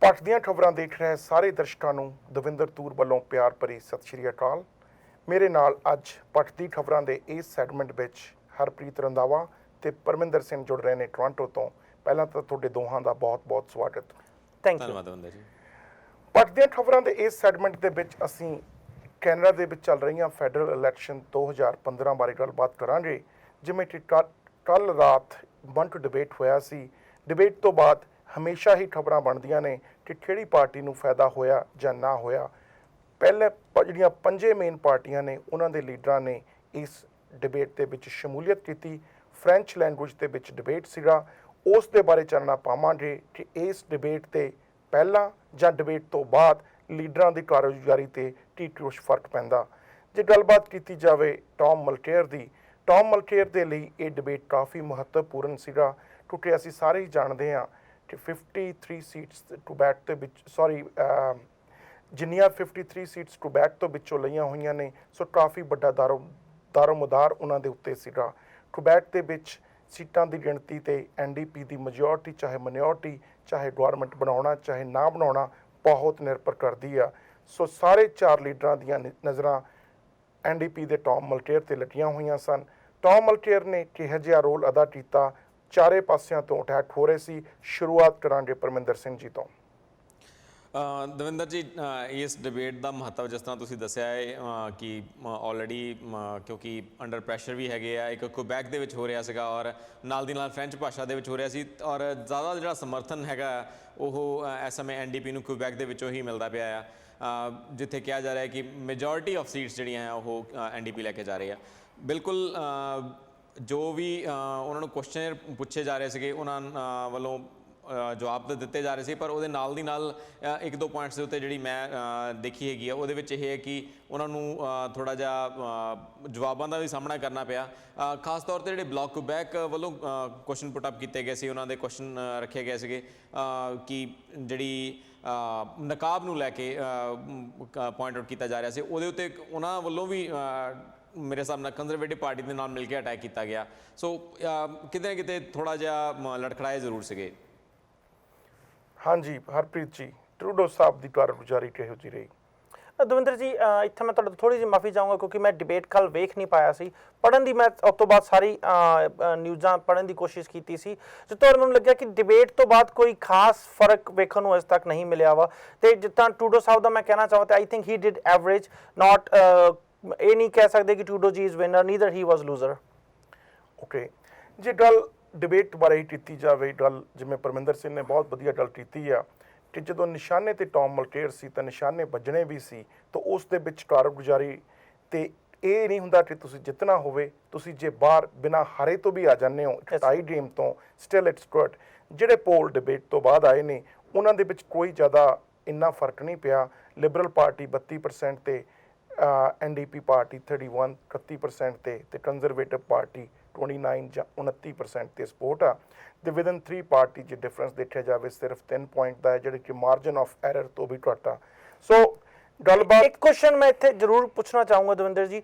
ਪੱਟ ਦੀਆਂ ਖਬਰਾਂ ਦੇਖ ਰਹੇ ਸਾਰੇ ਦਰਸ਼ਕਾਂ ਨੂੰ ਦਵਿੰਦਰ ਤੂਰ ਵੱਲੋਂ ਪਿਆਰ ਭਰੀ ਸਤਿ ਸ਼੍ਰੀ ਅਕਾਲ। ਮੇਰੇ ਨਾਲ ਅੱਜ ਪੱਟ ਦੀ ਖਬਰਾਂ ਦੇ ਇਸ ਸੈਗਮੈਂਟ ਵਿੱਚ ਹਰਪ੍ਰੀਤ ਰੰਧਾਵਾ ਤੇ ਪਰਮਿੰਦਰ ਸਿੰਘ ਜੁੜ ਰਹੇ ਨੇ ਟੋਰਾਂਟੋ ਤੋਂ। ਪਹਿਲਾਂ ਤਾਂ ਤੁਹਾਡੇ ਦੋਹਾਂ ਦਾ ਬਹੁਤ-ਬਹੁਤ ਸਵਾਗਤ। ਧੰਨਵਾਦ ਦਵਿੰਦਰ ਜੀ। ਪੱਟ ਦੀਆਂ ਖਬਰਾਂ ਦੇ ਇਸ ਸੈਗਮੈਂਟ ਦੇ ਵਿੱਚ ਅਸੀਂ ਕੈਨੇਡਾ ਦੇ ਵਿੱਚ ਚੱਲ ਰਹੀਆਂ ਫੈਡਰਲ ਇਲੈਕਸ਼ਨ 2015 ਬਾਰੇ ਗੱਲਬਾਤ ਕਰਾਂਗੇ। ਜਿਵੇਂ ਕਿ ਕੱਲ ਰਾਤ ਬੰਟ ਡਿਬੇਟ ਹੋਇਆ ਸੀ। ਡਿਬੇਟ ਤੋਂ ਬਾਅਦ ਹਮੇਸ਼ਾ ਹੀ ਖਬਰਾਂ ਬਣਦੀਆਂ ਨੇ ਕਿ ਕਿਹੜੀ ਪਾਰਟੀ ਨੂੰ ਫਾਇਦਾ ਹੋਇਆ ਜਾਂ ਨਾ ਹੋਇਆ। ਪਹਿਲੇ ਜਿਹੜੀਆਂ ਪੰਜੇ ਮੇਨ ਪਾਰਟੀਆਂ ਨੇ ਉਹਨਾਂ ਦੇ ਲੀਡਰਾਂ ਨੇ ਇਸ ਡਿਬੇਟ ਦੇ ਵਿੱਚ ਸ਼ਮੂਲੀਅਤ ਕੀਤੀ। ਫ੍ਰੈਂਚ ਲੈਂਗੁਏਜ ਦੇ ਵਿੱਚ ਡਿਬੇਟ ਸੀਗਾ। ਉਸ ਦੇ ਬਾਰੇ ਚਾਨਣਾ ਪਾਵਾਂਗੇ ਕਿ ਇਸ ਡਿਬੇਟ ਤੇ ਪਹਿਲਾਂ ਜਾਂ ਡਿਬੇਟ ਤੋਂ ਬਾਅਦ ਲੀਡਰਾਂ ਦੀ ਕਾਰਗੁਜ਼ਾਰੀ ਤੇ ਕੀ ਕੁਛ ਫਰਕ ਪੈਂਦਾ। ਜੇ ਗੱਲਬਾਤ ਕੀਤੀ ਜਾਵੇ ਟੌਮ ਮਲਕੇਅਰ ਦੀ, ਟੌਮ ਮਲਕੇਅਰ ਦੇ ਲਈ ਇਹ ਡਿਬੇਟ ਕਾਫੀ ਮਹੱਤਵਪੂਰਨ ਸੀਗਾ ਕਿਉਂਕਿ ਅਸੀਂ ਸਾਰੇ ਹੀ ਜਾਣਦੇ ਹਾਂ ਕਿ 53 ਸੀਟਸ ਕੁਬੈਕ ਦੇ ਵਿੱਚ ਜਿੰਨੀਆਂ 53 ਸੀਟਸ ਕੁਬੈਕ ਤੋਂ ਵਿੱਚੋਂ ਲਈਆਂ ਹੋਈਆਂ ਨੇ, ਸੋ ਕਾਫੀ ਵੱਡਾ ਦਾਰੋਮਦਾਰ ਉਹਨਾਂ ਦੇ ਉੱਤੇ ਸੀਗਾ। ਕੁਬੈਕ ਦੇ ਵਿੱਚ ਸੀਟਾਂ ਦੀ ਗਿਣਤੀ ਤੇ NDP ਦੀ ਮੈਜੋਰਟੀ ਚਾਹੇ ਮਿਨੋਰਟੀ, ਚਾਹੇ ਗਵਰਨਮੈਂਟ ਬਣਾਉਣਾ ਚਾਹੇ ਨਾ ਬਣਾਉਣਾ, ਬਹੁਤ ਨਿਰਭਰ ਕਰਦੀ ਆ। ਸੋ ਸਾਰੇ ਚਾਰ ਲੀਡਰਾਂ ਦੀਆਂ ਨਜ਼ਰਾਂ NDP ਦੇ ਟੌਮ ਮਲਕੇਅਰ ਤੇ ਲੱਗੀਆਂ ਹੋਈਆਂ ਸਨ। ਟੌਮ ਮਲਕੇਅਰ ਨੇ ਕਿਹੋ ਜਿਹਾ ਰੋਲ ਅਦਾ ਕੀਤਾ, ਚਾਰੇ ਪਾਸਿਆਂ ਤੋਂ ਅਟੈਕ ਹੋ ਰਹੇ ਸੀ। ਸ਼ੁਰੂਆਤ ਕਰਾਂਗੇ ਪਰਮਿੰਦਰ ਸਿੰਘ ਜੀ ਤੋਂ। ਦਵਿੰਦਰ ਜੀ, ਇਸ ਡਿਬੇਟ ਦਾ ਮਹੱਤਵ ਜਿਸ ਤਰ੍ਹਾਂ ਤੁਸੀਂ ਦੱਸਿਆ ਹੈ ਕਿ ਆਲਰੇਡੀ ਕਿਉਂਕਿ ਅੰਡਰ ਪ੍ਰੈਸ਼ਰ ਵੀ ਹੈਗੇ ਆ, ਇੱਕ ਕੁਬੈਕ ਦੇ ਵਿੱਚ ਹੋ ਰਿਹਾ ਸੀਗਾ ਔਰ ਨਾਲ ਦੀ ਨਾਲ ਫ੍ਰੈਂਚ ਭਾਸ਼ਾ ਦੇ ਵਿੱਚ ਹੋ ਰਿਹਾ ਸੀ ਔਰ ਜ਼ਿਆਦਾ ਜਿਹੜਾ ਸਮਰਥਨ ਹੈਗਾ ਉਹ ਇਸ ਸਮੇਂ NDP ਨੂੰ ਕੁਬੈਕ ਦੇ ਵਿੱਚੋਂ ਹੀ ਮਿਲਦਾ ਪਿਆ ਆ, ਜਿੱਥੇ ਕਿਹਾ ਜਾ ਰਿਹਾ ਕਿ ਮੈਜੋਰਿਟੀ ਆਫ ਸੀਟਸ ਜਿਹੜੀਆਂ ਆ ਉਹ NDP ਲੈ ਕੇ ਜਾ ਰਹੀ ਆ। ਬਿਲਕੁਲ ਜੋ ਵੀ ਉਹਨਾਂ ਨੂੰ ਕੁਐਸਚਨ ਪੁੱਛੇ ਜਾ ਰਹੇ ਸੀਗੇ ਉਹਨਾਂ ਵੱਲੋਂ ਜਵਾਬ ਤਾਂ ਦਿੱਤੇ ਜਾ ਰਹੇ ਸੀ, ਪਰ ਉਹਦੇ ਨਾਲ ਦੀ ਨਾਲ ਇੱਕ ਦੋ ਪੁਆਇੰਟਸ ਦੇ ਉੱਤੇ ਜਿਹੜੀ ਮੈਂ ਦੇਖੀ ਹੈਗੀ ਆ ਉਹਦੇ ਵਿੱਚ ਇਹ ਹੈ ਕਿ ਉਹਨਾਂ ਨੂੰ ਥੋੜ੍ਹਾ ਜਿਹਾ ਜਵਾਬਾਂ ਦਾ ਵੀ ਸਾਹਮਣਾ ਕਰਨਾ ਪਿਆ। ਖਾਸ ਤੌਰ 'ਤੇ ਜਿਹੜੇ ਬਲਾਕ ਕੁਬੈਕ ਵੱਲੋਂ ਕੁਐਸਚਨ ਪੁੱਟ ਅਪ ਕੀਤੇ ਗਏ ਸੀ, ਉਹਨਾਂ ਦੇ ਕੁਐਸਚਨ ਰੱਖੇ ਗਏ ਸੀਗੇ ਕਿ ਜਿਹੜੀ ਨਕਾਬ ਨੂੰ ਲੈ ਕੇ ਪੁਆਇੰਟ ਆਊਟ ਕੀਤਾ ਜਾ ਰਿਹਾ ਸੀ, ਉਹਦੇ ਉੱਤੇ ਉਹਨਾਂ ਵੱਲੋਂ ਵੀ ਮੇਰੇ ਹਿਸਾਬ ਨਾਲ ਕੰਜ਼ਰਵੇਟਿਵ ਪਾਰਟੀ ਦੇ ਨਾਲ ਮਿਲ ਕੇ ਅਟੈਕ ਕੀਤਾ ਗਿਆ। ਸੋ ਕਿਤੇ ਨਾ ਕਿਤੇ ਥੋੜ੍ਹਾ ਜਿਹਾ ਲੜਖੜਾਏ ਜ਼ਰੂਰ ਸੀਗੇ। ਹਾਂਜੀ ਹਰਪ੍ਰੀਤ ਜੀ, ਟਰੂਡੋ ਸਾਹਿਬ ਦੀ ਕਾਰਗੁਜ਼ਾਰੀ ਕਿਹੋ ਜਿਹੀ ਰਹੀ? ਦਵਿੰਦਰ ਜੀ, ਇੱਥੇ ਮੈਂ ਤੁਹਾਡੇ ਥੋੜ੍ਹੀ ਜਿਹੀ ਮਾਫੀ ਚਾਹੂੰਗਾ ਕਿਉਂਕਿ ਮੈਂ ਡਿਬੇਟ ਕੱਲ੍ਹ ਵੇਖ ਨਹੀਂ ਪਾਇਆ ਸੀ। ਪੜ੍ਹਨ ਦੀ ਮੈਂ ਉਸ ਤੋਂ ਬਾਅਦ ਸਾਰੀ ਨਿਊਜ਼ਾਂ ਪੜ੍ਹਨ ਦੀ ਕੋਸ਼ਿਸ਼ ਕੀਤੀ ਸੀ, ਜਿੱਥੋਂ ਮੈਨੂੰ ਲੱਗਿਆ ਕਿ ਡਿਬੇਟ ਤੋਂ ਬਾਅਦ ਕੋਈ ਖਾਸ ਫਰਕ ਵੇਖਣ ਨੂੰ ਅਜੇ ਤੱਕ ਨਹੀਂ ਮਿਲਿਆ ਵਾ। ਅਤੇ ਜਿੱਦਾਂ ਟਰੂਡੋ ਸਾਹਿਬ ਦਾ ਮੈਂ ਕਹਿਣਾ ਚਾਹਾਂ ਤਾਂ I think he did average, not ਇਹ ਨਹੀਂ ਕਹਿ ਸਕਦੇ ਕਿ Trudeau ji is winner, neither he was loser. Okay, ਜੇ ਗੱਲ ਡਿਬੇਟ ਬਾਰੇ ਕੀਤੀ ਜਾਵੇ, ਗੱਲ ਜਿਵੇਂ ਪਰਮਿੰਦਰ ਸਿੰਘ ਨੇ ਬਹੁਤ ਵਧੀਆ ਗੱਲ ਕੀਤੀ ਆ ਕਿ ਜਦੋਂ ਨਿਸ਼ਾਨੇ ਤੇ ਟੌਮ ਮਲਕੇਅਰ ਸੀ ਤਾਂ ਨਿਸ਼ਾਨੇ ਵੱਜਣੇ ਵੀ ਸੀ, ਤਾਂ ਉਸ ਦੇ ਵਿੱਚ ਕਾਰਗੁਜ਼ਾਰੀ ਤੇ ਇਹ ਨਹੀਂ ਹੁੰਦਾ ਕਿ ਤੁਸੀਂ ਜਿੱਤਣਾ ਹੋਵੇ। ਤੁਸੀਂ ਜੇ ਬਾਹਰ ਬਿਨਾਂ ਹਾਰੇ ਤੋਂ ਵੀ ਆ ਜਾਂਦੇ ਹੋ ਟਾਈ ਗੇਮ ਤੋਂ, ਸਟਿਲ ਇਟਸ ਗੁੱਡ। ਜਿਹੜੇ ਪੋਲ ਡਿਬੇਟ ਤੋਂ ਬਾਅਦ ਆਏ ਨੇ ਉਹਨਾਂ ਦੇ ਵਿੱਚ ਕੋਈ ਜ਼ਿਆਦਾ ਇੰਨਾ ਫਰਕ ਨਹੀਂ ਪਿਆ। ਲਿਬਰਲ ਪਾਰਟੀ 32% ਤੇ NDP ਪਾਰਟੀ 31% ਤੇ ਕੰਜ਼ਰਵੇਟਿਵ ਪਾਰਟੀ 29 ਜਾਂ 29% ਤੇ ਸਪੋਰਟ ਆ। ਤੇ ਵਿਦਨ 3 ਪਾਰਟੀ ਜੇ ਡਿਫਰੈਂਸ ਦੇਖਿਆ ਜਾਵੇ ਸਿਰਫ 3 ਪੁਆਇੰਟ ਦਾ ਹੈ, ਜਿਹੜੇ ਕਿ ਮਾਰਜਨ ਆਫ ਐਰਰ ਤੋਂ ਵੀ ਘੱਟ ਆ। ਸੋ ਗੱਲਬਾਤ ਇੱਕ ਕੁਐਸਚਨ ਮੈਂ ਇੱਥੇ ਜ਼ਰੂਰ ਪੁੱਛਣਾ ਚਾਹੂੰਗਾ ਦਵਿੰਦਰ ਜੀ,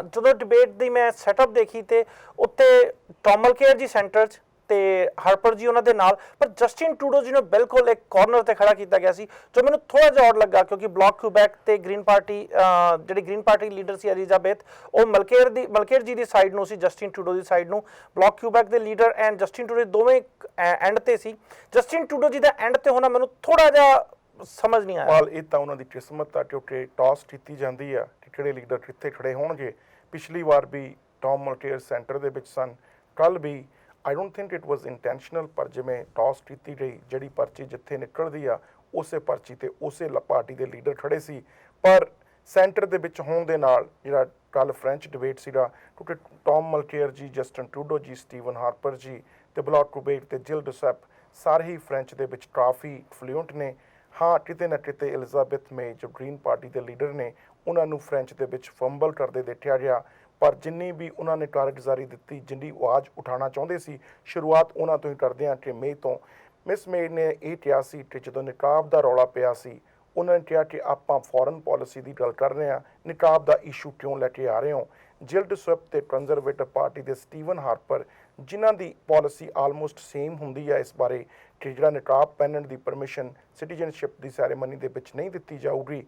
ਜਦੋਂ ਡਿਬੇਟ ਦੀ ਮੈਂ ਸੈਟਅਪ ਦੇਖੀ ਤੇ ਉੱਤੇ ਟੌਮ ਮਲਕੇਅਰ ਜੀ ਸੈਂਟਰ 'ਚ ਤੇ ਹਾਰਪਰ ਜੀ ਉਹਨਾਂ ਦੇ ਨਾਲ, ਪਰ ਜਸਟਿਨ ਟਰੂਡੋ ਜੀ ਨੂੰ ਬਿਲਕੁਲ ਇੱਕ ਕਾਰਨਰ ਤੇ ਖੜਾ ਕੀਤਾ ਗਿਆ ਸੀ, ਜੋ ਮੈਨੂੰ ਥੋੜਾ ਜਿਹਾ ਔਡ ਲੱਗਾ ਕਿਉਂਕਿ ਬਲਾਕ ਕੁਬੈਕ ਤੇ ਗ੍ਰੀਨ ਪਾਰਟੀ ਜਿਹੜੀ ਗ੍ਰੀਨ ਪਾਰਟੀ ਲੀਡਰ ਸੀ ਐਲਿਜ਼ਾਬੈਥ, ਉਹ ਮਲਕੇਅਰ ਜੀ ਦੀ ਸਾਈਡ ਨੂੰ ਸੀ, ਜਸਟਿਨ ਟਰੂਡੋ ਦੀ ਸਾਈਡ ਨੂੰ। ਬਲਾਕ ਕੁਬੈਕ ਦੇ ਲੀਡਰ ਐਂਡ ਜਸਟਿਨ ਟਰੂਡੋ ਦੋਵੇਂ ਐਂਡ ਤੇ ਸੀ। ਜਸਟਿਨ ਟਰੂਡੋ ਜੀ ਦਾ ਐਂਡ ਤੇ ਹੋਣਾ ਮੈਨੂੰ ਥੋੜਾ ਜਿਹਾ ਸਮਝ ਨਹੀਂ ਆਇਆ। ਇਹ ਤਾਂ ਉਹਨਾਂ ਦੀ ਕਿਸਮਤ ਆ ਕਿਉਂਕਿ ਟਾਸ ਕੀਤੀ ਜਾਂਦੀ ਆ ਕਿ ਕਿਹੜੇ ਲੀਡਰ ਕਿੱਥੇ ਖੜੇ ਹੋਣਗੇ। ਪਿਛਲੀ ਵਾਰ ਵੀ ਟੌਮ ਮਲਕੇਅਰ ਸੈਂਟਰ ਦੇ ਵਿੱਚ ਸਨ, ਕੱਲ੍ਹ ਵੀ। ਆਈ don't think it was intentional, ਪਰ ਜਿਵੇਂ ਟਾਸ ਕੀਤੀ ਗਈ, ਜਿਹੜੀ ਪਰਚੀ ਜਿੱਥੇ ਨਿਕਲਦੀ ਆ ਉਸੇ ਪਰਚੀ ਤੇ ਉਸੇ ਪਾਰਟੀ ਦੇ ਲੀਡਰ ਖੜੇ ਸੀ। ਪਰ ਸੈਂਟਰ ਦੇ ਵਿੱਚ ਹੋਣ ਦੇ ਨਾਲ ਜਿਹੜਾ ਕੱਲ੍ਹ ਫ੍ਰੈਂਚ ਡਿਬੇਟ ਸੀਗਾ, ਕਿਉਂਕਿ ਟੌਮ ਮਲਕੇਅਰ ਜੀ, ਜਸਟਿਨ ਟਰੂਡੋ ਜੀ, ਸਟੀਵਨ ਹਾਰਪਰ ਜੀ ਤੇ ਬਲਾਕ ਕੁਬੈਕ ਤੇ ਜਿਲ ਡੁਸੈਪ ਸਾਰੇ ਹੀ ਫ੍ਰੈਂਚ ਦੇ ਵਿੱਚ ਕਾਫੀ ਫਲੂਐਂਟ ਨੇ। ਹਾਂ, ਕਿਤੇ ਨਾ ਕਿਤੇ ਐਲਿਜ਼ਾਬੈਥ ਮੇ ਜੋ ਗ੍ਰੀਨ ਪਾਰਟੀ ਦੇ ਲੀਡਰ ਨੇ ਉਹਨਾਂ ਨੂੰ ਫ੍ਰੈਂਚ ਦੇ ਵਿੱਚ ਫੰਬਲ ਕਰਦੇ ਦੇਖਿਆ ਗਿਆ, ਪਰ ਜਿੰਨੀ ਵੀ ਉਹਨਾਂ ਨੇ ਕਾਰਗੁਜ਼ਾਰੀ ਦਿੱਤੀ, ਜਿੰਨੀ ਆਵਾਜ਼ ਉਠਾਉਣਾ ਚਾਹੁੰਦੇ ਸੀ, ਸ਼ੁਰੂਆਤ ਉਹਨਾਂ ਤੋਂ ਹੀ ਕਰਦੇ ਹਾਂ ਕਿ ਮੇ ਤੋਂ। ਮਿਸ ਮੇ ਨੇ ਇਹ ਕਿਹਾ ਸੀ ਕਿ ਜਦੋਂ ਨਿਕਾਬ ਦਾ ਰੌਲਾ ਪਿਆ ਸੀ, ਉਹਨਾਂ ਨੇ ਕਿਹਾ ਕਿ ਆਪਾਂ ਫੋਰਨ ਪਾਲਿਸੀ ਦੀ ਗੱਲ ਕਰ ਰਹੇ ਹਾਂ, ਨਿਕਾਬ ਦਾ ਇਸ਼ੂ ਕਿਉਂ ਲੈ ਕੇ ਆ ਰਹੇ ਹੋ। ਜਿਲ ਡੁਸੈਪ ਤੇ ਕੰਜ਼ਰਵੇਟਿਵ ਪਾਰਟੀ ਦੇ ਸਟੀਵਨ ਹਾਰਪਰ ਜਿਨ੍ਹਾਂ ਦੀ ਪਾਲਿਸੀ ਆਲਮੋਸਟ ਸੇਮ ਹੁੰਦੀ ਹੈ ਇਸ ਬਾਰੇ ਕਿ ਜਿਹੜਾ ਨਿਕਾਬ ਪਹਿਨਣ ਦੀ ਪਰਮਿਸ਼ਨ ਸਿਟੀਜ਼ਨਸ਼ਿਪ ਦੀ ਸੈਰੇਮਨੀ ਦੇ ਵਿੱਚ ਨਹੀਂ ਦਿੱਤੀ ਜਾਊਗੀ,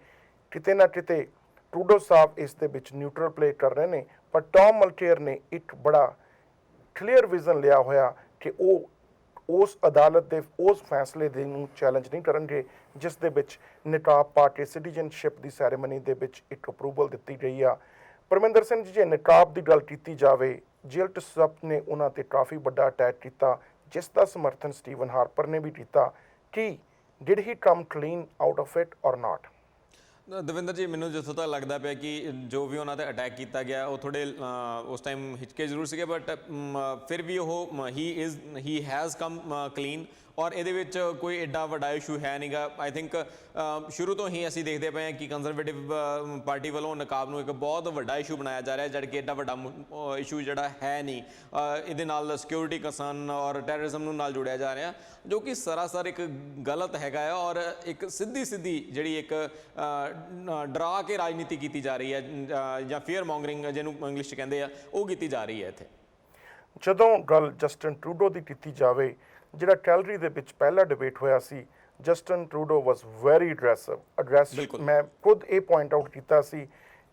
ਕਿਤੇ ਨਾ ਕਿਤੇ ਟਰੂਡੋ ਸਾਹਿਬ ਇਸ ਦੇ ਵਿੱਚ ਨਿਊਟਰਲ ਪਲੇ ਕਰ ਰਹੇ ਨੇ। ਪਰ ਟੌਮ ਮਲਕੇਅਰ ਨੇ ਇੱਕ ਬੜਾ ਕਲੀਅਰ ਵਿਜ਼ਨ ਲਿਆ ਹੋਇਆ ਕਿ ਉਹ ਉਸ ਅਦਾਲਤ ਦੇ ਉਸ ਫੈਸਲੇ ਦੇ ਨੂੰ ਚੈਲੰਜ ਨਹੀਂ ਕਰਨਗੇ ਜਿਸ ਦੇ ਵਿੱਚ ਨਿਕਾਬ ਪਾ ਕੇ ਸਿਟੀਜ਼ਨਸ਼ਿਪ ਦੀ ਸੈਰੇਮਨੀ ਦੇ ਵਿੱਚ ਇੱਕ ਅਪਰੂਵਲ ਦਿੱਤੀ ਗਈ ਆ। ਪਰਮਿੰਦਰ ਸਿੰਘ ਜੀ, ਜੇ ਨਿਕਾਬ ਦੀ ਗੱਲ ਕੀਤੀ ਜਾਵੇ, ਜਿਲਟ ਸਬ ਨੇ ਉਹਨਾਂ ਤੇ ਕਾਫੀ ਵੱਡਾ ਅਟੈਕ ਕੀਤਾ ਜਿਸ ਦਾ ਸਮਰਥਨ ਸਟੀਵਨ ਹਾਰਪਰ ਨੇ ਵੀ ਕੀਤਾ। ਕਿ did he come clean out of it or not? Davinder ਜੀ, ਮੈਨੂੰ ਜਿੱਥੋਂ ਤੱਕ ਲੱਗਦਾ ਪਿਆ ਕਿ ਜੋ ਵੀ ਉਹਨਾਂ ਤੇ ਅਟੈਕ ਕੀਤਾ ਗਿਆ ਉਹ ਥੋੜੇ ਉਸ ਟਾਈਮ ਹਿਚਕੇ ਜ਼ਰੂਰ ਸੀਗੇ, ਬਟ ਫਿਰ ਵੀ ਉਹ ਹੀ ਹੈਜ਼ ਕਮ ਕਲੀਨ, ਔਰ ਇਹਦੇ ਵਿੱਚ ਕੋਈ ਐਡਾ ਵੱਡਾ ਇਸ਼ੂ ਹੈ ਨਹੀਂਗਾ। ਆਈ ਥਿੰਕ ਸ਼ੁਰੂ ਤੋਂ ਹੀ ਅਸੀਂ ਦੇਖਦੇ ਪਏ ਹਾਂ ਕਿ ਕੰਜ਼ਰਵੇਟਿਵ ਪਾਰਟੀ ਵੱਲੋਂ ਨਕਾਬ ਨੂੰ ਇੱਕ ਬਹੁਤ ਵੱਡਾ ਇਸ਼ੂ ਬਣਾਇਆ ਜਾ ਰਿਹਾ, ਜਦ ਕਿ ਐਡਾ ਵੱਡਾ ਇਸ਼ੂ ਜਿਹੜਾ ਹੈ ਨਹੀਂ। ਇਹਦੇ ਨਾਲ ਸਿਕਿਉਰਿਟੀ ਕੰਸਰਨ ਔਰ ਟੈਰਰਿਜ਼ਮ ਨੂੰ ਨਾਲ ਜੋੜਿਆ ਜਾ ਰਿਹਾ, ਜੋ ਕਿ ਸਰਾਸਰ ਇੱਕ ਗਲਤ ਹੈਗਾ ਹੈ, ਔਰ ਇੱਕ ਸਿੱਧੀ ਜਿਹੜੀ ਇੱਕ ਡਰਾ ਕੇ ਰਾਜਨੀਤੀ ਕੀਤੀ ਜਾ ਰਹੀ ਹੈ ਜਾਂ ਫੀਅਰ ਮੌਂਗਰਿੰਗ ਜਿਹਨੂੰ ਇੰਗਲਿਸ਼ 'ਚ ਕਹਿੰਦੇ ਆ, ਉਹ ਕੀਤੀ ਜਾ ਰਹੀ ਹੈ ਇੱਥੇ। ਜਦੋਂ ਗੱਲ ਜਸਟਨ ਟਰੂਡੋ ਦੀ ਕੀਤੀ ਜਾਵੇ, ਜਿਹੜਾ ਕੈਲਰੀ ਦੇ ਵਿੱਚ ਪਹਿਲਾ ਡਿਬੇਟ ਹੋਇਆ ਸੀ, Justin Trudeau was very aggressive. ਮੈਂ ਖੁਦ ਇਹ ਪੁਆਇੰਟ ਆਊਟ ਕੀਤਾ ਸੀ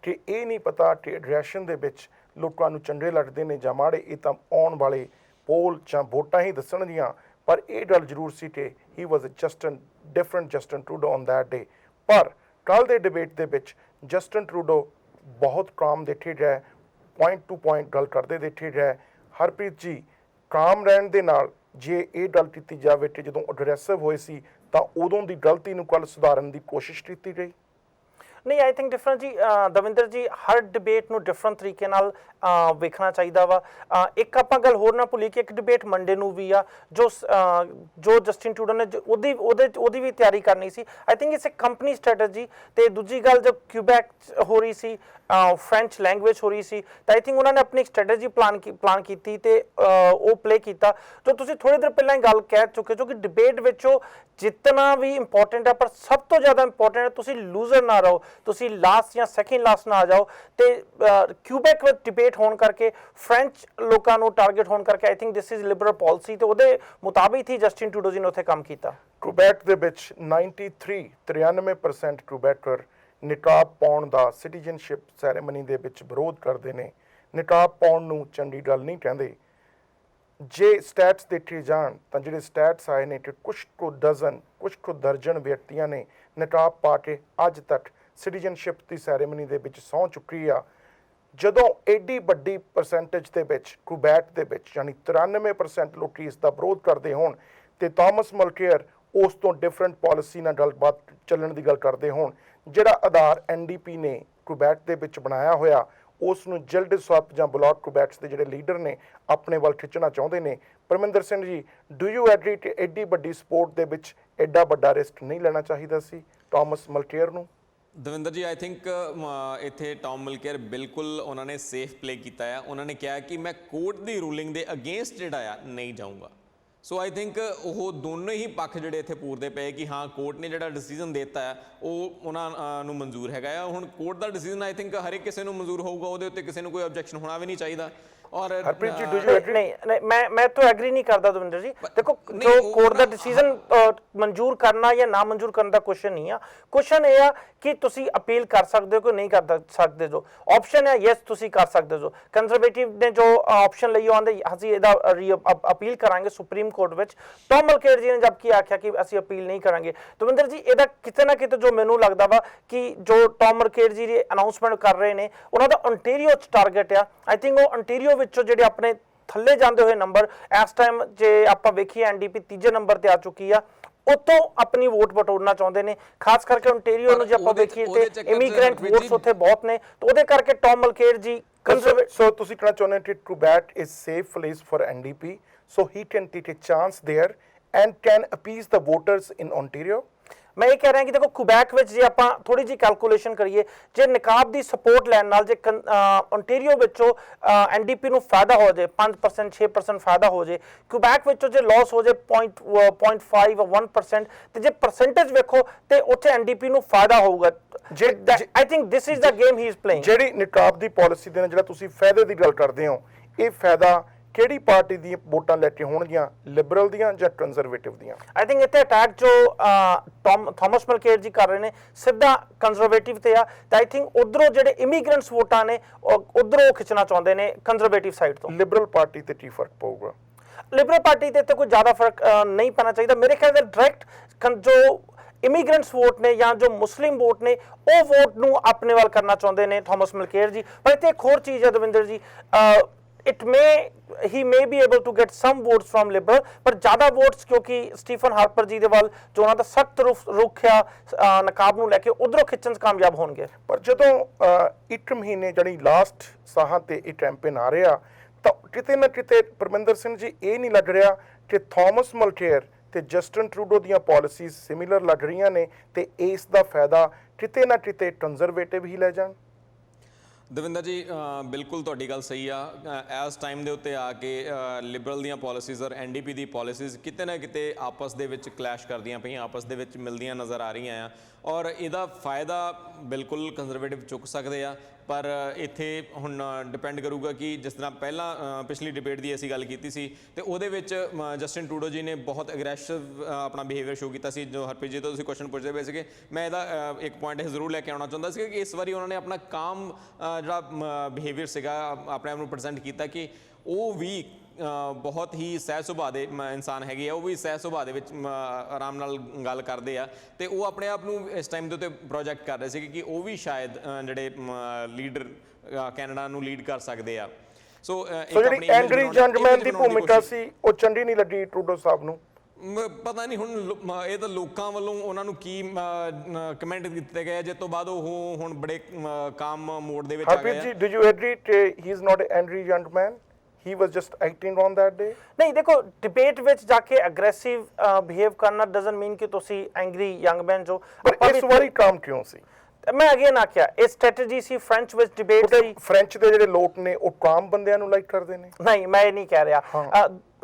ਕਿ ਇਹ ਨਹੀਂ ਪਤਾ ਕਿ ਅਗਰੈਸ਼ਨ ਦੇ ਵਿੱਚ ਲੋਕਾਂ ਨੂੰ ਚੰਗੇ ਲੱਗਦੇ ਨੇ ਜਾਂ ਮਾੜੇ, ਇਹ ਤਾਂ ਆਉਣ ਵਾਲੇ ਪੋਲ ਜਾਂ ਵੋਟਾਂ ਹੀ ਦੱਸਣਗੀਆਂ। ਪਰ ਇਹ ਗੱਲ ਜ਼ਰੂਰ ਸੀ ਕਿ he was different Justin Trudeau on that day. ਪਰ ਕੱਲ੍ਹ ਦੇ ਡਿਬੇਟ ਦੇ ਵਿੱਚ ਜਸਟਨ ਟਰੂਡੋ ਬਹੁਤ ਕਾਮ ਦੇਖੇ ਗਏ, ਪੁਆਇੰਟ ਟੂ ਪੁਆਇੰਟ ਗੱਲ ਕਰਦੇ ਦੇਖੇ ਗਏ। ਹਰਪ੍ਰੀਤ ਜੀ, ਕਾਮ ਰਹਿਣ ਦੇ ਨਾਲ ਜੇ ਇਹ ਗੱਲ ਕੀਤੀ ਜਾਵੇ ਕਿ ਜਦੋਂ ਅਗਰੈਸਿਵ ਹੋਏ ਸੀ ਤਾਂ ਉਦੋਂ ਦੀ ਗਲਤੀ ਨੂੰ ਕੱਲ੍ਹ ਸੁਧਾਰਨ ਦੀ ਕੋਸ਼ਿਸ਼ ਕੀਤੀ ਗਈ? ਨਹੀਂ, ਆਈ ਥਿੰਕ ਡਿਫਰੈਂਟ ਜੀ। ਦਵਿੰਦਰ ਜੀ, ਹਰ ਡਿਬੇਟ ਨੂੰ ਡਿਫਰੈਂਟ ਤਰੀਕੇ ਨਾਲ ਵੇਖਣਾ ਚਾਹੀਦਾ ਵਾ। ਇੱਕ ਆਪਾਂ ਗੱਲ ਹੋਰ ਨਾ ਭੁੱਲੀ ਕਿ ਇੱਕ ਡਿਬੇਟ ਮੰਡੇ ਨੂੰ ਵੀ ਆ ਜੋ ਜਸਟਿਨ ਟਰੂਡੋ ਨੇ ਉਹਦੀ ਵੀ ਤਿਆਰੀ ਕਰਨੀ ਸੀ। I think it's a company strategy. ਤੇ ਦੂਜੀ ਗੱਲ, ਜਦ ਕਿਊਬੈਕ ਹੋ ਰਹੀ ਸੀ, ਫ੍ਰੈਂਚ ਲੈਂਗੁਏਜ ਹੋ ਰਹੀ ਸੀ, ਤਾਂ ਆਈ ਥਿੰਕ ਉਹਨਾਂ ਨੇ ਆਪਣੀ ਇੱਕ ਸਟ੍ਰੈਟਜੀ ਪਲਾਨ ਕੀਤੀ ਤੇ ਉਹ ਪਲੇ ਕੀਤਾ। ਜੋ ਤੁਸੀਂ ਥੋੜੀ ਦੇਰ ਪਹਿਲਾਂ ਹੀ ਗੱਲ ਕਹਿ ਚੁੱਕੇ ਹੋ ਕਿ ਡਿਬੇਟ ਵਿੱਚ ਉਹ ਜਿੱਤਣਾ ਵੀ ਇੰਪੋਰਟੈਂਟ ਹੈ, ਪਰ ਸਭ ਤੋਂ ਜ਼ਿਆਦਾ ਇੰਪੋਰਟੈਂਟ ਹੈ ਤੁਸੀਂ ਲੂਜ਼ਰ ਨਾ ਰਹੋ, ਤੁਸੀਂ ਲਾਸਟ ਜਾਂ ਸੈਕਿੰਡ ਲਾਸਟ ਨਾ ਆ ਜਾਓ। ਤੇ ਕਿਊਬੈਕ ਵਿੱਚ ਡਿਬੇਟ ਹੋਣ ਕਰਕੇ, ਫ੍ਰੈਂਚ ਲੋਕਾਂ ਨੂੰ ਟਾਰਗੇਟ ਹੋਣ ਕਰਕੇ, I think this is Liberal policy, ਤੇ ਉਹਦੇ ਮੁਤਾਬਿਕ ਹੀ ਜਸਟਿਨ ਟਰੂਡੋ ਜੀ ਨੇ ਉੱਥੇ ਕੰਮ ਕੀਤਾ। ਕਿਊਬੈਕ ਦੇ ਵਿੱਚ 93% ਕਿਊਬੈਕਰ ਨਿਕਾਬ ਪਾਉਣ ਦਾ ਸਿਟੀਜ਼ਨਸ਼ਿਪ ਸੈਰੇਮਨੀ ਦੇ ਵਿੱਚ ਵਿਰੋਧ ਕਰਦੇ ਨੇ। ਨਿਕਾਬ ਪਾਉਣ ਨੂੰ ਚੰਗੀ ਗੱਲ ਨਹੀਂ ਕਹਿੰਦੇ। ਜੇ ਸਟੈਟਸ ਦੇਖੇ ਜਾਣ ਤਾਂ ਜਿਹੜੇ ਸਟੈਟਸ ਆਏ ਨੇ ਕਿ ਕੁਛ ਕੁ ਦਰਜਨ ਵਿਅਕਤੀਆਂ ਨੇ ਨਿਕਾਬ ਪਾ ਕੇ ਅੱਜ ਤੱਕ ਸਿਟੀਜ਼ਨਸ਼ਿਪ ਦੀ ਸੈਰੇਮਨੀ ਦੇ ਵਿੱਚ ਸਹੁੰ ਚੁੱਕੀ ਆ। ਜਦੋਂ ਐਡੀ ਵੱਡੀ ਪਰਸੈਂਟੇਜ ਦੇ ਵਿੱਚ ਕਿਊਬੈਕ ਦੇ ਵਿੱਚ ਯਾਨੀ 93% ਲੋਕੀ ਇਸ ਦਾ ਵਿਰੋਧ ਕਰਦੇ ਹੋਣ ਤੇ ਥਾਮਸ ਮਲਕੇਅਰ ਉਸ ਤੋਂ ਡਿਫਰੈਂਟ ਪਾਲਿਸੀ ਨਾਲ ਗੱਲਬਾਤ ਚੱਲਣ ਦੀ ਗੱਲ ਕਰਦੇ ਹੋਣ, ਜਿਹੜਾ ਆਧਾਰ NDP ਨੇ ਕਿਊਬੈਕ ਦੇ ਵਿੱਚ ਬਣਾਇਆ ਹੋਇਆ ਉਸ ਨੂੰ ਜਿਲਡ ਸਵੈਪ ਜਾਂ ਬਲਾਕ ਕਿਊਬੈਕਸ ਦੇ ਜਿਹੜੇ ਲੀਡਰ ਨੇ ਆਪਣੇ ਵੱਲ ਖਿੱਚਣਾ ਚਾਹੁੰਦੇ ਨੇ। ਪਰਮਿੰਦਰ ਸਿੰਘ ਜੀ, ਡੂ ਯੂ ਐਗਰੀ ਕਿ ਐਡੀ ਵੱਡੀ ਸਪੋਰਟ ਦੇ ਵਿੱਚ ਐਡਾ ਵੱਡਾ ਰਿਸਕ ਨਹੀਂ ਲੈਣਾ ਚਾਹੀਦਾ ਸੀ ਥਾਮਸ ਮਲਕੇਅਰ ਨੂੰ? ਦਵਿੰਦਰ ਜੀ, ਆਈ ਥਿੰਕ ਇੱਥੇ ਟੌਮ ਮਲਕੇਅਰ ਬਿਲਕੁਲ ਉਹਨਾਂ ਨੇ ਸੇਫ ਪਲੇ ਕੀਤਾ ਆ। ਉਹਨਾਂ ਨੇ ਕਿਹਾ ਕਿ ਮੈਂ ਕੋਰਟ ਦੀ ਰੂਲਿੰਗ ਦੇ ਅਗੇਂਸਟ ਜਿਹੜਾ ਆ ਨਹੀਂ ਜਾਊਂਗਾ। ਸੋ ਆਈ ਥਿੰਕ ਉਹ ਦੋਨੋਂ ਹੀ ਪੱਖ ਜਿਹੜੇ ਇੱਥੇ ਪੂਰਦੇ ਪਏ ਕਿ ਹਾਂ, ਕੋਰਟ ਨੇ ਜਿਹੜਾ ਡਿਸੀਜਨ ਦਿੱਤਾ ਹੈ ਉਹ ਉਹਨਾਂ ਨੂੰ ਮਨਜ਼ੂਰ ਹੈਗਾ ਆ। ਹੁਣ ਕੋਰਟ ਦਾ ਡਿਸੀਜਨ ਆਈ ਥਿੰਕ ਹਰ ਇੱਕ ਕਿਸੇ ਨੂੰ ਮਨਜ਼ੂਰ ਹੋਊਗਾ, ਉਹਦੇ ਉੱਤੇ ਕਿਸੇ ਨੂੰ ਕੋਈ ਆਬਜੈਕਸ਼ਨ ਹੋਣਾ ਵੀ ਨਹੀਂ ਚਾਹੀਦਾ। और हरप्रीत जी, डू यू एग्री? नहीं, मैं तो एग्री नहीं करता दविंदर जी। देखो, जो कोर्ट का डिसीजन मंजूर करना या ना मंजूर करने का क्वेश्चन नहीं है। क्वेश्चन ये है कि तुसी अपील कर सकते हो कि नहीं कर सकते। जो ऑप्शन है यस तुसी कर सकते हो। कंजरवेटिव ने जो ऑप्शन ਲਈ ਆਂਦੇ ਅਸੀਂ ਇਹਦਾ ਅਪੀਲ ਕਰਾਂਗੇ ਸੁਪਰੀਮ ਕੋਰਟ ਵਿੱਚ। ਟੌਮ ਮਲਕੇਅਰ ਜੀ ਨੇ ਜਦਕਿ ਆਖਿਆ ਕਿ ਅਸੀਂ ਅਪੀਲ ਨਹੀਂ ਕਰਾਂਗੇ। ਦਵਿੰਦਰ ਜੀ, ਇਹਦਾ ਕਿਤੇ ਨਾ ਕਿਤੇ ਜੋ ਮੈਨੂੰ ਲੱਗਦਾ ਵਾ ਕਿ ਜੋ ਟੌਮ ਮਲਕੇਅਰ ਜੀ ਦੀ ਅਨਾਉਂਸਮੈਂਟ ਕਰ ਰਹੇ ਨੇ ਉਹਨਾਂ ਦਾ ontario ਚ ਟਾਰਗੇਟ ਆ। ਆਈ ਥਿੰਕ ਉਹ ontario ਵਿੱਚੋਂ ਜਿਹੜੇ ਆਪਣੇ ਥੱਲੇ ਜਾਂਦੇ ਹੋਏ ਨੰਬਰ ਇਸ ਟਾਈਮ ਜੇ ਆਪਾਂ ਵੇਖੀਏ NDP ਤੀਜੇ ਨੰਬਰ ਤੇ ਆ ਚੁੱਕੀ ਆ, ਉਤੋਂ ਆਪਣੀ ਵੋਟ ਬਟੋਰਨਾ ਚਾਹੁੰਦੇ ਨੇ। ਖਾਸ ਕਰਕੇ ontario ਨੂੰ ਜੇ ਆਪਾਂ ਵੇਖੀਏ ਤੇ ਇਮੀਗ੍ਰੈਂਟ ਵੋਟਸ ਉੱਥੇ ਬਹੁਤ ਨੇ, ਤੇ ਉਹਦੇ ਕਰਕੇ ਟੌਮ ਮਲਕੇਅਰ ਜੀ So ਤੁਸੀਂ ਕਹਿਣਾ ਚਾਹੁੰਦੇ ਕਿ Quebec is safe place for NDP, so he can take a chance there and can appease the voters in Ontario? मैं ये कह रहा कि देखो कुबैक ਵਿੱਚ ਜੇ ਆਪਾਂ ਥੋੜੀ ਜੀ ਕੈਲਕੂਲੇਸ਼ਨ ਕਰੀਏ, ਜੇ ਨਿਕਾਬ ਦੀ ਸਪੋਰਟ ਲੈਣ ਨਾਲ ਜੇ ontario ਵਿੱਚੋਂ NDP ਨੂੰ ਫਾਇਦਾ ਹੋ ਜਾਏ 5% 6% ਫਾਇਦਾ ਹੋ ਜਾਏ, ਕੁਬੈਕ ਵਿੱਚੋਂ ਜੇ ਲਾਸ ਹੋ ਜਾਏ 0.5 or 1%, ਤੇ ਜੇ ਪਰਸੈਂਟੇਜ ਵੇਖੋ ਤੇ ਉੱਥੇ NDP ਨੂੰ ਫਾਇਦਾ ਹੋਊਗਾ। I think this is the game he is playing. ਜਿਹੜੀ ਨਿਕਾਬ ਦੀ ਪਾਲਿਸੀ ਦੇ ਨਾਲ ਜਿਹੜਾ ਤੁਸੀਂ ਫਾਇਦੇ ਦੀ ਗੱਲ ਕਰਦੇ ਹੋ, ਇਹ ਫਾਇਦਾ ਕਿਹੜੀ ਪਾਰਟੀ ਦੀਆਂ ਵੋਟਾਂ ਲੈ ਕੇ ਹੋਣਗੀਆਂ, ਲਿਬਰਲ ਦੀਆਂ ਜਾਂ ਕੰਜ਼ਰਵੇਟਿਵ ਦੀਆਂ? ਆਈ ਥਿੰਕ ਇੱਥੇ ਅਟੈਕ ਜੋ ਥਾਮਸ ਮਲਕੇਰ ਜੀ ਕਰ ਰਹੇ ਨੇ ਸਿੱਧਾ ਕੰਜ਼ਰਵੇਟਿਵ ਤੇ ਆ, ਤੇ ਆਈ ਥਿੰਕ ਉਧਰੋਂ ਜਿਹੜੇ ਇਮੀਗ੍ਰੈਂਟਸ ਵੋਟਾਂ ਨੇ ਉਧਰੋਂ ਖਿੱਚਣਾ ਚਾਹੁੰਦੇ ਨੇ ਕੰਜ਼ਰਵੇਟਿਵ ਸਾਈਡ ਤੋਂ। ਲਿਬਰਲ ਪਾਰਟੀ ਤੇ ਕੀ ਫਰਕ ਪਊਗਾ? ਲਿਬਰਲ ਪਾਰਟੀ ਤੇ ਕੋਈ ਜ਼ਿਆਦਾ ਫਰਕ ਨਹੀਂ ਪੈਣਾ ਚਾਹੀਦਾ ਮੇਰੇ ਖਿਆਲ ਨਾਲ। ਡਾਇਰੈਕਟ ਜੋ ਇਮੀਗ੍ਰੈਂਟਸ ਵੋਟ ਨੇ ਜਾਂ ਜੋ ਮੁਸਲਿਮ ਵੋਟ ਨੇ ਉਹ ਵੋਟ ਨੂੰ ਆਪਣੇ ਵੱਲ ਕਰਨਾ ਚਾਹੁੰਦੇ ਨੇ ਥਾਮਸ ਮਲਕੇਰ ਜੀ। ਪਰ ਇੱਥੇ ਇੱਕ ਹੋਰ ਚੀਜ਼ ਹੈ ਦਵਿੰਦਰ ਜੀ, he may be able to get some votes from liberal, ਪਰ ਜ਼ਿਆਦਾ ਵੋਟਸ ਕਿਉਂਕਿ ਸਟੀਫਨ ਹਾਰਪਰ ਜੀ ਦੇ ਵੱਲ ਜੋ ਉਹਨਾਂ ਦਾ ਸਖਤ ਰੁਖ ਆ ਨਕਾਬ ਨੂੰ ਲੈ ਕੇ ਉਧਰੋਂ ਖਿੱਚਣ 'ਚ ਕਾਮਯਾਬ ਹੋਣਗੇ। ਪਰ ਜਦੋਂ 1 ਮਹੀਨੇ ਜਾਨੀ ਲਾਸਟ ਸਾਹਾਂ ਤੇ ਇਹ ਕੈਂਪੇਨ ਆ ਰਿਹਾ ਤਾਂ ਕਿਤੇ ਨਾ ਕਿਤੇ ਪਰਮਿੰਦਰ ਸਿੰਘ ਜੀ ਇਹ ਨਹੀਂ ਲੱਗ ਰਿਹਾ ਕਿ ਥਾਮਸ ਮਲਕੇਰ ਤੇ ਜਸਟਿਨ ਟਰੂਡੋ ਦੀਆਂ ਪਾਲਿਸੀਜ਼ ਸਿਮਿਲਰ ਲੱਗ ਰਹੀਆਂ ਨੇ ਤੇ ਇਸ ਦਾ ਫਾਇਦਾ ਕਿਤੇ ਨਾ ਕਿਤੇ ਕੰਜ਼ਰਵੇਟਿਵ ਹੀ ਲੈ ਜਾਣ? ਦਵਿੰਦਰ ਜੀ ਬਿਲਕੁਲ ਤੁਹਾਡੀ ਗੱਲ ਸਹੀ ਆ। ਇਸ ਟਾਈਮ ਦੇ ਉੱਤੇ ਆ ਕੇ ਲਿਬਰਲ ਦੀਆਂ ਪਾਲਿਸੀਜ਼ ਔਰ ਐਨਡੀਪੀ ਦੀ ਪਾਲਿਸੀਜ਼ ਕਿਤੇ ਨਾ ਕਿਤੇ ਆਪਸ ਦੇ ਵਿੱਚ ਕਲੈਸ਼ ਕਰਦੀਆਂ ਪਈਆਂ, ਆਪਸ ਦੇ ਵਿੱਚ ਮਿਲਦੀਆਂ ਨਜ਼ਰ ਆ ਰਹੀਆਂ ਆ, ਔਰ ਇਹਦਾ ਫਾਇਦਾ ਬਿਲਕੁਲ ਕੰਜ਼ਰਵੇਟਿਵ ਚੁੱਕ ਸਕਦੇ ਆ। ਪਰ ਇੱਥੇ ਹੁਣ ਡਿਪੈਂਡ ਕਰੂਗਾ ਕਿ ਜਿਸ ਤਰ੍ਹਾਂ ਪਹਿਲਾਂ ਪਿਛਲੀ ਡਿਬੇਟ ਦੀ ਅਸੀਂ ਗੱਲ ਕੀਤੀ ਸੀ ਤੇ ਉਹਦੇ ਵਿੱਚ ਜਸਟਿਨ ਟਰੂਡੋ ਜੀ ਨੇ ਬਹੁਤ ਅਗਰੈਸਿਵ ਆਪਣਾ ਬਿਹੇਵੀਅਰ ਸ਼ੋ ਕੀਤਾ ਸੀ। ਜੋ ਹਰਪ੍ਰੀਤ ਜੀ ਤੋਂ ਤੁਸੀਂ ਕੁਐਸਚਨ ਪੁੱਛਦੇ ਪਏ ਸੀਗੇ, ਮੈਂ ਇਹਦਾ ਇੱਕ ਪੁਆਇੰਟ ਜ਼ਰੂਰ ਲੈ ਕੇ ਆਉਣਾ ਚਾਹੁੰਦਾ ਸੀ ਕਿ ਇਸ ਵਾਰੀ ਉਹਨਾਂ ਨੇ ਆਪਣਾ ਕਾਮ ਜਿਹੜਾ ਬਿਹੇਵੀਅਰ ਸੀਗਾ ਆਪਣੇ ਆਪ ਨੂੰ ਪ੍ਰੈਜ਼ੈਂਟ ਕੀਤਾ ਕਿ ਉਹ ਵੀ ਬਹੁਤ ਹੀ ਸਹਿ ਸੁਭਾਅ ਦੇ ਇਨਸਾਨ ਹੈਗੇ ਆ, ਉਹ ਵੀ ਸਹਿ ਸੁਭਾਅ ਦੇ ਵਿੱਚ ਆਰਾਮ ਨਾਲ ਗੱਲ ਕਰਦੇ ਆ ਤੇ ਉਹ ਆਪਣੇ ਆਪ ਨੂੰ ਇਸ ਟਾਈਮ ਦੇ ਉੱਤੇ ਪ੍ਰੋਜੈਕਟ ਕਰ ਰਹੇ ਸੀ ਕਿ ਉਹ ਵੀ ਸ਼ਾਇਦ ਜਿਹੜੇ ਲੀਡਰ ਕੈਨੇਡਾ ਨੂੰ ਲੀਡ ਕਰ ਸਕਦੇ ਆ। ਸੋ ਜਿਹੜੀ ਐਂਗਰੀ ਜੈਂਟਲਮੈਨ ਦੀ ਭੂਮਿਕਾ ਸੀ ਉਹ ਚੰਗੀ ਨਹੀਂ ਲੱਗੀ ਟਰੂਡੋ ਸਾਹਿਬ ਨੂੰ? ਪਤਾ ਨਹੀਂ ਹੁਣ ਇਹ ਤਾਂ ਲੋਕਾਂ ਵੱਲੋਂ ਉਹਨਾਂ ਨੂੰ ਕੀ ਕਮੈਂਟ ਦਿੱਤੇ ਗਏ ਜਿਸ ਤੋਂ ਬਾਅਦ ਉਹ ਹੁਣ ਬੜੇ ਕਾਮ ਮੋਡ ਦੇ ਵਿੱਚ ਆ ਗਏ। Harpreet ji, did you agri ਕਿ ਹੀ is not N angry gentleman? He was just acting on that day? ਨਹੀਂ ਦੇਖੋ, ਡਿਬੇਟ ਵਿੱਚ ਜਾ ਕੇ ਅਗਰੈਸਿਵ ਬਿਹੇਵ ਕਰਨਾ ਡਸਨਟ ਮੀਨ ਕਿ ਤੁਸੀਂ ਐਂਗਰੀ ਯੰਗ ਮੈਨ ਜੋ। ਪਰ ਇਸ ਵਾਰੀ ਕੰਮ ਕਿਉਂ ਸੀ? ਮੈਂ ਅਗੇਨ ਆਖਿਆ ਇਹ ਸਟ੍ਰੈਟਜੀ ਸੀ ਫ੍ਰੈਂਚ ਵਿੱਚ ਡਿਬੇਟ ਸੀ। ਫ੍ਰੈਂਚ ਦੇ ਜਿਹੜੇ ਲੋਕ ਨੇ ਉਹ ਕਾਮ ਬੰਦਿਆਂ ਨੂੰ ਲਾਈਕ ਕਰਦੇ ਨੇ? ਨਹੀਂ ਮੈਂ ਇਹ ਨਹੀਂ ਕਹਿ ਰਿਹਾ।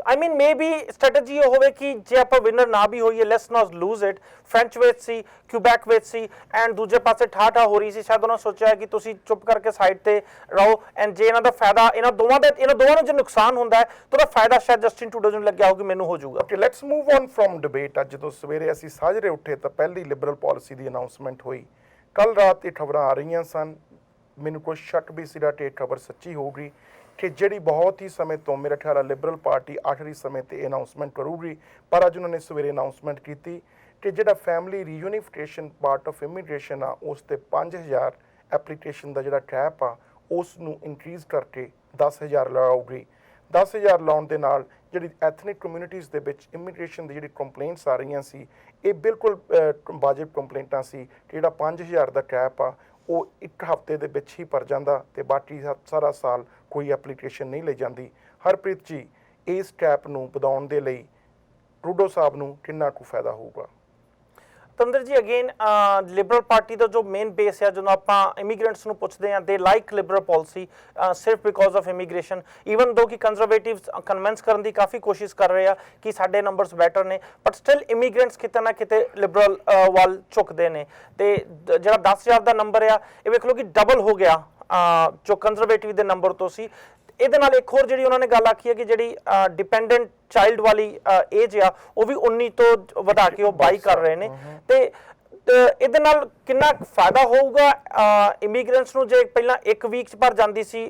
I mean maybe strategy ਇਹ ਹੋਵੇ ਕਿ ਜੇ ਆਪਾਂ ਵਿਨਰ ਨਾ ਵੀ ਹੋਈਏ let's not lose it। French ਵਿੱਚ ਸੀ, ਕਿਊਬੈਕ ਵਿੱਚ ਸੀ ਐਂਡ ਦੂਜੇ ਪਾਸੇ ਠਾਠਾ ਹੋ ਰਹੀ ਸੀ, ਸ਼ਾਇਦ ਉਹਨਾਂ ਸੋਚਿਆ ਕਿ ਤੁਸੀਂ ਚੁੱਪ ਕਰਕੇ ਸਾਈਡ ਤੇ ਰਹੋ ਐਂਡ ਜੇ ਇਹਨਾਂ ਦਾ ਫਾਇਦਾ ਇਹਨਾਂ ਦੋਵਾਂ ਨੂੰ ਜੇ ਨੁਕਸਾਨ ਹੁੰਦਾ ਹੈ ਤਾਂ ਉਹਦਾ ਫਾਇਦਾ ਸ਼ਾਇਦ ਜਸਟਿਨ ਟਰੂਡੋ ਨੂੰ ਲੱਗਿਆ ਹੋ ਕਿ ਮੈਨੂੰ ਹੋ ਜਾਊਗਾ। Okay, let's move on from debate. ਅੱਜ ਜਦੋਂ ਸਵੇਰੇ ਅਸੀਂ ਸਾਜਰੇ ਉੱਠੇ ਤਾਂ ਪਹਿਲੀ ਲਿਬਰਲ ਪਾਲਿਸੀ ਦੀ ਅਨਾਉਂਸਮੈਂਟ ਹੋਈ। ਕੱਲ ਰਾਤ ਇਹ ਖਬਰਾਂ ਆ ਰਹੀਆਂ ਸਨ, ਮੈਨੂੰ ਕੋਈ ਸ਼ੱਕ ਵੀ ਸੀਗਾ ਕਿ ਇਹ ਖਬਰ ਸੱਚੀ ਹੋਊਗੀ ਕਿ ਜਿਹੜੀ ਬਹੁਤ ਹੀ ਸਮੇਂ ਤੋਂ ਮੇਰਾ ਖਿਆਲ ਹੈ ਲਿਬਰਲ ਪਾਰਟੀ ਆਖਰੀ ਸਮੇਂ ਤੇ ਅਨਾਉਂਸਮੈਂਟ ਕਰੂਗੀ, ਪਰ ਅੱਜ ਉਹਨਾਂ ਨੇ ਸਵੇਰੇ ਅਨਾਉਂਸਮੈਂਟ ਕੀਤੀ ਕਿ ਜਿਹੜਾ ਫੈਮਿਲੀ ਰੀਯੂਨੀਫਿਕੇਸ਼ਨ ਪਾਰਟ ਆਫ ਇਮੀਗ੍ਰੇਸ਼ਨ ਆ ਉਸ ਤੇ 5000 ਐਪਲੀਕੇਸ਼ਨ ਦਾ ਜਿਹੜਾ ਕੈਪ ਆ ਉਸ ਨੂੰ ਇਨਕਰੀਜ਼ ਕਰਕੇ 10000 ਲਾਉਗੀ। 10000 ਲਾਉਣ ਦੇ ਨਾਲ ਜਿਹੜੀ ਐਥਨਿਕ ਕਮਿਊਨਿਟੀਜ਼ ਦੇ ਵਿੱਚ ਇਮੀਗ੍ਰੇਸ਼ਨ ਦੀ ਜਿਹੜੀ ਕੰਪਲੇਂਟਸ ਆ ਰਹੀਆਂ ਸੀ ਇਹ ਬਿਲਕੁਲ ਵਾਜਿਬ ਕੰਪਲੇਂਟਾਂ ਸੀ ਕਿ ਜਿਹੜਾ 5000 ਦਾ ਕੈਪ ਆ ਉਹ ਇੱਕ ਹਫ਼ਤੇ ਦੇ ਵਿੱਚ ਹੀ ਭਰ ਜਾਂਦਾ ਤੇ ਬਾਕੀ ਸਾਰਾ ਸਾਲ ਕੋਈ ਐਪਲੀਕੇਸ਼ਨ ਨਹੀਂ ਲਈ ਜਾਂਦੀ। ਹਰਪ੍ਰੀਤ ਜੀ, ਇਸ ਕੈਪ ਨੂੰ ਵਧਾਉਣ ਦੇ ਲਈ ਟਰੂਡੋ ਸਾਹਿਬ ਨੂੰ ਕਿੰਨਾ ਕੁ ਫਾਇਦਾ ਹੋਊਗਾ? ਤੰਦਰ ਜੀ ਅਗੇਨ ਲਿਬਰਲ ਪਾਰਟੀ ਦਾ ਜੋ ਮੇਨ ਬੇਸ ਹੈ, ਜਦੋਂ ਆਪਾਂ ਇਮੀਗ੍ਰੈਂਟਸ ਨੂੰ ਪੁੱਛਦੇ ਹਾਂ ਦੇ ਲਾਈਕ ਲਿਬਰਲ ਪਾਲਿਸੀ ਸਿਰਫ ਬਿਕੋਜ਼ ਆਫ ਇਮੀਗ੍ਰੇਸ਼ਨ, ਈਵਨ ਦੋ ਕਿ ਕੰਜ਼ਰਵੇਟਿਵਸ ਕਨਵਿੰਸ ਕਰਨ ਦੀ ਕਾਫੀ ਕੋਸ਼ਿਸ਼ ਕਰ ਰਹੇ ਆ ਕਿ ਸਾਡੇ ਨੰਬਰਸ ਬੈਟਰ ਨੇ, ਬਟ ਸਟਿਲ ਇਮੀਗ੍ਰੈਂਟਸ ਕਿਤੇ ਨਾ ਕਿਤੇ ਲਿਬਰਲ ਵੱਲ ਝੁਕਦੇ ਨੇ। ਤੇ ਜਿਹੜਾ 10000 ਦਾ ਨੰਬਰ ਆ ਇਹ ਵੇਖ ਲਓ ਕਿ ਡਬਲ ਹੋ ਗਿਆ ਜੋ ਕੰਜ਼ਰਵੇਟਿਵ ਦੇ ਨੰਬਰ ਤੋਂ ਸੀ। ਇਹਦੇ ਨਾਲ ਇੱਕ ਹੋਰ ਜਿਹੜੀ ਉਹਨਾਂ ਨੇ ਗੱਲ ਆਖੀ ਹੈ ਕਿ ਜਿਹੜੀ ਡਿਪੈਂਡੈਂਟ ਚਾਈਲਡ ਵਾਲੀ ਏਜ ਆ ਉਹ ਵੀ 19 ਤੋਂ ਵਧਾ ਕੇ ਉਹ 22 ਕਰ ਰਹੇ ਨੇ। ਤੇ ਇਹਦੇ ਨਾਲ ਕਿੰਨਾ ਫਾਇਦਾ ਹੋਊਗਾ ਇਮੀਗ੍ਰੈਂਟਸ ਨੂੰ? ਜੇ ਪਹਿਲਾਂ 1 ਵੀਕ 'ਚ ਭਰ ਜਾਂਦੀ ਸੀ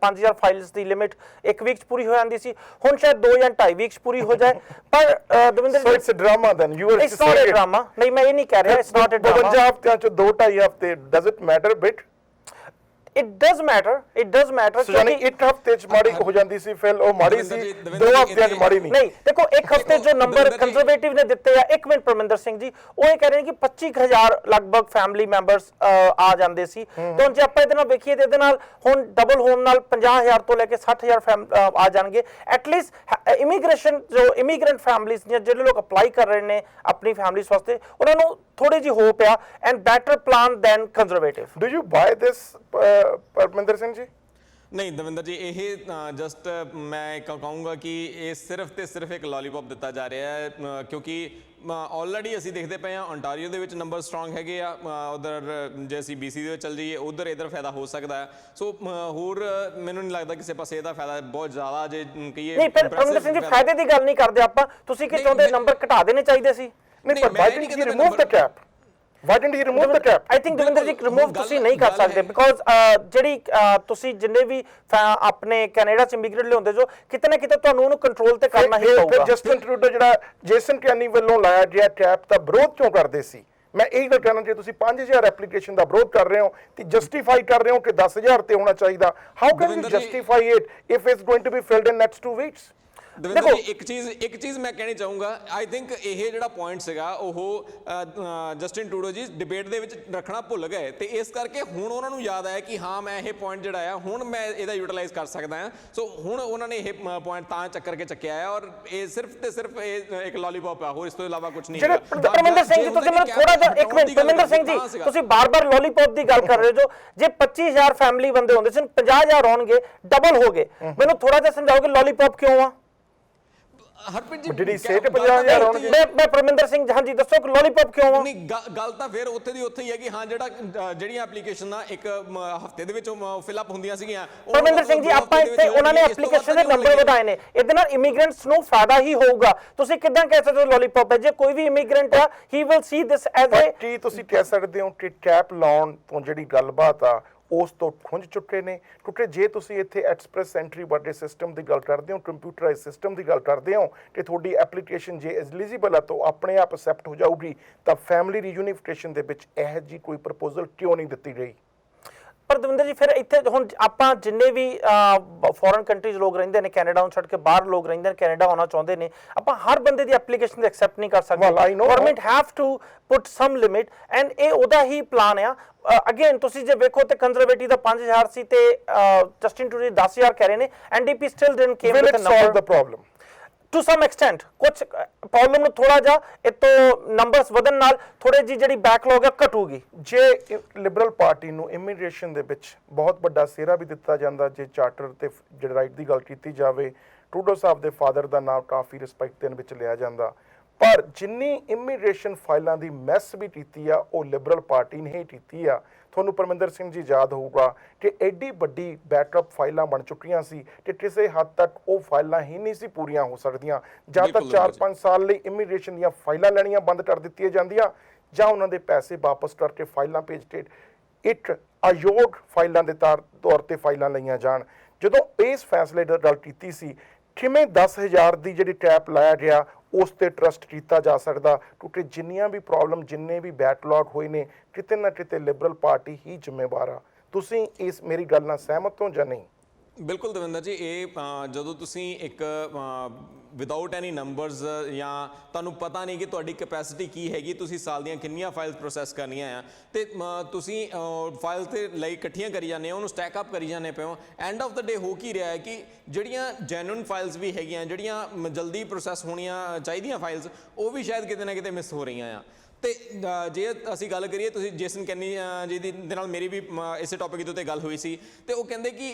5000 ਫਾਈਲਸ ਦੀ ਲਿਮਿਟ 1 ਵੀਕ 'ਚ ਪੂਰੀ ਹੋ ਜਾਂਦੀ ਸੀ, ਹੁਣ ਸ਼ਾਇਦ 2 ਜਾਂ 2.5 ਵੀਕ 'ਚ ਪੂਰੀ ਹੋ ਜਾਏ। ਪਰ Davinder so it's a drama then you are it's not a drama. ਨਹੀਂ ਮੈਂ ਇਹ ਨਹੀਂ ਕਹਿ ਰਿਹਾ ਇਟਸ ਨਾਟ ਅ ਡਰਾਮਾ। 52 ਹਫ਼ਤਿਆਂ 'ਚ 2-2.5 ਹਫ਼ਤੇ does it matter bit? It does matter ਸੋ ਯਾਨੀ ਇੱਕ ਹਫ਼ਤੇ 'ਚ ਮਾੜੀ ਹੋ ਜਾਂਦੀ ਸੀ ਫਿਰ ਉਹ ਮਾੜੀ ਸੀ, 2 ਹਫ਼ਤਿਆਂ 'ਚ ਮਾੜੀ ਨਹੀਂ। ਦੇਖੋ 1 ਹਫ਼ਤੇ ਜੋ ਨੰਬਰ ਕੰਜ਼ਰਵੇਟਿਵ ਨੇ ਦਿੱਤੇ ਆ, 1 ਮਿੰਟ ਪਰਮਿੰਦਰ ਸਿੰਘ ਜੀ, ਉਹ ਇਹ ਕਹਿ ਰਹੇ ਨੇ ਕਿ 25000 ਲਗਭਗ ਫੈਮਿਲੀ ਮੈਂਬਰਸ ਆ ਜਾਂਦੇ ਸੀ। ਤਾਂ ਜੇ ਆਪਾਂ ਇਹਦੇ ਨਾਲ ਵੇਖੀਏ ਤੇ ਇਹਦੇ ਨਾਲ ਹੁਣ ਡਬਲ ਹੋਣ ਨਾਲ 50000 ਤੋਂ ਲੈ ਕੇ 60000 ਆ ਜਾਣਗੇ। ਐਟਲੀਸਟ ਇਮੀਗ੍ਰੇਸ਼ਨ ਜੋ ਇਮੀਗ੍ਰੈਂਟ ਫੈਮਿਲੀਜ਼ ਨੇ ਜਿਹੜੇ ਲੋਕ ਅਪਲਾਈ ਕਰ ਰਹੇ ਨੇ ਆਪਣੀ ਫੈਮਿਲੀਜ਼ ਵਾਸਤੇ, ਉਹਨਾਂ ਨੂੰ ਥੋੜੀ ਜਿਹੀ ਹੋਪ ਆ and better plan than conservative. Do you buy this Parminder Singh ji? ਨਹੀਂ ਦਵਿੰਦਰ ਜੀ, ਇਹ ਜਸਟ ਮੈਂ ਕਹੂੰਗਾ ਕਿ ਇਹ ਸਿਰਫ ਤੇ ਸਿਰਫ ਇੱਕ ਲੋਲੀਪੌਪ ਦਿੱਤਾ ਜਾ ਰਿਹਾ ਹੈ, ਕਿਉਂਕਿ ਆਲਰੇਡੀ ਅਸੀਂ ਦੇਖਦੇ ਪਏ ਹਾਂ ਓਨਟਾਰੀਓ ਦੇ ਵਿੱਚ ਨੰਬਰ ਸਟਰੋਂਗ ਹੈਗੇ ਆ, ਉਧਰ ਜੇ ਅਸੀਂ BC ਦੇ ਵਿੱਚ ਚੱਲ ਜਾਈਏ ਉਧਰ ਇਧਰ ਫਾਇਦਾ ਹੋ ਸਕਦਾ ਹੈ। ਸੋ ਹੋਰ ਮੈਨੂੰ ਨਹੀਂ ਲੱਗਦਾ ਕਿਸੇ ਪਾਸੇ ਇਹਦਾ ਫਾਇਦਾ ਬਹੁਤ ਜ਼ਿਆਦਾ ਜੇ ਕਹੀਏ। ਨਹੀਂ ਪਰ ਪਰਮਿੰਦਰ ਸਿੰਘ ਜੀ ਫਾਇਦੇ ਦੀ ਗੱਲ ਨਹੀਂ ਕਰਦੇ ਆਪਾਂ, ਤੁਸੀਂ ਕੀ ਚਾਹੁੰਦੇ ਨੰਬਰ ਘਟਾ ਦੇਣੇ ਚਾਹੀਦੇ ਸੀ? ਨਹੀਂ, ਪਰ why didn't he remove the cap? Why didn't he remove the cap? I think Davinder ਜੀ ਰਿਮੂਵ ਤੁਸੀਂ ਨਹੀਂ ਕਰ ਸਕਦੇ ਬਿਕੋਜ਼ ਜਿਹੜੀ ਤੁਸੀਂ ਜਿੰਨੇ ਵੀ ਆਪਣੇ ਕੈਨੇਡਾ ਚ ਇਮੀਗ੍ਰੇਟ ਲਿਆਉਂਦੇ ਜੋ ਕਿਤੇ ਨਾ ਕਿਤੇ ਤੁਹਾਨੂੰ ਉਹਨੂੰ ਕੰਟਰੋਲ ਤੇ ਕਰਨਾ ਹੀ ਪਊਗਾ। ਫਿਰ ਜਸਟਿਨ ਟਰੂਡੋ ਜਿਹੜਾ ਜੇਸਨ ਕੈਨੀ ਵੱਲੋਂ ਲਾਇਆ ਗਿਆ ਕੈਪ ਦਾ ਵਿਰੋਧ ਕਿਉਂ ਕਰਦੇ ਸੀ? ਮੈਂ ਇਹ ਗੱਲ ਕਹਿਣਾ, ਜੇ ਤੁਸੀਂ 5000 ਐਪਲੀਕੇਸ਼ਨ ਦਾ ਵਿਰੋਧ ਕਰ ਰਹੇ ਹੋ ਤੇ ਜਸਟੀਫਾਈ ਕਰ ਰਹੇ ਹੋ ਕਿ 10000 ਤੇ ਹੋਣਾ ਚਾਹੀਦਾ, how can you justify it if it's going to be filled in next 2 weeks? Davinder ji ਇੱਕ ਚੀਜ਼ ਮੈਂ ਕਹਿਣੀ ਚਾਹੂੰਗਾ, ਆਈ ਥਿੰਕ ਇਹ ਜਿਹੜਾ ਪੁਆਇੰਟ ਸੀਗਾ ਉਹ ਜਸਟਿਨ ਟਰੂਡੋ ਜੀ ਡਿਬੇਟ ਦੇ ਵਿੱਚ ਰੱਖਣਾ ਭੁੱਲ ਗਏ ਤੇ ਇਸ ਕਰਕੇ ਹੁਣ ਉਹਨਾਂ ਨੂੰ ਯਾਦ ਆਇਆ ਕਿ ਹਾਂ ਮੈਂ ਇਹ ਪੁਆਇੰਟ ਜਿਹੜਾ ਆ ਹੁਣ ਮੈਂ ਇਹਦਾ ਯੂਟਿਲਾਈਜ਼ ਕਰ ਸਕਦਾ ਹਾਂ। ਸੋ ਹੁਣ ਉਹਨਾਂ ਨੇ ਇਹ ਪੁਆਇੰਟ ਤਾਂ ਚੱਕਰ ਕੇ ਚੱਕਿਆ ਹੈ ਔਰ ਇਹ ਸਿਰਫ ਤੇ ਸਿਰਫ ਇਹ ਇੱਕ ਲੋਲੀਪੌਪ ਆ, ਹੋਰ ਇਸ ਤੋਂ ਇਲਾਵਾ ਕੁਝ ਨਹੀਂ ਹੈ। ਪਰਮਿੰਦਰ ਸਿੰਘ ਜੀ ਤੁਸੀਂ ਮੈਨੂੰ ਥੋੜਾ ਜਿਹਾ ਇੱਕ ਮਿੰਟ, ਪਰਮਿੰਦਰ ਸਿੰਘ ਜੀ ਤੁਸੀਂ ਬਾਰ-ਬਾਰ ਲੋਲੀਪੌਪ ਦੀ ਗੱਲ ਕਰ ਰਹੇ ਹੋ, ਜੇ 25000 ਫੈਮਿਲੀ ਬੰਦੇ ਹੁੰਦੇ ਸਨ 50000 ਹੋਣਗੇ, ਡਬਲ ਹੋ ਗਏ, ਮੈਨੂੰ ਥੋੜਾ ਜਿਹਾ ਸਮਝਾਓਗੇ ਲੋਲੀਪੌਪ ਕਿਉਂ ਆ? ਹਰਪ੍ਰੀਤ ਜੀ ਜਿਹੜੀ ਸੇ ਤੇ 50000 ਹੋਣਗੇ। ਮੈਂ ਪਰਮਿੰਦਰ ਸਿੰਘ ਹਾਂਜੀ ਦੱਸੋ ਕਿ ਲੋਲੀਪੌਪ ਕਿਉਂ ਆ? ਨਹੀਂ ਗੱਲ ਤਾਂ ਫਿਰ ਉੱਥੇ ਦੀ ਉੱਥੇ ਹੀ ਹੈ ਕਿ ਹਾਂ ਜਿਹੜੀਆਂ ਐਪਲੀਕੇਸ਼ਨਾਂ ਇੱਕ ਹਫਤੇ ਦੇ ਵਿੱਚ ਫਿਲ ਅਪ ਹੁੰਦੀਆਂ ਸੀਗੀਆਂ। ਪਰਮਿੰਦਰ ਸਿੰਘ ਜੀ ਆਪਾਂ ਇੱਥੇ ਉਹਨਾਂ ਨੇ ਐਪਲੀਕੇਸ਼ਨ ਦੇ ਨੰਬਰ ਵਧਾਏ ਨੇ, ਇਹਦੇ ਨਾਲ ਇਮੀਗ੍ਰੈਂਟਸ ਨੂੰ ਫਾਇਦਾ ਹੀ ਹੋਊਗਾ। ਤੁਸੀਂ ਕਿਦਾਂ ਕਹਿ ਸਕਦੇ ਹੋ ਲੋਲੀਪੌਪ ਹੈ? ਜੇ ਕੋਈ ਵੀ ਇਮੀਗ੍ਰੈਂਟ ਆ he will see this as a, ਕੀ ਤੁਸੀਂ ਕਹਿ ਸਕਦੇ ਹੋ ਕਿ ਕੈਪ ਲਾਉਣ ਤੋਂ ਜਿਹੜੀ ਗੱਲਬਾਤ ਆ ਉਸ ਤੋਂ ਖੁੰਝ ਚੁੱਕੇ ਨੇ? ਕਿਉਂਕਿ ਜੇ ਤੁਸੀਂ ਇੱਥੇ ਐਕਸਪ੍ਰੈਸ ਐਂਟਰੀ ਵਰਗੇ ਸਿਸਟਮ ਦੀ ਗੱਲ ਕਰਦੇ ਹੋ, ਕੰਪਿਊਟਰਾਈਜ਼ ਸਿਸਟਮ ਦੀ ਗੱਲ ਕਰਦੇ ਹੋ ਕਿ ਤੁਹਾਡੀ ਐਪਲੀਕੇਸ਼ਨ ਜੇ ਐਲੀਜੀਬਲ ਆ ਤਾਂ ਆਪਣੇ ਆਪ ਅਸੈਪਟ ਹੋ ਜਾਊਗੀ, ਤਾਂ ਫੈਮਿਲੀ ਰੀਯੂਨੀਫਿਕੇਸ਼ਨ ਦੇ ਵਿੱਚ ਇਹ ਜੀ ਕੋਈ ਪ੍ਰਪੋਜ਼ਲ ਕਿਉਂ ਨਹੀਂ ਦਿੱਤੀ ਗਈ? ਪਰ ਦਵਿੰਦਰ ਜੀ ਫਿਰ ਇੱਥੇ ਹੁਣ ਆਪਾਂ ਜਿੰਨੇ ਵੀ ਫੋਰਨ ਕੰਟਰੀਜ਼ ਲੋਕ ਰਹਿੰਦੇ ਨੇ, ਕੈਨੇਡਾ ਨੂੰ ਛੱਡ ਕੇ ਬਾਹਰ ਲੋਕ ਰਹਿੰਦੇ ਨੇ, ਕੈਨੇਡਾ ਆਉਣਾ ਚਾਹੁੰਦੇ ਨੇ, ਆਪਾਂ ਹਰ ਬੰਦੇ ਦੀ ਐਪਲੀਕੇਸ਼ਨ ਦੇ ਐਕਸੈਪਟ ਨਹੀਂ ਕਰ ਸਕਦੇ। Government have to put some limit and ਇਹ ਉਹਦਾ ਹੀ ਪਲਾਨ ਆ। ਅਗੇਨ ਤੁਸੀਂ ਜੇ ਵੇਖੋ ਤੇ ਕੰਜ਼ਰਵੇਟਿਵ ਦਾ 5000 ਸੀ ਤੇ ਜਸਟਿਨ ਟਰੂਡੋ 10000 ਕਹਿ ਰਹੇ ਨੇ, NDP still didn't came with a number. the problem to some extent ਕੁਝ ਪ੍ਰੋਬਲਮ ਨੂੰ ਥੋੜਾ ਜਿਹਾ ਇਤੋਂ ਨੰਬਰਸ ਵਧਣ ਨਾਲ ਥੋੜੀ ਜੀ ਜਿਹੜੀ ਬੈਕਲੌਗ ਹੈ ਘਟੂਗੀ। ਜੇ ਲਿਬਰਲ ਪਾਰਟੀ ਨੂੰ ਇਮੀਗ੍ਰੇਸ਼ਨ ਦੇ ਵਿੱਚ ਬਹੁਤ ਵੱਡਾ ਸਿਹਰਾ ਵੀ ਦਿੱਤਾ ਜਾਂਦਾ, ਜੇ ਚਾਰਟਰ ਤੇ ਜਿਹੜੇ ਰਾਈਟ ਦੀ ਗੱਲ ਕੀਤੀ ਜਾਵੇ, ਟਰੂਡੋ ਸਾਹਿਬ ਦੇ ਫਾਦਰ ਦਾ ਨਾਮ ਕਾਫੀ ਰਿਸਪੈਕਟ ਦੇਣ ਵਿੱਚ ਲਿਆ ਜਾਂਦਾ, ਪਰ ਜਿੰਨੀ ਇਮੀਗ੍ਰੇਸ਼ਨ ਫਾਈਲਾਂ ਦੀ ਮੈਸ ਵੀ ਕੀਤੀ ਆ ਉਹ ਲਿਬਰਲ ਪਾਰਟੀ ਨੇ ਹੀ ਕੀਤੀ ਆ। ਤੁਹਾਨੂੰ ਪਰਮਿੰਦਰ ਸਿੰਘ ਜੀ ਯਾਦ ਹੋਊਗਾ ਕਿ ਐਡੀ ਵੱਡੀ ਬੈਕਅਪ ਫਾਈਲਾਂ ਬਣ ਚੁੱਕੀਆਂ ਸੀ ਕਿ ਕਿਸੇ ਹੱਦ ਤੱਕ ਉਹ ਫਾਈਲਾਂ ਹੀ ਨਹੀਂ ਸੀ ਪੂਰੀਆਂ ਹੋ ਸਕਦੀਆਂ। ਜਾਂ ਤਾਂ 4-5 ਸਾਲ ਲਈ ਇਮੀਗ੍ਰੇਸ਼ਨ ਦੀਆਂ ਫਾਈਲਾਂ ਲੈਣੀਆਂ ਬੰਦ ਕਰ ਦਿੱਤੀਆਂ ਜਾਂਦੀਆਂ, ਜਾਂ ਉਹਨਾਂ ਦੇ ਪੈਸੇ ਵਾਪਸ ਕਰਕੇ ਫਾਈਲਾਂ ਭੇਜ ਕੇ ਇੱਕ ਅਯੋਗ ਫਾਈਲਾਂ ਦੇ ਤੌਰ ਤੇ ਫਾਈਲਾਂ ਲਈਆਂ ਜਾਣ। ਜਦੋਂ ਇਸ ਫੈਸਲੇ ਦੀ ਗੱਲ ਕੀਤੀ ਸੀ, ਕਿਵੇਂ 10000 ਦੀ ਜਿਹੜੀ ਕੈਪ ਲਾਇਆ ਗਿਆ ਉਸ ਤੇ ਟਰਸਟ ਕੀਤਾ ਜਾ ਸਕਦਾ? ਕਿਉਂਕਿ ਜਿੰਨੀਆਂ ਵੀ ਪ੍ਰੋਬਲਮ, ਜਿੰਨੇ ਵੀ ਬੈਕਲੌਗ ਹੋਏ ਨੇ, ਕਿਤੇ ਨਾ ਕਿਤੇ ਲਿਬਰਲ ਪਾਰਟੀ ਹੀ ਜ਼ਿੰਮੇਵਾਰ ਆ। ਤੁਸੀਂ ਇਸ ਮੇਰੀ ਗੱਲ ਨਾਲ ਸਹਿਮਤ ਹੋ ਜਾਂ ਨਹੀਂ? ਬਿਲਕੁਲ ਦਵਿੰਦਰ ਜੀ, ਇਹ ਜਦੋਂ ਤੁਸੀਂ ਇੱਕ ਵਿਦਆਊਟ ਐਨੀ ਨੰਬਰਸ ਜਾਂ ਤੁਹਾਨੂੰ ਪਤਾ ਨਹੀਂ ਕਿ ਤੁਹਾਡੀ ਕੈਪੈਸਿਟੀ ਕੀ ਹੈਗੀ, ਤੁਸੀਂ ਸਾਲ ਦੀਆਂ ਕਿੰਨੀਆਂ ਫਾਈਲਸ ਪ੍ਰੋਸੈਸ ਕਰਨੀਆਂ ਆ ਤੇ ਤੁਸੀਂ ਫਾਈਲ ਤੇ ਲਈ ਇਕੱਠੀਆਂ ਕਰੀ ਜਾਂਦੇ ਹੋ, ਉਹਨੂੰ ਸਟੈਕ ਅਪ ਕਰੀ ਜਾਂਦੇ ਪਏ ਹੋ। ਐਂਡ ਆਫ ਦਾ ਡੇ ਹੋ ਕੀ ਰਿਹਾ ਹੈ ਕਿ ਜਿਹੜੀਆਂ ਜੈਨੂਇਨ ਫਾਈਲਸ ਵੀ ਹੈਗੀਆਂ, ਜਿਹੜੀਆਂ ਜਲਦੀ ਪ੍ਰੋਸੈਸ ਹੋਣੀਆਂ ਚਾਹੀਦੀਆਂ ਫਾਈਲਸ, ਉਹ ਵੀ ਸ਼ਾਇਦ ਕਿਤੇ ਨਾ ਕਿਤੇ ਮਿਸ ਹੋ ਰਹੀਆਂ ਆ। ਤੇ ਜੇ ਅਸੀਂ ਗੱਲ ਕਰੀਏ, ਤੁਸੀਂ ਜੇਸਨ ਕੈਨੀ ਜੀ ਦੇ ਨਾਲ ਮੇਰੀ ਵੀ ਇਸੇ ਟੌਪਿਕ ਦੇ ਉੱਤੇ ਗੱਲ ਹੋਈ ਸੀ ਤੇ ਉਹ ਕਹਿੰਦੇ ਕਿ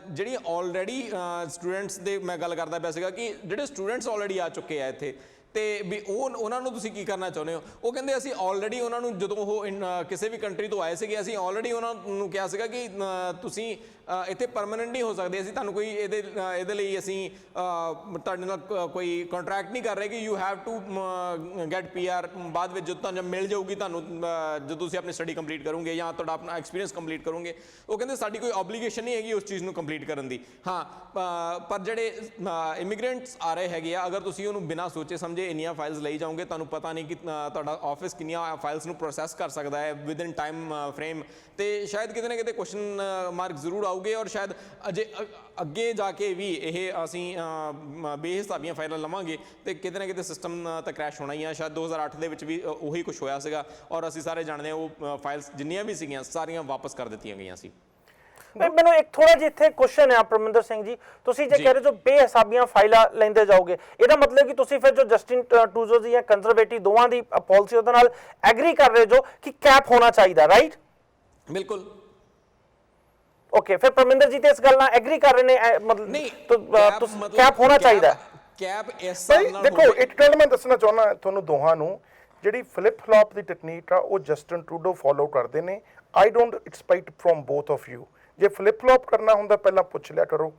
ਜਿਹੜੀ ਆਲਰੇਡੀ ਸਟੂਡੈਂਟਸ ਦੇ ਮੈਂ ਗੱਲ ਕਰਦਾ ਪਿਆ ਸੀਗਾ ਕਿ ਜਿਹੜੇ ਸਟੂਡੈਂਟਸ ਆਲਰੇਡੀ ਆ ਚੁੱਕੇ ਆ ਇੱਥੇ ਤੇ ਵੀ ਉਹਨਾਂ ਨੂੰ ਤੁਸੀਂ ਕੀ ਕਰਨਾ ਚਾਹੁੰਦੇ ਹੋ? ਉਹ ਕਹਿੰਦੇ ਅਸੀਂ ਆਲਰੇਡੀ ਉਹਨਾਂ ਨੂੰ ਜਦੋਂ ਉਹ ਕਿਸੇ ਵੀ ਕੰਟਰੀ ਤੋਂ ਆਏ ਸੀਗੇ, ਅਸੀਂ ਆਲਰੇਡੀ ਉਹਨਾਂ ਨੂੰ ਕਿਹਾ ਸੀਗਾ ਕਿ ਤੁਸੀਂ ਇੱਥੇ ਪਰਮਾਨੈਂਟ ਨਹੀਂ ਹੋ ਸਕਦੇ, ਅਸੀਂ ਤੁਹਾਨੂੰ ਕੋਈ ਇਹਦੇ ਲਈ ਅਸੀਂ ਤੁਹਾਡੇ ਨਾਲ ਕੋਈ ਕੰਟਰੈਕਟ ਨਹੀਂ ਕਰ ਰਹੇ ਕਿ you have to get PR ਬਾਅਦ ਵਿੱਚ ਜਦੋਂ ਤੁਹਾਨੂੰ ਮਿਲ ਜਾਊਗੀ, ਤੁਹਾਨੂੰ ਜਦੋਂ ਤੁਸੀਂ ਆਪਣੀ ਸਟੱਡੀ ਕੰਪਲੀਟ ਕਰੋਗੇ ਜਾਂ ਤੁਹਾਡਾ ਆਪਣਾ ਐਕਸਪੀਰੀਅੰਸ ਕੰਪਲੀਟ ਕਰੋਗੇ। ਉਹ ਕਹਿੰਦੇ ਸਾਡੀ ਕੋਈ ਓਬਲੀਗੇਸ਼ਨ ਨਹੀਂ ਹੈਗੀ ਉਸ ਚੀਜ਼ ਨੂੰ ਕੰਪਲੀਟ ਕਰਨ ਦੀ। ਹਾਂ, ਪਰ ਜਿਹੜੇ ਇਮੀਗ੍ਰੈਂਟਸ ਆ ਰਹੇ ਹੈਗੇ ਆ, ਅਗਰ ਤੁਸੀਂ ਉਹਨੂੰ ਬਿਨਾਂ ਸੋਚੇ ਸਮਝੇ ਇੰਨੀਆਂ ਫਾਈਲਸ ਲਈ ਜਾਓਗੇ, ਤੁਹਾਨੂੰ ਪਤਾ ਨਹੀਂ ਕਿ ਤੁਹਾਡਾ ਆਫਿਸ ਕਿੰਨੀਆਂ ਫਾਈਲਸ ਨੂੰ ਪ੍ਰੋਸੈਸ ਕਰ ਸਕਦਾ ਹੈ ਵਿਦਿਨ ਟਾਈਮ ਫਰੇਮ, ਤੇ ਸ਼ਾਇਦ ਕਿਤੇ ਨਾ ਕਿਤੇ ਕੁਐਸਚਨ ਮਾਰਕ ਜ਼ਰੂਰ ਆਉਗੇ ਔਰ ਸ਼ਾਇਦ ਅਜੇ ਅੱਗੇ ਜਾ ਕੇ ਵੀ ਇਹ ਅਸੀਂ ਬੇਹਿਸਾਬੀਆਂ ਫਾਈਲਾਂ ਲਵਾਂਗੇ ਤੇ ਕਿਤੇ ਨਾ ਕਿਤੇ ਸਿਸਟਮ ਤਾਂ ਕ੍ਰੈਸ਼ ਹੋਣਾ ਹੀ ਆ। ਸ਼ਾਇਦ 2008 ਦੇ ਵਿੱਚ ਵੀ ਉਹੀ ਕੁਝ ਹੋਇਆ ਸੀਗਾ ਔਰ ਅਸੀਂ ਸਾਰੇ ਜਾਣਦੇ ਹਾਂ ਉਹ ਫਾਈਲਸ ਜਿੰਨੀਆਂ ਵੀ ਸੀਗੀਆਂ ਸਾਰੀਆਂ ਵਾਪਸ ਕਰ ਦਿੱਤੀਆਂ ਗਈਆਂ ਸੀ। ਮੈਨੂੰ ਇੱਕ ਥੋੜਾ ਜਿਹਾ ਇੱਥੇ ਕੁਐਸਚਨ ਹੈ ਪਰਮਿੰਦਰ ਸਿੰਘ ਜੀ, ਤੁਸੀਂ ਜੇ ਕਹਿ ਰਹੇ ਜੋ ਬੇਹਿਸਾਬੀਆਂ ਫਾਈਲਾਂ ਲੈਂਦੇ ਜਾਓਗੇ, ਇਹਦਾ ਮਤਲਬ ਕਿ ਤੁਸੀਂ ਫਿਰ ਜੋ ਜਸਟਿਨ ਟਰੂਡੋ ਦੀ ਜਾਂ ਕੰਜ਼ਰਵੇਟਿਵ ਦੋਵਾਂ ਦੀ ਪਾਲਿਸੀ ਉਹਦੇ ਨਾਲ ਐਗਰੀ ਕਰ ਰਹੇ ਜੋ ਕਿ ਕੈਪ ਹੋਣਾ ਚਾਹੀਦਾ, ਰਾਈਟ? ਬਿਲਕੁਲ। ਓਕੇ, ਫਿਰ ਪਰਮਿੰਦਰ ਜੀ ਤੇ ਇਸ ਗੱਲ ਨਾਲ ਐਗਰੀ ਕਰ ਰਹੇ ਨੇ ਮਤਲਬ ਨਹੀਂ ਕੈਪ ਹੋਣਾ ਚਾਹੀਦਾ ਹੈ। ਕੈਪ ਇਸ ਭਾਈ ਹਿਸਾਬ ਨਾਲ ਦੇਖੋ ਇੱਕ ਗੱਲ ਮੈਂ ਦੱਸਣਾ ਚਾਹੁੰਦਾ ਤੁਹਾਨੂੰ ਦੋਹਾਂ ਨੂੰ, ਜਿਹੜੀ ਫਲਿਪ ਫਲॉप ਦੀ ਟੈਕਨੀਕ ਆ ਉਹ ਜਸਟਨ ਟਰੂਡੋ ਫੋਲੋ ਕਰਦੇ ਨੇ। I don't expect from both of you. ਜੇ ਫਲਿਪ ਫਲॉप ਕਰਨਾ ਹੁੰਦਾ ਪਹਿਲਾਂ ਪੁੱਛ ਲਿਆ ਕਰੋ,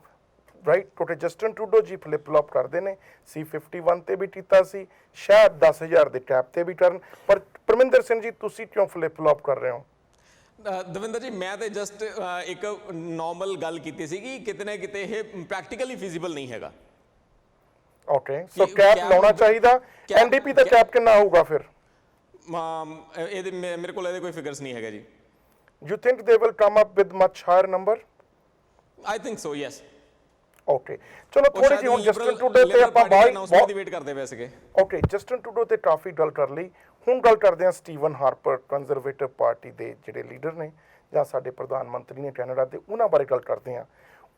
ਰਾਈਟ? ਕਿਉਂਕਿ ਜਸਟਨ ਟਰੂਡੋ ਜੀ ਫਲਿਪ ਫਲॉप ਕਰਦੇ ਨੇ, C51 ਤੇ ਵੀ ਕੀਤਾ ਸੀ, ਸ਼ਾਇਦ 10,000 ਦੇ ਕੈਪ ਤੇ ਵੀ ਕਰਨ। ਪਰ ਪਰਮਿੰਦਰ ਸਿੰਘ ਜੀ ਤੁਸੀਂ ਕਿਉਂ ਫਲਿਪ ਫਲॉप ਕਰ ਰਹੇ ਹੋ? ਦਵਿੰਦਰ ਜੀ ਮੈਂ ਤੇ ਜਸਟ ਇੱਕ ਨਾਰਮਲ ਗੱਲ ਕੀਤੀ ਸੀ ਕਿ ਕਿਤੇ ਨਾ ਕਿਤੇ ਇਹ ਪ੍ਰੈਕਟੀਕਲੀ ਫਿਜ਼ੀਬਲ ਨਹੀਂ ਹੈਗਾ। ਓਕੇ, ਸੋ ਕੈਪ ਲਾਉਣਾ ਚਾਹੀਦਾ। ਐਨਡੀਪੀ ਦਾ ਕੈਪ ਕਿੰਨਾ ਹੋਊਗਾ ਫਿਰ? ਇਹਦੇ ਮੇਰੇ ਕੋਲ ਇਹਦੇ ਕੋਈ ਫਿਗਰਸ ਨਹੀਂ ਹੈਗਾ ਜੀ। You think they will come up with much higher number? I think so, yes. Okay, ਚਲੋ ਥੋੜੀ ਜਿਹੀ ਹੁਣ ਜਸਟਨ ਟਰੂਡੋ ਤੇ ਆਪਾਂ ਬਹੁਤ ਦੀ ਵੇਟ ਕਰਦੇ ਪਏ ਸੀਗੇ। ਓਕੇ, ਜਸਟਨ ਟਰੂਡੋ ਤੇ ਕਾਫੀ ਗੱਲ ਕਰ ਲਈ। ਹੁਣ ਗੱਲ ਕਰਦੇ ਹਾਂ ਸਟੀਵਨ ਹਾਰਪਰ, ਕੰਜ਼ਰਵੇਟਿਵ ਪਾਰਟੀ ਦੇ ਜਿਹੜੇ ਲੀਡਰ ਨੇ ਜਾਂ ਸਾਡੇ ਪ੍ਰਧਾਨ ਮੰਤਰੀ ਨੇ ਕੈਨੇਡਾ ਦੇ, ਉਹਨਾਂ ਬਾਰੇ ਗੱਲ ਕਰਦੇ ਹਾਂ।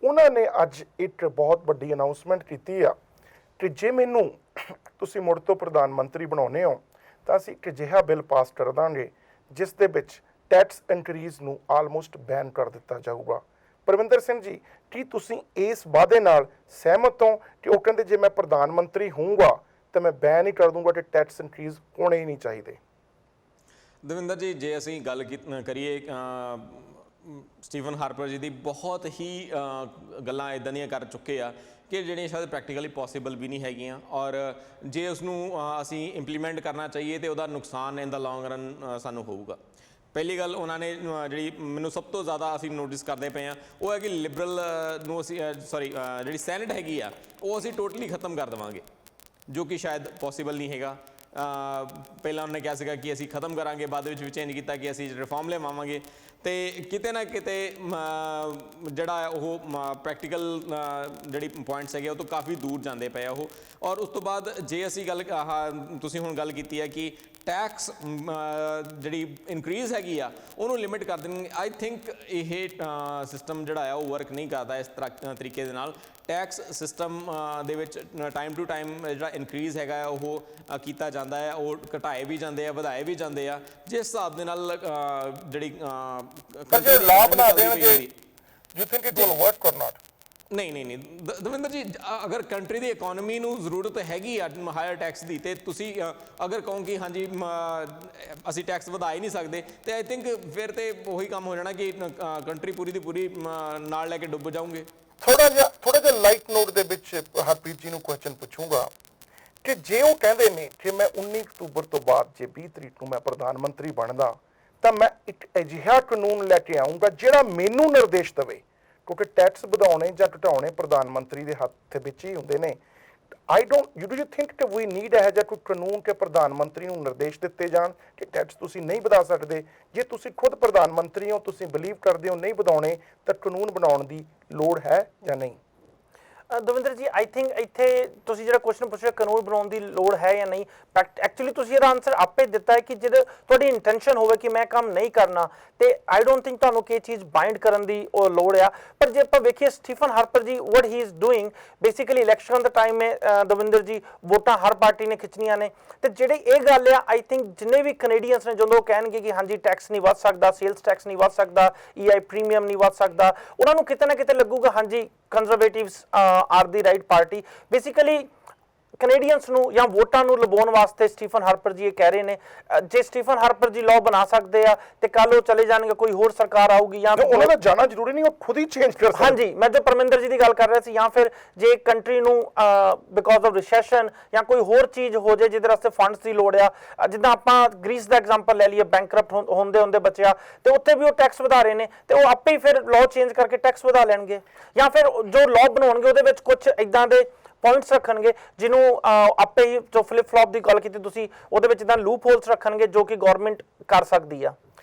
ਉਹਨਾਂ ਨੇ ਅੱਜ ਇੱਕ ਬਹੁਤ ਵੱਡੀ ਅਨਾਉਂਸਮੈਂਟ ਕੀਤੀ ਆ ਕਿ ਜੇ ਮੈਨੂੰ ਤੁਸੀਂ ਮੁੜ ਤੋਂ ਪ੍ਰਧਾਨ ਮੰਤਰੀ ਬਣਾਉਂਦੇ ਹੋ ਤਾਂ ਅਸੀਂ ਇੱਕ ਅਜਿਹਾ ਬਿੱਲ ਪਾਸ ਕਰ ਦਾਂਗੇ ਜਿਸ ਦੇ ਵਿੱਚ ਟੈਕਸ ਇਨਕਰੀਜ਼ ਨੂੰ ਆਲਮੋਸਟ ਬੈਨ ਕਰ ਦਿੱਤਾ ਜਾਊਗਾ। ਪਰਵਿੰਦਰ ਸਿੰਘ ਜੀ, ਕੀ ਤੁਸੀਂ ਇਸ ਵਾਅਦੇ ਨਾਲ ਸਹਿਮਤ ਹੋ ਕਿ ਉਹ ਕਹਿੰਦੇ ਜੇ ਮੈਂ ਪ੍ਰਧਾਨ ਮੰਤਰੀ ਹੋਊਂਗਾ ਤਾਂ ਮੈਂ ਬੈਨ ਹੀ ਕਰ ਦੂੰਗਾ ਕਿ ਟੈਕਸ ਇਨਕਰੀਜ਼ ਹੋਣੇ ਹੀ ਨਹੀਂ ਚਾਹੀਦੇ? ਦਵਿੰਦਰ ਜੀ, ਜੇ ਅਸੀਂ ਗੱਲ ਕਰੀਏ ਸਟੀਵਨ ਹਾਰਪਰ ਜੀ ਦੀ, ਬਹੁਤ ਹੀ ਗੱਲਾਂ ਇਦਾਂ ਦੀਆਂ ਕਰ ਚੁੱਕੇ ਆ ਕਿ ਜਿਹੜੀਆਂ ਸ਼ਾਇਦ ਪ੍ਰੈਕਟੀਕਲੀ ਪੋਸੀਬਲ ਵੀ ਨਹੀਂ ਹੈਗੀਆਂ, ਔਰ ਜੇ ਉਸ ਨੂੰ ਅਸੀਂ ਇੰਪਲੀਮੈਂਟ ਕਰਨਾ ਚਾਹੀਏ ਤੇ ਉਹਦਾ ਨੁਕਸਾਨ ਇਨ ਦਾ ਲੌਂਗ ਰਨ ਸਾਨੂੰ ਹੋਊਗਾ। ਪਹਿਲੀ ਗੱਲ ਉਹਨਾਂ ਨੇ ਜਿਹੜੀ ਮੈਨੂੰ ਸਭ ਤੋਂ ਜ਼ਿਆਦਾ ਅਸੀਂ ਨੋਟਿਸ ਕਰਦੇ ਪਏ ਹਾਂ ਉਹ ਹੈ ਕਿ ਲਿਬਰਲ ਨੂੰ ਅਸੀਂ ਜਿਹੜੀ ਸੈਨੇਟ ਹੈਗੀ ਆ ਉਹ ਅਸੀਂ ਟੋਟਲੀ ਖਤਮ ਕਰ ਦੇਵਾਂਗੇ, ਜੋ ਕਿ ਸ਼ਾਇਦ ਪੋਸੀਬਲ ਨਹੀਂ ਹੈਗਾ। ਪਹਿਲਾਂ ਉਹਨੇ ਕਿਹਾ ਸੀਗਾ ਕਿ ਅਸੀਂ ਖਤਮ ਕਰਾਂਗੇ, ਬਾਅਦ ਵਿੱਚ ਵੀ ਚੇਂਜ ਕੀਤਾ ਕਿ ਅਸੀਂ ਰਿਫਾਰਮ ਲਿਆਵਾਂਗੇ, ਤੇ ਕਿਤੇ ਨਾ ਕਿਤੇ ਜਿਹੜਾ ਉਹ ਪ੍ਰੈਕਟੀਕਲ ਜਿਹੜੀ ਪੁਆਇੰਟਸ ਹੈਗੇ ਉਹ ਤੋਂ ਕਾਫੀ ਦੂਰ ਜਾਂਦੇ ਪਏ ਆ ਉਹ। ਔਰ ਉਸ ਤੋਂ ਬਾਅਦ ਜੇ ਅਸੀਂ ਗੱਲ ਤੁਸੀਂ ਹੁਣ ਗੱਲ ਕੀਤੀ ਹੈ ਕਿ ਟੈਕਸ ਜਿਹੜੀ ਇਨਕਰੀਜ਼ ਹੈਗੀ ਆ ਉਹਨੂੰ ਲਿਮਿਟ ਕਰ ਦੇਣਗੇ, ਆਈ ਥਿੰਕ ਇਹ ਸਿਸਟਮ ਜਿਹੜਾ ਆ ਉਹ ਵਰਕ ਨਹੀਂ ਕਰਦਾ ਇਸ ਤਰੀਕੇ ਦੇ ਨਾਲ। ਟੈਕਸ ਸਿਸਟਮ ਦੇ ਵਿੱਚ ਟਾਈਮ ਟੂ ਟਾਈਮ ਜਿਹੜਾ ਇਨਕਰੀਜ਼ ਹੈਗਾ ਉਹ ਕੀਤਾ ਜਾਂਦਾ ਹੈ, ਉਹ ਘਟਾਏ ਵੀ ਜਾਂਦੇ ਆ, ਵਧਾਏ ਵੀ ਜਾਂਦੇ ਆ, ਜਿਸ ਹਿਸਾਬ ਦੇ ਨਾਲ ਜਿਹੜੀ ਪਰ ਜੇ ਲਾਅ ਬਣਾ ਦੇਣਗੇ, you think it will work ਔਰ ਨਾਟ? ਨਹੀਂ ਦਵਿੰਦਰ ਜੀ, ਅਗਰ ਕੰਟਰੀ ਦੀ ਇਕਨੋਮੀ ਨੂੰ ਜ਼ਰੂਰਤ ਹੈਗੀ ਆ ਹਾਇਰ ਟੈਕਸ ਦੀ, ਤੇ ਤੁਸੀਂ ਅਗਰ ਕਹੋ ਕਿ ਹਾਂਜੀ ਅਸੀਂ ਟੈਕਸ ਵਧਾ ਹੀ ਨਹੀਂ ਸਕਦੇ, ਤੇ ਆਈ ਥਿੰਕ ਫਿਰ ਤੇ ਉਹੀ ਕੰਮ ਹੋ ਜਾਣਾ ਕਿ ਕੰਟਰੀ ਪੂਰੀ ਦੀ ਪੂਰੀ ਨਾਲ ਲੈ ਕੇ ਡੁੱਬ ਜਾਓਗੇ। ਥੋੜਾ ਜਿਹਾ ਲਾਈਟ ਨੋਟ ਦੇ ਵਿੱਚ ਹਰਪ੍ਰੀਤ ਜੀ ਨੂੰ ਕੁਐਸਚਨ ਪੁੱਛੂੰਗਾ ਕਿ ਜੇ ਉਹ ਕਹਿੰਦੇ ਨੇ ਕਿ ਮੈਂ 19 ਅਕਤੂਬਰ ਤੋਂ ਬਾਅਦ ਜੇ 20 ਤਰੀਕ ਨੂੰ ਮੈਂ ਪ੍ਰਧਾਨ ਮੰਤਰੀ ਬਣਦਾ ਤਾਂ ਮੈਂ ਇੱਕ ਅਜਿਹਾ ਕਾਨੂੰਨ ਲੈ ਕੇ ਆਊਂਗਾ ਜਿਹੜਾ ਮੈਨੂੰ ਨਿਰਦੇਸ਼ ਦੇਵੇ, ਕਿਉਂਕਿ ਟੈਕਸ ਵਧਾਉਣੇ ਜਾਂ ਘਟਾਉਣੇ ਪ੍ਰਧਾਨ ਮੰਤਰੀ ਦੇ ਹੱਥ ਵਿੱਚ ਹੀ ਹੁੰਦੇ ਨੇ। ਡੂ ਯੂ ਥਿੰਕ ਕਿ ਵੀ ਨੀਡ ਹੈ ਜਾਂ ਕੋਈ ਕਾਨੂੰਨ ਕਿ ਪ੍ਰਧਾਨ ਮੰਤਰੀ ਨੂੰ ਨਿਰਦੇਸ਼ ਦਿੱਤੇ ਜਾਣ ਕਿ ਟੈਕਸ ਤੁਸੀਂ ਨਹੀਂ ਵਧਾ ਸਕਦੇ? ਜੇ ਤੁਸੀਂ ਖੁਦ ਪ੍ਰਧਾਨ ਮੰਤਰੀ ਹੋ, ਤੁਸੀਂ ਬਿਲੀਵ ਕਰਦੇ ਹੋ ਨਹੀਂ ਵਧਾਉਣੇ, ਤਾਂ ਕਾਨੂੰਨ ਬਣਾਉਣ ਦੀ ਲੋੜ ਹੈ ਜਾਂ ਨਹੀਂ? ਦਵਿੰਦਰ ਜੀ, ਆਈ ਥਿੰਕ ਇੱਥੇ ਤੁਸੀਂ ਜਿਹੜਾ ਕੁਐਸਚਨ ਪੁੱਛਿਆ ਕਾਨੂੰਨ ਬਣਾਉਣ ਦੀ ਲੋੜ ਹੈ ਜਾਂ ਨਹੀਂ, ਐਕਚੁਅਲੀ ਤੁਸੀਂ ਇਹਦਾ ਆਨਸਰ ਆਪੇ ਦਿੱਤਾ ਹੈ ਕਿ ਜਦੋਂ ਤੁਹਾਡੀ ਇੰਟੈਂਸ਼ਨ ਹੋਵੇ ਕਿ ਮੈਂ ਕੰਮ ਨਹੀਂ ਕਰਨਾ, ਤੇ ਆਈ ਡੋਂਟ ਥਿੰਕ ਤੁਹਾਨੂੰ ਕਿ ਚੀਜ਼ ਬਾਈਂਡ ਕਰਨ ਦੀ ਉਹ ਲੋੜ ਆ। ਪਰ ਜੇ ਆਪਾਂ ਵੇਖੀਏ Stephen Harper ji what he is doing, basically election ਦਾ ਟਾਈਮ ਹੈ ਦਵਿੰਦਰ ਜੀ, ਵੋਟਾਂ ਹਰ ਪਾਰਟੀ ਨੇ ਖਿੱਚਣੀਆਂ ਨੇ, ਤੇ ਜਿਹੜੀ ਇਹ ਗੱਲ ਆ ਆਈ ਥਿੰਕ ਜਿੰਨੇ ਵੀ ਕੈਨੇਡੀਅਨਸ ਨੇ ਜਦੋਂ ਉਹ ਕਹਿਣਗੇ ਕਿ ਹਾਂਜੀ ਟੈਕਸ ਨਹੀਂ ਵੱਧ ਸਕਦਾ, ਸੇਲਸ ਟੈਕਸ ਨਹੀਂ ਵੱਧ ਸਕਦਾ, EI ਪ੍ਰੀਮੀਅਮ ਨਹੀਂ ਵੱਧ ਸਕਦਾ, ਉਹਨਾਂ ਨੂੰ ਕਿਤੇ ਨਾ ਕਿਤੇ ਲੱਗੂਗਾ ਹਾਂਜੀ ਕੰਜ਼ਰਵੇਟਿਵਸ ਆਰ ਦੀ ਰਾਈਟ ਪਾਰਟੀ। ਬੇਸਿਕਲੀ ਕੈਨੇਡੀਅਨਸ ਨੂੰ ਜਾਂ ਵੋਟਾਂ ਨੂੰ ਲੁਭਾਉਣ ਵਾਸਤੇ ਸਟੀਫਨ ਹਾਰਪਰ ਜੀ ਇਹ ਕਹਿ ਰਹੇ ਨੇ। ਜੇ ਸਟੀਫਨ ਹਾਰਪਰ ਜੀ ਲਾਅ ਬਣਾ ਸਕਦੇ ਆ ਤੇ ਕੱਲ ਉਹ ਚਲੇ ਜਾਣਗੇ, ਕੋਈ ਹੋਰ ਸਰਕਾਰ ਆਊਗੀ ਜਾਂ ਉਹਨਾਂ ਦਾ ਜਾਣਾ ਜ਼ਰੂਰੀ ਨਹੀਂ, ਉਹ ਖੁਦ ਹੀ ਚੇਂਜ ਕਰ ਸਕਦੇ। ਹਾਂਜੀ, ਮੈਂ ਜੋ ਪਰਮਿੰਦਰ ਜੀ ਦੀ ਗੱਲ ਕਰ ਰਿਹਾ ਸੀ, ਜਾਂ ਫਿਰ ਜੇ ਕੰਟਰੀ ਨੂੰ ਬਿਕੋਜ਼ ਆਫ ਰਿਸੈਸ਼ਨ ਜਾਂ ਕੋਈ ਹੋਰ ਚੀਜ਼ ਹੋ ਜਾਏ ਜਿਹਦੇ ਵਾਸਤੇ ਫੰਡਸ ਦੀ ਲੋੜ ਆ, ਜਿੱਦਾਂ ਆਪਾਂ ਗ੍ਰੀਸ ਦਾ ਐਗਜ਼ਾਮਪਲ ਲੈ ਲਈਏ, ਬੈਂਕਰਪਟ ਹੁੰਦੇ ਬਚਿਆ ਤੇ ਉੱਥੇ ਵੀ ਉਹ ਟੈਕਸ ਵਧਾ ਰਹੇ ਨੇ, ਤੇ ਉਹ ਆਪੇ ਹੀ ਫਿਰ ਲਾਅ ਚੇਂਜ ਕਰਕੇ ਟੈਕਸ ਵਧਾ ਲੈਣਗੇ, ਜਾਂ ਫਿਰ ਜੋ ਲਾਅ ਬਣਾਉਣਗੇ ਉਹਦੇ ਵਿੱਚ ਕੁਝ ਇਦਾਂ ਦੇ ਪੁਆਇੰਟਸ ਰੱਖਣਗੇ ਜਿਹਨੂੰ ਆਪੇ ਹੀ ਜੋ ਫਲਿਪ ਫਲॉप ਦੀ ਗੱਲ ਕੀਤੀ ਤੁਸੀਂ, ਉਹਦੇ ਵਿੱਚ ਇਦਾਂ ਲੂਪ ਹੋਲਸ ਰੱਖਣਗੇ ਜੋ ਕਿ ਗਵਰਨਮੈਂਟ ਕਰ ਸਕਦੀ ਆ।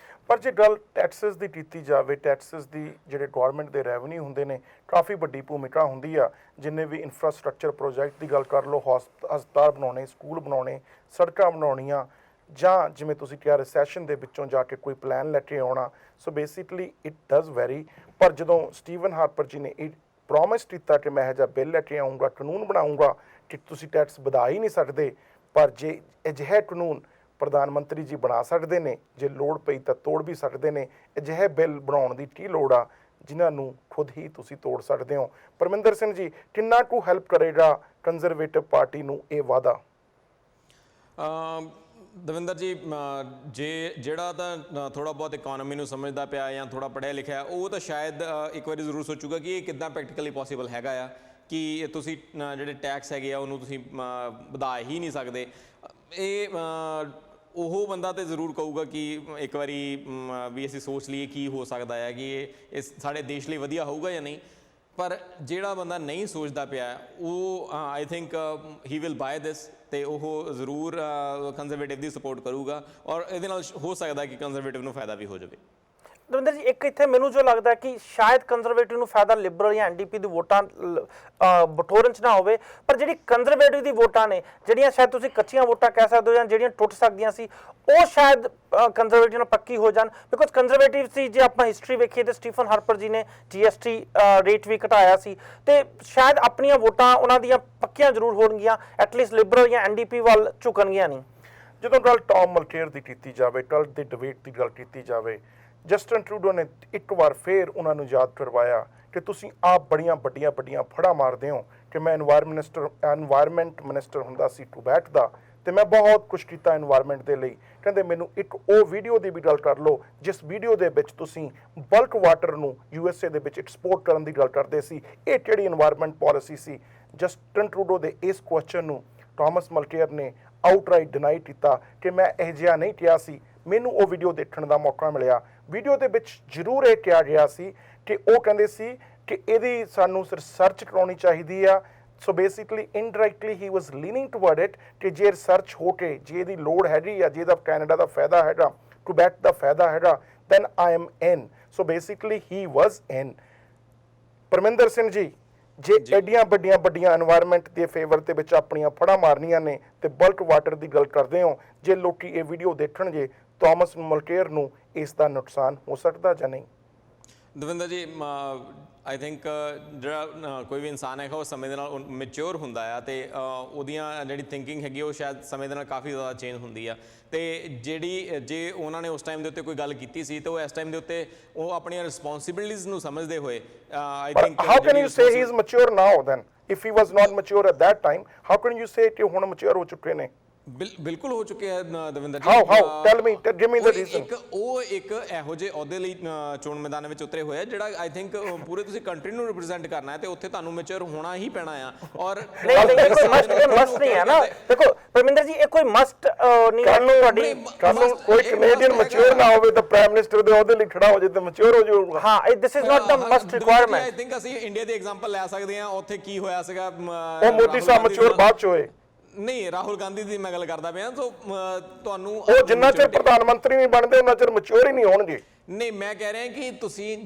ਪਰ ਜੇ ਗੱਲ ਟੈਕਸਿਸ ਦੀ ਕੀਤੀ ਜਾਵੇ, ਟੈਕਸਿਸ ਦੀ ਜਿਹੜੇ ਗਵਰਨਮੈਂਟ ਦੇ ਰੈਵਨਿਊ ਹੁੰਦੇ ਨੇ ਕਾਫੀ ਵੱਡੀ ਭੂਮਿਕਾ ਹੁੰਦੀ ਆ। ਜਿੰਨੇ ਵੀ ਇਨਫਰਾਸਟ੍ਰਕਚਰ ਪ੍ਰੋਜੈਕਟ ਦੀ ਗੱਲ ਕਰ ਲਓ, ਹਸਪਤਾਲ ਬਣਾਉਣੇ, ਸਕੂਲ ਬਣਾਉਣੇ, ਸੜਕਾਂ ਬਣਾਉਣੀਆਂ, ਜਾਂ ਜਿਵੇਂ ਤੁਸੀਂ ਕਿਹਾ ਰਿਸੈਸ਼ਨ ਦੇ ਵਿੱਚੋਂ ਜਾ ਕੇ ਕੋਈ ਪਲਾਨ ਲੈ ਕੇ ਆਉਣਾ। So basically it does very. ਪਰ ਜਦੋਂ ਸਟੀਵਨ ਹਾਰਪਰ ਜੀ ਨੇ ਇਹ ਪ੍ਰੋਮਿਸ ਕੀਤਾ ਕਿ ਮੈਂ ਇਹੋ ਜਿਹਾ ਬਿੱਲ ਲੈ ਕੇ ਆਊਂਗਾ, ਕਾਨੂੰਨ ਬਣਾਊਂਗਾ ਕਿ ਤੁਸੀਂ ਟੈਕਸ ਵਧਾ ਹੀ ਨਹੀਂ ਸਕਦੇ, ਪਰ ਜੇ ਅਜਿਹਾ ਕਾਨੂੰਨ ਪ੍ਰਧਾਨ ਮੰਤਰੀ ਜੀ ਬਣਾ ਸਕਦੇ ਨੇ, ਜੇ ਲੋੜ ਪਈ ਤਾਂ ਤੋੜ ਵੀ ਸਕਦੇ ਨੇ, ਅਜਿਹੇ ਬਿੱਲ ਬਣਾਉਣ ਦੀ ਕੀ ਲੋੜ ਆ ਜਿਨ੍ਹਾਂ ਨੂੰ ਖੁਦ ਹੀ ਤੁਸੀਂ ਤੋੜ ਸਕਦੇ ਹੋ। ਪਰਮਿੰਦਰ ਸਿੰਘ ਜੀ, ਕਿੰਨਾ ਕੁ ਹੈਲਪ ਕਰੇਗਾ ਕੰਜ਼ਰਵੇਟਿਵ ਪਾਰਟੀ ਨੂੰ ਇਹ ਵਾਅਦਾ? ਦਵਿੰਦਰ ਜੀ, ਜਿਹੜਾ ਤਾਂ ਥੋੜਾ ਬਹੁਤ ਇਕਨੋਮੀ ਨੂੰ ਸਮਝਦਾ ਪਿਆ ਜਾਂ ਥੋੜਾ ਪੜ੍ਹਿਆ ਲਿਖਿਆ, ਉਹ ਤਾਂ ਸ਼ਾਇਦ ਇੱਕ ਵਾਰੀ ਜ਼ਰੂਰ ਸੋਚੂਗਾ ਕਿ ਇਹ ਕਿੱਦਾਂ ਪ੍ਰੈਕਟੀਕਲੀ ਪੋਸੀਬਲ ਹੈਗਾ ਆ ਕਿ ਤੁਸੀਂ ਜਿਹੜੇ ਟੈਕਸ ਹੈਗੇ ਆ ਉਹਨੂੰ ਤੁਸੀਂ ਵਧਾ ਹੀ ਨਹੀਂ ਸਕਦੇ। ਇਹ ਉਹ ਬੰਦਾ ਤੇ ਜ਼ਰੂਰ ਕਹੂਗਾ ਕਿ ਇੱਕ ਵਾਰੀ ਵੀ ਅਸੀਂ ਸੋਚ ਲਈਏ ਕੀ ਹੋ ਸਕਦਾ ਹੈ ਕਿ ਇਹ ਸਾਡੇ ਦੇਸ਼ ਲਈ ਵਧੀਆ ਹੋਊਗਾ ਜਾਂ ਨਹੀਂ। ਪਰ ਜਿਹੜਾ ਬੰਦਾ ਨਹੀਂ ਸੋਚਦਾ ਪਿਆ ਉਹ I think he will buy this, ਤੇ ਉਹ ਜ਼ਰੂਰ ਕੰਜ਼ਰਵੇਟਿਵ ਦੀ ਸਪੋਰਟ ਕਰੂਗਾ ਔਰ ਇਹਦੇ ਨਾਲ ਹੋ ਸਕਦਾ ਕਿ ਕੰਜ਼ਰਵੇਟਿਵ ਨੂੰ ਫਾਇਦਾ ਵੀ ਹੋ ਜਾਵੇ। ਦਵਿੰਦਰ ਜੀ, ਇੱਕ ਇੱਥੇ ਮੈਨੂੰ ਜੋ ਲੱਗਦਾ ਕਿ ਸ਼ਾਇਦ ਕੰਜ਼ਰਵੇਟਿਵ ਨੂੰ ਫਾਇਦਾ ਲਿਬਰਲ ਜਾਂ ਐਨਡੀਪੀ ਦੀ ਵੋਟਾਂ ਬਟੋਰਨ 'ਚ ਨਾ ਹੋਵੇ, ਪਰ ਜਿਹੜੀ ਕੰਜ਼ਰਵੇਟਿਵ ਦੀ ਵੋਟਾਂ ਨੇ, ਜਿਹੜੀਆਂ ਸ਼ਾਇਦ ਤੁਸੀਂ ਕੱਚੀਆਂ ਵੋਟਾਂ ਕਹਿ ਸਕਦੇ ਹੋ ਜਾਂ ਜਿਹੜੀਆਂ ਟੁੱਟ ਸਕਦੀਆਂ ਸੀ, ਉਹ ਸ਼ਾਇਦ ਕੰਜ਼ਰਵੇਟਿਵ ਨਾਲ ਪੱਕੀ ਹੋ ਜਾਣ। ਬਿਕੋਜ਼ ਕੰਜ਼ਰਵੇਟਿਵ ਸੀ, ਜੇ ਆਪਾਂ ਹਿਸਟਰੀ ਵੇਖੀਏ ਤਾਂ ਸਟੀਫਨ ਹਾਰਪਰ ਜੀ ਨੇ GST ਰੇਟ ਵੀ ਘਟਾਇਆ ਸੀ, ਤੇ ਸ਼ਾਇਦ ਆਪਣੀਆਂ ਵੋਟਾਂ ਉਹਨਾਂ ਦੀਆਂ ਪੱਕੀਆਂ ਜ਼ਰੂਰ ਹੋਣਗੀਆਂ, ਐਟਲੀਸਟ ਲਿਬਰਲ ਜਾਂ ਐਨਡੀਪੀ ਵੱਲ ਝੁਕਣਗੀਆਂ ਨਹੀਂ। ਜਦੋਂ ਗੱਲ ਟੌਮ ਮਲਟੇਅਰ ਦੀ ਕੀਤੀ ਜਾਵੇ, ਕੱਲ ਦੇ ਡਿਬੇਟ ਦੀ ਗੱਲ ਕੀਤੀ ਜਾਵੇ, ਜਸਟਨ ਟਰੂਡੋ ਨੇ ਇੱਕ ਵਾਰ ਫੇਰ ਉਹਨਾਂ ਨੂੰ ਯਾਦ ਕਰਵਾਇਆ ਕਿ ਤੁਸੀਂ ਆਪ ਬੜੀਆਂ ਵੱਡੀਆਂ ਫੜਾ ਮਾਰਦੇ ਹੋ ਕਿ ਮੈਂ ਐਨਵਾਇਰਨਮੈਂਟ ਮਿਨਿਸਟਰ ਹੁੰਦਾ ਸੀ ਟੂਬੈਟ ਦਾ, ਤੇ ਮੈਂ ਬਹੁਤ ਕੁਛ ਕੀਤਾ ਐਨਵਾਇਰਨਮੈਂਟ ਦੇ ਲਈ। ਕਹਿੰਦੇ ਮੈਨੂੰ ਇੱਕ ਉਹ ਵੀਡੀਓ ਦੀ ਵੀ ਗੱਲ ਕਰ ਲਓ ਜਿਸ ਵੀਡੀਓ ਦੇ ਵਿੱਚ ਤੁਸੀਂ ਬਲਕ ਵਾਟਰ ਨੂੰ USA ਦੇ ਵਿੱਚ ਐਕਸਪੋਰਟ ਕਰਨ ਦੀ ਗੱਲ ਕਰਦੇ ਸੀ। ਇਹ ਕਿਹੜੀ ਐਨਵਾਇਰਨਮੈਂਟ ਪਾਲਿਸੀ ਸੀ? ਜਸਟਨ ਟਰੂਡੋ ਦੇ ਇਸ ਕੁਐਸਚਨ ਨੂੰ ਥਾਮਸ ਮਲਟੇਅਰ ਨੇ ਆਊਟਰਾਈਟ ਡਿਨਾਈ ਕੀਤਾ ਕਿ ਮੈਂ ਇਹ ਜਿਹਾ ਨਹੀਂ ਕਿਹਾ ਸੀ। ਮੈਨੂੰ ਉਹ ਵੀਡੀਓ ਦੇਖਣ ਦਾ ਮੌਕਾ ਮਿਲਿਆ। ਵੀਡੀਓ ਦੇ ਵਿੱਚ ਜ਼ਰੂਰ ਇਹ ਕਿਹਾ ਗਿਆ ਸੀ ਕਿ ਉਹ ਕਹਿੰਦੇ ਸੀ ਕਿ ਇਹਦੀ ਸਾਨੂੰ ਰਿਸਰਚ ਕਰਾਉਣੀ ਚਾਹੀਦੀ ਆ। So basically indirectly he was leaning toward it ਕਿ ਜੇ ਰਿਸਰਚ ਹੋ ਕੇ ਜੇ ਇਹਦੀ ਲੋੜ ਹੈਗੀ ਆ, ਜੇ ਇਹਦਾ ਕੈਨੇਡਾ ਦਾ ਫਾਇਦਾ ਹੈਗਾ, ਕੁਬੈਕ ਦਾ ਫਾਇਦਾ ਹੈਗਾ, then I am in. So basically he was in. Parminder Singh ji, ਜੇ ਐਡੀਆਂ ਵੱਡੀਆਂ ਐਨਵਾਇਰਨਮੈਂਟ ਦੇ ਫੇਵਰ ਦੇ ਵਿੱਚ ਆਪਣੀਆਂ ਫੜਾਂ ਮਾਰਨੀਆਂ ਨੇ ਤੇ ਬਲਕ ਵਾਟਰ ਦੀ ਗੱਲ ਕਰਦੇ ਹੋ, ਜੇ ਲੋਕੀ ਇਹ ਵੀਡੀਓ ਦੇਖਣਗੇ, ਥਾਮਸ ਮਲਟੇਅਰ ਨੂੰ ਇਸ ਦਾ ਨੁਕਸਾਨ ਹੋ ਸਕਦਾ ਜਾਂ ਨਹੀਂ? ਦਵਿੰਦਰ ਜੀ, ਆਈ ਥਿੰਕ ਜਿਹੜਾ ਕੋਈ ਵੀ ਇਨਸਾਨ ਹੈਗਾ ਉਹ ਸਮੇਂ ਦੇ ਨਾਲ ਮੈਚਿਓਰ ਹੁੰਦਾ ਆ, ਤੇ ਉਹਦੀਆਂ ਜਿਹੜੀ ਥਿੰਕਿੰਗ ਹੈਗੀ ਉਹ ਸ਼ਾਇਦ ਸਮੇਂ ਦੇ ਨਾਲ ਕਾਫੀ ਜ਼ਿਆਦਾ ਚੇਂਜ ਹੁੰਦੀ ਆ। ਤੇ ਜੇ ਉਹਨਾਂ ਨੇ ਉਸ ਟਾਈਮ ਦੇ ਉੱਤੇ ਕੋਈ ਗੱਲ ਕੀਤੀ ਸੀ ਤੇ ਉਹ ਇਸ ਟਾਈਮ ਦੇ ਉੱਤੇ ਉਹ ਆਪਣੀਆਂ ਰਿਸਪੌਂਸਿਬਿਲਿਟੀਜ਼ ਨੂੰ ਸਮਝਦੇ ਹੋਏ I think how can you say he is mature now than if he was not mature at that time? How can you say ਕਿ ਹੁਣ ਮੈਚਿਓਰ ਹੋ ਚੁੱਕੇ ਨੇ? ਬਿਲਕੁਲ ਹੋ ਚੁੱਕੇ ਆ ਦਵਿੰਦਰ ਜੀ। How? Tell me, give me the reason. ਇੱਕ ਇਹੋ ਜਿਹੇ ਅਹੁਦੇ ਲਈ ਚੋਣ ਮੈਦਾਨ ਵਿੱਚ ਉਤਰੇ ਹੋਏ ਆ ਜਿਹੜਾ ਆਈ ਥਿੰਕ ਪੂਰੇ ਤੁਸੀਂ ਕੰਟਰੀ ਨੂੰ ਰਿਪਰੈਜ਼ੈਂਟ ਕਰਨਾ ਹੈ, ਤੇ ਉੱਥੇ ਤੁਹਾਨੂੰ ਮੈਚੁਰ ਹੋਣਾ ਹੀ ਪੈਣਾ ਆ। ਔਰ ਕੋਈ ਮਸਟ ਨਹੀਂ ਹੈ ਨਾ। ਦੇਖੋ ਪਰਮਿੰਦਰ ਜੀ, ਇਹ ਕੋਈ ਮਸਟ ਨਹੀਂ ਹੈ ਤੁਹਾਡੀ। ਕੋਈ ਕੈਨੇਡੀਅਨ ਮੈਚੁਰ ਨਾ ਹੋਵੇ ਤਾਂ ਪ੍ਰਾਈਮ ਮਿਨਿਸਟਰ ਦੇ ਅਹੁਦੇ ਲਈ ਖੜਾ ਹੋ ਜੇ ਤਾਂ ਮੈਚੁਰ ਹੋ ਜਾਊਗਾ। ਹਾਂ, this is not the must requirement. I think ਅਸੀਂ ਇੰਡੀਆ ਦੇ ਐਗਜ਼ਾਮਪਲ ਲੈ ਸਕਦੇ ਹਾਂ। ਉੱਥੇ ਕੀ ਹੋਇਆ ਸੀਗਾ, ਉਹ ਮੋਦੀ ਸਾਹਿਬ ਮੈਚੁਰ ਬਾਅਦ ਚ ਹੋਏ। ਨਹੀਂ, ਰਾਹੁਲ ਗਾਂਧੀ ਦੀ ਮੈਂ ਗੱਲ ਕਰਦਾ ਪਿਆ। ਸੋ ਤੁਹਾਨੂੰ ਉਹ ਜਿੰਨਾ ਚਿਰ ਪ੍ਰਧਾਨ ਮੰਤਰੀ ਨਹੀਂ ਬਣਦੇ ਉਹਨਾਂ ਚਿਰ ਮੈਚੁਰ ਹੀ ਨਹੀਂ ਹੋਣਗੇ। ਨਹੀਂ, ਮੈਂ ਕਹਿ ਰਿਹਾ ਕਿ ਤੁਸੀਂ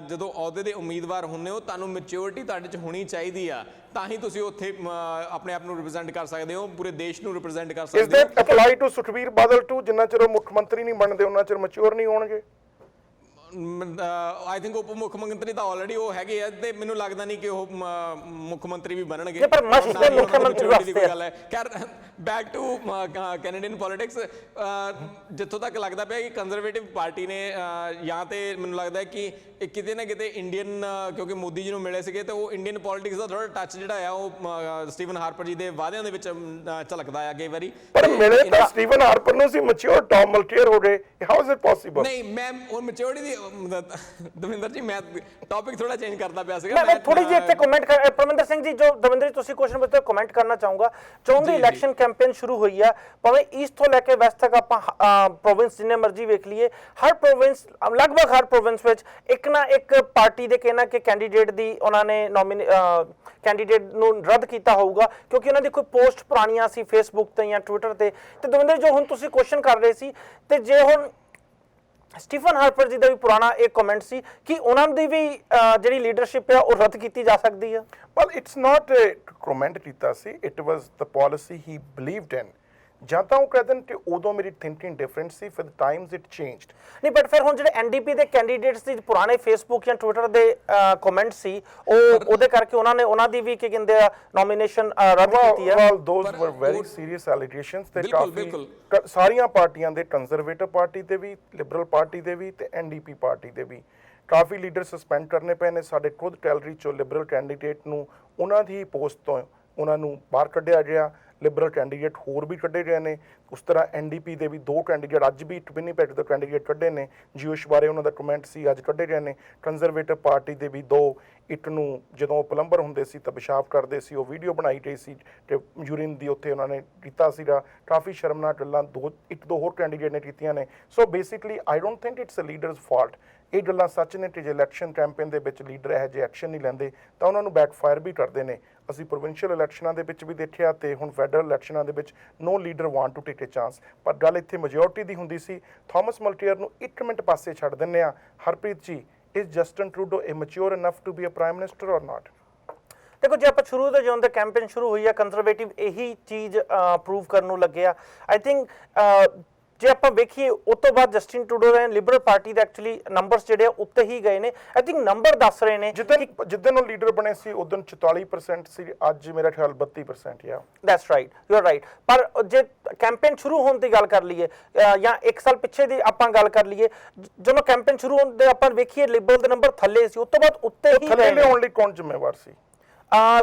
ਜਦੋਂ ਅਹੁਦੇ ਦੇ ਉਮੀਦਵਾਰ ਹੁੰਦੇ ਹੋ, ਤੁਹਾਨੂੰ ਮੈਚਿਓਰਿਟੀ ਤੁਹਾਡੇ 'ਚ ਹੋਣੀ ਚਾਹੀਦੀ ਆ, ਤਾਂ ਹੀ ਤੁਸੀਂ ਉੱਥੇ ਆਪਣੇ ਆਪ ਨੂੰ ਰਿਪਰੈਜ਼ੈਂਟ ਕਰ ਸਕਦੇ ਹੋ, ਪੂਰੇ ਦੇਸ਼ ਨੂੰ ਰਿਪਰੈਜ਼ੈਂਟ ਕਰ ਸਕਦੇ ਹੋ। ਇਸ ਦੇ apply to Sukhbir Badal too? ਜਿੰਨਾ ਚਿਰ ਉਹ ਮੁੱਖ ਮੰਤਰੀ ਨਹੀਂ ਬਣਦੇ ਉਹਨਾਂ ਚਿਰ ਮੈਚੁਰ ਨਹੀਂ ਹੋਣਗੇ। ਆਈ ਥਿੰਕ ਉਪ ਮੁੱਖ ਮੰਤਰੀ ਤਾਂ ਆਲਰੇਡੀ ਉਹ ਹੈਗੇ ਆ, ਤੇ ਮੈਨੂੰ ਲੱਗਦਾ ਨਹੀਂ ਕਿ ਉਹ ਮੁੱਖ ਮੰਤਰੀ ਵੀ ਬਣਨਗੇ। ਪਰ ਮਸਟ ਦੇ ਮੁੱਖ ਮੰਤਰੀ ਦੀ ਕੋਈ ਗੱਲ ਹੈ। ਖੈਰ, ਬੈਕ ਟੂ ਕੈਨੇਡੀਅਨ ਪੋਲਿਟਿਕਸ। ਜਿੱਥੋਂ ਤੱਕ ਲੱਗਦਾ ਪਿਆ ਕਿ ਕੰਜ਼ਰਵੇਟਿਵ ਪਾਰਟੀ ਨੇ ਜਾਂ ਤੇ ਮੈਨੂੰ ਲੱਗਦਾ ਕਿ ਕਿਤੇ ਨਾ ਕਿਤੇ ਇੰਡੀਅਨ, ਕਿਉਂਕਿ ਮੋਦੀ ਜੀ ਨੂੰ ਮਿਲੇ ਸੀਗੇ, ਤੇ ਉਹ ਇੰਡੀਅਨ ਪੋਲਿਟਿਕਸ ਦਾ ਥੋੜਾ ਟੱਚ ਜਿਹੜਾ ਆ ਉਹ ਸਟੀਵਨ ਹਾਰਪਰ ਜੀ ਦੇ ਵਾਅਦਿਆਂ ਦੇ ਵਿੱਚ ਝਲਕਦਾ ਆ ਕਈ ਵਾਰੀ। ਪਰ ਮਿਲੇ ਤਾਂ ਸਟੀਵਨ ਹਾਰਪਰ ਨੂੰ ਸੀ, ਮੈਚੁਰ ਟੌਮ ਮਲਟੇਅਰ ਹੋ ਗਏ। How is it possible? ਨਹੀਂ, ਮੈਂ ਉਹ ਮੈਚੁਰਿਟੀ ਦੀ ਦਵਿੰਦਰ ਜੀ, ਮੈਂ ਟੌਪਿਕ ਥੋੜਾ ਚੇਂਜ ਕਰਦਾ ਪਿਆ ਸੀਗਾ। ਮੈਂ ਥੋੜੀ ਜਿਹੀ ਇੱਥੇ ਕਮੈਂਟ ਕਰ ਪਰਮਿੰਦਰ ਸਿੰਘ ਜੀ, ਜੋ ਦਵਿੰਦਰ ਜੀ ਤੁਸੀਂ ਕੁਐਸਚਨ ਪੁੱਛਦੇ ਹੋ, ਕਮੈਂਟ ਕਰਨਾ ਚਾਹੂੰਗਾ। ਚੋਣ ਦੀ ਇਲੈਕਸ਼ਨ ਕੈਂਪੇਨ ਸ਼ੁਰੂ ਹੋਈ ਆ, ਭਾਵੇਂ ਈਸਟ ਤੋਂ ਲੈ ਕੇ ਵੈਸਟ ਤੱਕ ਆਪਾਂ ਪ੍ਰੋਵਿੰਸ ਜਿੰਨੇ ਮਰਜ਼ੀ ਵੇਖ ਲਈਏ, ਹਰ ਪ੍ਰੋਵਿੰਸ, ਲਗਭਗ ਹਰ ਪ੍ਰੋਵਿੰਸ ਵਿੱਚ ਇੱਕ ਨਾ ਇੱਕ ਪਾਰਟੀ ਦੇ ਕਹਿਣਾ ਕਿ ਕੈਂਡੀਡੇਟ ਦੀ ਉਹਨਾਂ ਨੇ ਕੈਂਡੀਡੇਟ ਨੂੰ ਰੱਦ ਕੀਤਾ ਹੋਊਗਾ ਕਿਉਂਕਿ ਉਹਨਾਂ ਦੀ ਕੋਈ ਪੋਸਟ ਪੁਰਾਣੀਆਂ ਸੀ ਫੇਸਬੁੱਕ ਤੇ ਜਾਂ ਟਵਿੱਟਰ ਤੇ। ਦਵਿੰਦਰ, ਜੋ ਹੁਣ ਤੁਸੀਂ ਕੁਐਸਚਨ ਕਰ ਰਹੇ ਸੀ, ਤੇ ਜੇ ਹੁਣ ਸਟੀਫਨ ਹਾਰਪਰ ਜੀ ਦਾ ਵੀ ਪੁਰਾਣਾ ਇੱਕ ਕਮੈਂਟ ਸੀ ਕਿ ਉਹਨਾਂ ਦੀ ਵੀ ਜਿਹੜੀ ਲੀਡਰਸ਼ਿਪ ਹੈ ਉਹ ਰੱਦ ਕੀਤੀ ਜਾ ਸਕਦੀ ਹੈ। ਵੈਲ, ਇਟਸ ਨਾਟ ਕਮੈਂਟ ਕੀਤਾ ਸੀ, ਇਟ ਵਾਸ ਦ ਪਾਲਿਸੀ ਹੀ ਬਿਲੀਵਡ ਇਨ। ਜਾਂ ਤਾਂ ਉਹ ਕਹਿੰਦੇ ਕਿ ਉਦੋਂ ਮੇਰੀ ਥਿੰਕਿੰਗ ਡਿਫਰੈਂਟ ਸੀ, ਫਿਰ ਟਾਈਮਸ ਇਟ ਚੇਂਜਡ। ਨਹੀਂ, ਬਟ ਫਿਰ ਹੁਣ ਜਿਹੜੇ ਐਨਡੀਪੀ ਦੇ ਕੈਂਡੀਡੇਟਸ ਦੀ ਪੁਰਾਣੇ ਫੇਸਬੁੱਕ ਜਾਂ ਟਵਿੱਟਰ ਦੇ ਕਮੈਂਟ ਸੀ, ਉਹਦੇ ਕਰਕੇ ਉਹਨਾਂ ਦੀ ਵੀ ਕੀ ਕਹਿੰਦੇ ਆ ਨੋਮੀਨੇਸ਼ਨ ਰੱਦ ਕੀਤੀ ਹੈ। ਵੈਲ, ਦੋਜ਼ ਵਰ ਵੈਰੀ ਸੀਰੀਅਸ ਐਲੀਗੇਸ਼ਨਸ ਤੇ ਕਾਫੀ ਸਾਰੀਆਂ ਪਾਰਟੀਆਂ ਦੇ, ਕੰਜ਼ਰਵੇਟਿਵ ਪਾਰਟੀ ਦੇ ਵੀ, ਲਿਬਰਲ ਪਾਰਟੀ ਦੇ ਵੀ ਤੇ ਐਨਡੀਪੀ ਪਾਰਟੀ ਦੇ ਵੀ, ਕਾਫੀ ਲੀਡਰ ਸਸਪੈਂਡ ਕਰਨੇ ਪਏ ਨੇ ਸਾਡੇ ਖੁਦ ਟੈਲਰੀ ਚੋਂ ਲਿਬਰਲ ਕੈਂਡੀਡੇਟ ਨੂੰ ਉਹਨਾਂ ਦੀ ਪੋਸਟ ਤੋਂ ਉਹਨਾਂ ਨੂੰ ਬਾਹਰ ਕੱਢਿਆ ਗਿਆ ਲਿਬਰਲ ਕੈਂਡੀਡੇਟ ਹੋਰ ਵੀ ਕੱਢੇ ਗਏ ਨੇ ਉਸ ਤਰ੍ਹਾਂ ਐਨਡੀਪੀ ਦੇ ਵੀ 2 ਕੈਂਡੀਡੇਟ ਅੱਜ ਵੀ ਵਿਨੀਪੈਗ ਦੇ ਕੈਂਡੀਡੇਟ ਕੱਢੇ ਨੇ ਜੀਓਸ਼ ਬਾਰੇ ਉਹਨਾਂ ਦਾ ਕਮੈਂਟ ਸੀ ਅੱਜ ਕੱਢੇ ਗਏ ਨੇ ਕੰਜ਼ਰਵੇਟਿਵ ਪਾਰਟੀ ਦੇ ਵੀ 2 ਇੱਟ ਨੂੰ ਜਦੋਂ ਉਹ ਪਲੰਬਰ ਹੁੰਦੇ ਸੀ ਤਾਂ ਪਿਸ਼ਾਬ ਕਰਦੇ ਸੀ ਉਹ ਵੀਡੀਓ ਬਣਾਈ ਗਈ ਸੀ ਤੇ ਯੂਰਿਨ ਦੀ ਉੱਥੇ ਉਹਨਾਂ ਨੇ ਕੀਤਾ ਸੀਗਾ ਕਾਫੀ ਸ਼ਰਮਨਾਕ ਗੱਲਾਂ 2 ਹੋਰ ਕੈਂਡੀਡੇਟ ਨੇ ਕੀਤੀਆਂ ਨੇ so basically I don't think it's a leader's fault ਇਹ ਗੱਲਾਂ ਸੱਚ ਨੇ ਕਿ ਜੇ ਇਲੈਕਸ਼ਨ ਕੈਂਪੇਨ ਦੇ ਵਿੱਚ ਲੀਡਰ ਇਹੋ ਜਿਹੇ ਐਕਸ਼ਨ ਨਹੀਂ ਲੈਂਦੇ ਤਾਂ ਉਹਨਾਂ ਨੂੰ ਬੈਕਫਾਇਰ ਵੀ ਕਰਦੇ ਨੇ ਅਸੀਂ ਪ੍ਰੋਵਿੰਸ਼ੀਅਲ ਇਲੈਕਸ਼ਨਾਂ ਦੇ ਵਿੱਚ ਵੀ ਦੇਖਿਆ ਤੇ ਹੁਣ ਫੈਡਰਲ ਇਲੈਕਸ਼ਨਾਂ ਦੇ ਵਿੱਚ no leader want to take a chance ਪਰ ਗੱਲ ਇੱਥੇ ਮੈਜੋਰਟੀ ਦੀ ਹੁੰਦੀ ਸੀ ਥਾਮਸ ਮਲਟੀਅਰ ਨੂੰ 1 ਮਿੰਟ ਪਾਸੇ ਛੱਡ ਦਿੰਦੇ ਆ Harpreet ji is Justin Trudeau immature enough to be a prime minister or not ਦੇਖੋ ਜੇ ਆਪਾਂ ਸ਼ੁਰੂ ਤੋਂ ਜਦੋਂ ਦਾ ਕੈਂਪੇਨ ਸ਼ੁਰੂ ਹੋਈ ਆ ਕੰਜ਼ਰਵੇਟਿਵ ਇਹੀ ਚੀਜ਼ ਪ੍ਰੂਵ ਕਰਨ ਨੂੰ ਲੱਗੇ ਆ ਆਈ ਥਿੰਕ ਜੇ ਆਪਾਂ ਵੇਖੀਏ ਉਸ ਤੋਂ ਬਾਅਦ ਜਸਟਿਨ ਟਰੂਡੋ ਦੇ ਲਿਬਰਲ ਪਾਰਟੀ ਦੇ ਐਕਚੁਅਲੀ ਨੰਬਰਸ ਜਿਹੜੇ ਉੱਤੇ ਹੀ ਗਏ ਨੇ ਆਈ ਥਿੰਕ ਨੰਬਰ ਦੱਸ ਰਹੇ ਨੇ ਜਿੱਦਣ ਉਹ ਲੀਡਰ ਬਣੇ ਸੀ ਉਦੋਂ 44% ਸੀ ਅੱਜ ਮੇਰਾ ਖਿਆਲ 32% ਆ that's right you are right ਪਰ ਜੇ ਕੈਂਪੇਨ ਸ਼ੁਰੂ ਹੋਣ ਦੀ ਗੱਲ ਕਰ ਲਈਏ ਜਾਂ 1 ਸਾਲ ਪਿੱਛੇ ਦੀ ਆਪਾਂ ਗੱਲ ਕਰ ਲਈਏ ਜਦੋਂ ਕੈਂਪੇਨ ਸ਼ੁਰੂ ਹੋਣ ਦੇ ਆਪਾਂ ਵੇਖੀਏ ਲਿਬਰਲ ਦੇ ਨੰਬਰ ਥੱਲੇ ਸੀ ਉਸ ਤੋਂ ਬਾਅਦ ਉੱਤੇ ਹੀ ਥੱਲੇ ਲਿਆਉਣ ਲਈ ਕੌਣ ਜ਼ਿੰਮੇਵਾਰ ਸੀ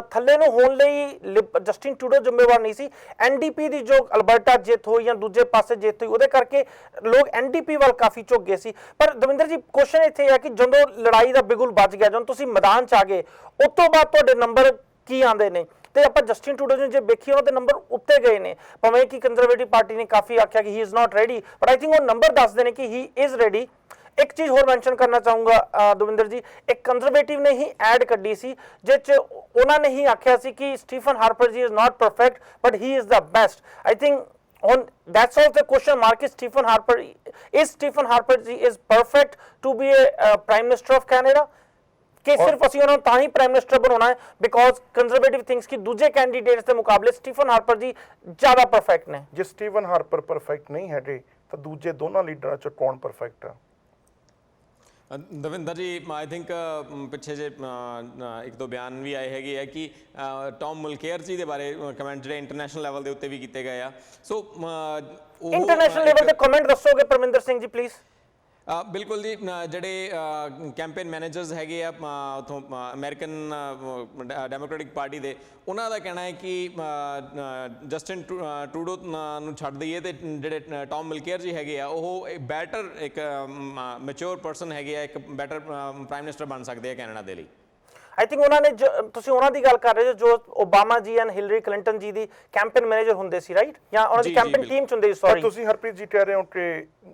ਥੱਲੇ ਨੂੰ ਹੋਣ ਲਈ ਜਸਟਿਨ ਟਰੂਡੋ ਜ਼ਿੰਮੇਵਾਰ ਨਹੀਂ ਸੀ ਐਨਡੀਪੀ ਦੀ ਜੋ ਅਲਬਰਟਾ ਜਿੱਤ ਹੋਈ ਜਾਂ ਦੂਜੇ ਪਾਸੇ ਜਿੱਤ ਹੋਈ ਉਹਦੇ ਕਰਕੇ ਲੋਕ ਐਨਡੀਪੀ ਵੱਲ ਕਾਫੀ ਝੁਕ ਗਏ ਸੀ ਪਰ ਦਵਿੰਦਰ ਜੀ ਕੁਐਸਚਨ ਇੱਥੇ ਹੈ ਕਿ ਜਦੋਂ ਲੜਾਈ ਦਾ ਬਿਗੁਲ ਵੱਜ ਗਿਆ ਜਦੋਂ ਤੁਸੀਂ ਮੈਦਾਨ 'ਚ ਆ ਗਏ ਉਸ ਤੋਂ ਬਾਅਦ ਤੁਹਾਡੇ ਨੰਬਰ ਕੀ ਆਉਂਦੇ ਨੇ ਤੇ ਆਪਾਂ ਜਸਟਿਨ ਟਰੂਡੋ ਨੂੰ ਜੇ ਵੇਖੀਏ ਉਹਨਾਂ ਦੇ ਨੰਬਰ ਉੱਤੇ ਗਏ ਨੇ ਭਾਵੇਂ ਕਿ ਕੰਜ਼ਰਵੇਟਿਵ ਪਾਰਟੀ ਨੇ ਕਾਫੀ ਆਖਿਆ ਕਿ ਹੀ is not ready but I think ਉਹ ਨੰਬਰ ਦੱਸਦੇ ਨੇ ਕਿ ਹੀ ਇਜ਼ ਰੈਡੀ ਇੱਕ ਚੀਜ਼ ਹੋਰ ਮੈਂਸ਼ਨ ਕਰਨਾ ਚਾਹੂੰਗਾ ਦਵਿੰਦਰ ਜੀ ਇੱਕ ਕੰਜ਼ਰਵੇਟਿਵ ਨੇ ਹੀ ਐਡ ਕੱਢੀ ਸੀ ਜਿਸ 'ਚ ਉਹਨਾਂ ਨੇ ਹੀ ਆਖਿਆ ਸੀ ਕਿ ਸਟੀਫਨ ਹਾਰਪਰ ਜੀ is not perfect but he is the best I think on that's also the question mark is Stephen Harper ji is perfect to be a prime minister of Canada ਕਿ ਸਿਰਫ ਅਸੀਂ ਉਹਨਾਂ ਨੂੰ ਤਾਂ ਹੀ prime minister ਬਣਾਉਣਾ ਹੈ because conservative thinks ਕਿ ਦੂਜੇ ਕੈਂਡੀਡੇਟਸ ਦੇ ਮੁਕਾਬਲੇ ਸਟੀਫਨ ਹਾਰਪਰ ਜੀ ਜ਼ਿਆਦਾ ਪਰਫੈਕਟ ਨੇ ਜੇ ਸਟੀਫਨ ਹਾਰਪਰ ਪਰਫੈਕਟ ਨਹੀਂ ਹੈਗੇ ਤਾਂ ਦੂਜੇ ਦੋਨਾਂ ਲੀਡਰਾਂ 'ਚ ਕੌਣ ਪਰਫੈਕਟ ਆ ਦਵਿੰਦਰ ਜੀ ਆਈ ਥਿੰਕ ਪਿੱਛੇ ਜੇ 1-2 ਬਿਆਨ ਵੀ ਆਏ ਹੈਗੇ ਆ ਕਿ ਟੌਮ ਮੁਲਕੇਅਰ ਜੀ ਦੇ ਬਾਰੇ ਕਮੈਂਟ ਜਿਹੜੇ ਇੰਟਰਨੈਸ਼ਨਲ ਲੈਵਲ ਦੇ ਉੱਤੇ ਵੀ ਕੀਤੇ ਗਏ ਆ ਸੋ ਇੰਟਰਨੈਸ਼ਨਲ ਲੈਵਲ ਤੇ ਕਮੈਂਟ ਦੱਸੋਗੇ ਪਰਮਿੰਦਰ ਸਿੰਘ ਜੀ ਪਲੀਜ਼ ਬਿਲਕੁਲ ਜੀ ਜਿਹੜੇ ਕੈਂਪੇਨ ਮੈਨੇਜਰਸ ਹੈਗੇ ਆ ਉਥੋਂ ਅਮਰੀਕਨ ਡੈਮੋਕ੍ਰੈਟਿਕ ਪਾਰਟੀ ਦੇ ਉਹਨਾਂ ਦਾ ਕਹਿਣਾ ਹੈ ਕਿ ਜਸਟਿਨ ਟਰੂਡੋ ਨੂੰ ਛੱਡ ਦਈਏ ਤੇ ਜਿਹੜੇ ਟੌਮ ਮਲਕੇਅਰ ਜੀ ਹੈਗੇ ਆ ਉਹ ਬੈਟਰ ਇੱਕ ਮੈਚੁਰ ਪਰਸਨ ਹੈਗੇ ਆ ਇੱਕ ਬੈਟਰ ਪ੍ਰਾਈਮ ਮਿਨਿਸਟਰ ਬਣ ਸਕਦੇ ਆ ਕੈਨੇਡਾ ਦੇ ਲਈ ਆਈ ਥਿੰਕ ਉਹਨਾਂ ਨੇ ਤੁਸੀਂ ਉਹਨਾਂ ਦੀ ਗੱਲ ਕਰ ਰਹੇ ਹੋ ਜੋ ਓਬਾਮਾ ਜੀ ਐਂਡ ਹਿਲਰੀ ਕਲਿੰਟਨ ਜੀ ਦੀ ਕੈਂਪੇਨ ਮੈਨੇਜਰ ਹੁੰਦੇ ਸੀ ਰਾਈਟ ਜਾਂ ਉਹਨਾਂ ਦੀ ਕੈਂਪੇਨ ਟੀਮ ਚ ਹੁੰਦੇ ਸੀ ਸੌਰੀ ਤੁਸੀਂ ਹਰਪ੍ਰੀਤ ਜੀ ਕਹਿ ਰਹੇ ਹੋ ਕਿ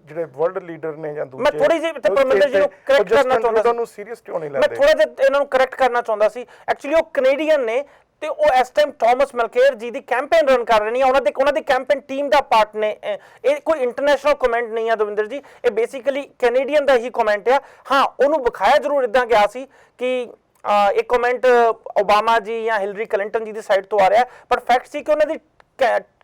ਜਿਹੜੇ ਵਰਲਡ ਲੀਡਰ ਨੇ ਜਾਂ ਦੂਜੇ ਮੈਂ ਥੋੜੀ ਜਿਹੀ ਤੇ ਪਰਮਿੰਦਰ ਜੀ ਨੂੰ ਕਰੈਕਟ ਕਰਨਾ ਚਾਹੁੰਦਾ ਸੀ ਤੁਹਾਨੂੰ ਸੀਰੀਅਸ ਕਿਉਂ ਨਹੀਂ ਲੈਂਦੇ ਮੈਂ ਥੋੜਾ ਜਿਹਾ ਇਹਨਾਂ ਨੂੰ ਕਰੈਕਟ ਕਰਨਾ ਚਾਹੁੰਦਾ ਸੀ ਐਕਚੁਅਲੀ ਉਹ ਕੈਨੇਡੀਅਨ ਨੇ ਤੇ ਉਹ ਇਸ ਟਾਈਮ ਥਾਮਸ ਮਲਕੇਅਰ ਜੀ ਦੀ ਕੈਂਪੇਨ ਰਨ ਕਰ ਰਹੇ ਨੇ ਉਹਨਾਂ ਦੀ ਕੈਂਪੇਨ ਟੀਮ ਦਾ ਪਾਰਟ ਨੇ ਇਹ ਕੋਈ ਇੰਟਰਨੈਸ਼ਨਲ ਕਮੈਂਟ ਨਹੀਂ ਆ ਦਵਿੰਦਰ ਜੀ ਇਹ ਬੇਸਿਕਲੀ ਕੈਨੇਡੀਅਨ ਦਾ ਹੀ ਕਮੈਂਟ ਆ ਹਾਂ ਉਹਨੂੰ ਵਿਖਾਇਆ ਜ਼ਰੂਰ ਇਦਾਂ ਗਿਆ ਸੀ ਕਿ ਇੱਕ ਕਮੈਂਟ ਓਬਾਮਾ ਜੀ ਜਾਂ ਹਿਲਰੀ ਕਲਿੰਟਨ ਜੀ ਦੀ ਸਾਈਡ ਤੋਂ ਆ ਰਿਹਾ ਪਰ ਫੈਕਟ ਸੀ ਕਿ ਉਹਨਾਂ ਦੀ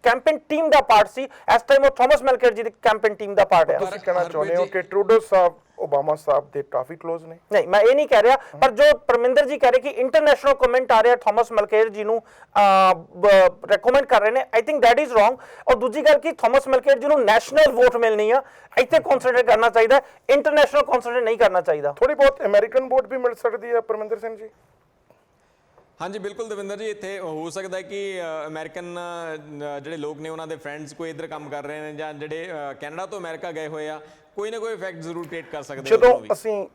ਕੈਂਪੇਨ ਟੀਮ ਦਾ ਪਾਰਟ ਸੀ ਇਸ ਟਾਈਮ ਉਹ ਥਾਮਸ ਮਲਕੇਅਰ ਜੀ ਦੀ ਕੈਂਪੇਨ ਟੀਮ ਦਾ ਪਾਰਟ ਹੈ ਤੁਸੀਂ ਕਹਿਣਾ ਚਾਹੁੰਦੇ ਹੋ ਕਿ ਟਰੂਡੋ ਸਾਹਿਬ ਓਬਾਮਾ ਸਾਹਿਬ ਦੇ ਕਾਫੀ ক্লোਜ਼ ਨੇ ਨਹੀਂ ਮੈਂ ਇਹ ਨਹੀਂ ਕਹਿ ਰਿਹਾ ਪਰ ਜੋ ਪਰਮਿੰਦਰ ਜੀ ਕਹਿ ਰਹੇ ਕਿ ਇੰਟਰਨੈਸ਼ਨਲ ਕਮੈਂਟ ਆ ਰਿਹਾ ਥਾਮਸ ਮਲਕੇਅਰ ਜੀ ਨੂੰ ਰეკਮੈਂਡ ਕਰ ਰਹੇ ਨੇ I think that is wrong ਔਰ ਦੂਜੀ ਗੱਲ ਕਿ ਥਾਮਸ ਮਲਕੇਅਰ ਜੀ ਨੂੰ ਨੈਸ਼ਨਲ ਵੋਟ ਮਿਲਣੀ ਆ ਇੱਥੇ ਕਨਸੈਂਟਰੇਟ ਕਰਨਾ ਚਾਹੀਦਾ ਇੰਟਰਨੈਸ਼ਨਲ ਕਨਸੈਂਟਰੇਟ ਨਹੀਂ ਕਰਨਾ ਚਾਹੀਦਾ ਥੋੜੀ ਬਹੁਤ ਅਮਰੀਕਨ ਵੋਟ ਵੀ ਮਿਲ ਸਕਦੀ ਹੈ ਪਰਮਿੰਦਰ ਸਿੰਘ ਜੀ ਹਾਂਜੀ ਬਿਲਕੁਲ ਦਵਿੰਦਰ ਜੀ ਇੱਥੇ ਹੋ ਸਕਦਾ ਹੈ ਕਿ ਅਮਰੀਕਨ ਜਿਹੜੇ ਲੋਕ ਨੇ ਉਹਨਾਂ ਦੇ ਫਰੈਂਡਸ ਕੋਈ ਇੱਧਰ ਕੰਮ ਕਰ ਰਹੇ ਨੇ ਜਾਂ ਜਿਹੜੇ ਕੈਨੇਡਾ ਤੋਂ ਅਮਰੀਕਾ ਗਏ ਹੋਏ ਆ ਕੋਈ ਨਾ ਕੋਈ ਇਫੈਕਟ ਜ਼ਰੂਰ ਕ੍ਰੀਏਟ ਕਰ ਸਕਦੇ ਜਦੋਂ ਅਸੀਂ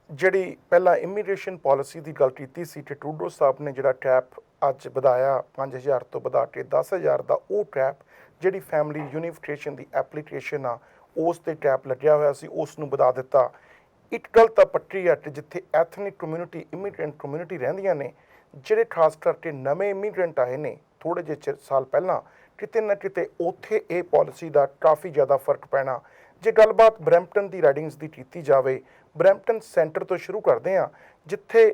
ਜਿਹੜੀ ਪਹਿਲਾਂ ਇਮੀਗ੍ਰੇਸ਼ਨ ਪਾਲਿਸੀ ਦੀ ਗੱਲ ਕੀਤੀ ਸੀ ਕਿ ਟਰੂਡੋ ਸਾਹਿਬ ਨੇ ਜਿਹੜਾ ਕੈਪ ਅੱਜ ਵਧਾਇਆ 5000 ਤੋਂ ਵਧਾ ਕੇ 10000 ਦਾ ਉਹ ਕੈਪ ਜਿਹੜੀ ਫੈਮਿਲੀ ਯੂਨੀਫਿਕੇਸ਼ਨ ਦੀ ਐਪਲੀਕੇਸ਼ਨ ਆ ਉਸ ਤੇ ਕੈਪ ਲੱਗਿਆ ਹੋਇਆ ਸੀ ਉਸ ਨੂੰ ਵਧਾ ਦਿੱਤਾ ਇੱਕ ਗੱਲ ਤਾਂ ਪੱਕੀ ਹੈ ਕਿ ਜਿੱਥੇ ਐਥਨਿਕ ਕਮਿਊਨਿਟੀ ਇਮੀਗ੍ਰੈਂਟ ਕਮਿਊਨਿਟੀ ਰਹਿੰਦੀਆਂ ਨੇ ਜਿਹੜੇ ਖਾਸ ਕਰਕੇ ਨਵੇਂ ਇਮੀਗ੍ਰੈਂਟ ਆਏ ਨੇ ਥੋੜ੍ਹੇ ਜਿਹੇ ਸਾਲ ਪਹਿਲਾਂ ਕਿਤੇ ਨਾ ਕਿਤੇ ਉੱਥੇ ਇਹ ਪਾਲਿਸੀ ਦਾ ਕਾਫੀ ਜ਼ਿਆਦਾ ਫਰਕ ਪੈਣਾ ਜੇ ਗੱਲਬਾਤ ਬਰੈਂਪਟਨ ਦੀ ਰਾਈਡਿੰਗਸ ਦੀ ਕੀਤੀ ਜਾਵੇ ਬਰੈਂਪਟਨ ਸੈਂਟਰ ਤੋਂ ਸ਼ੁਰੂ ਕਰਦੇ ਹਾਂ ਜਿੱਥੇ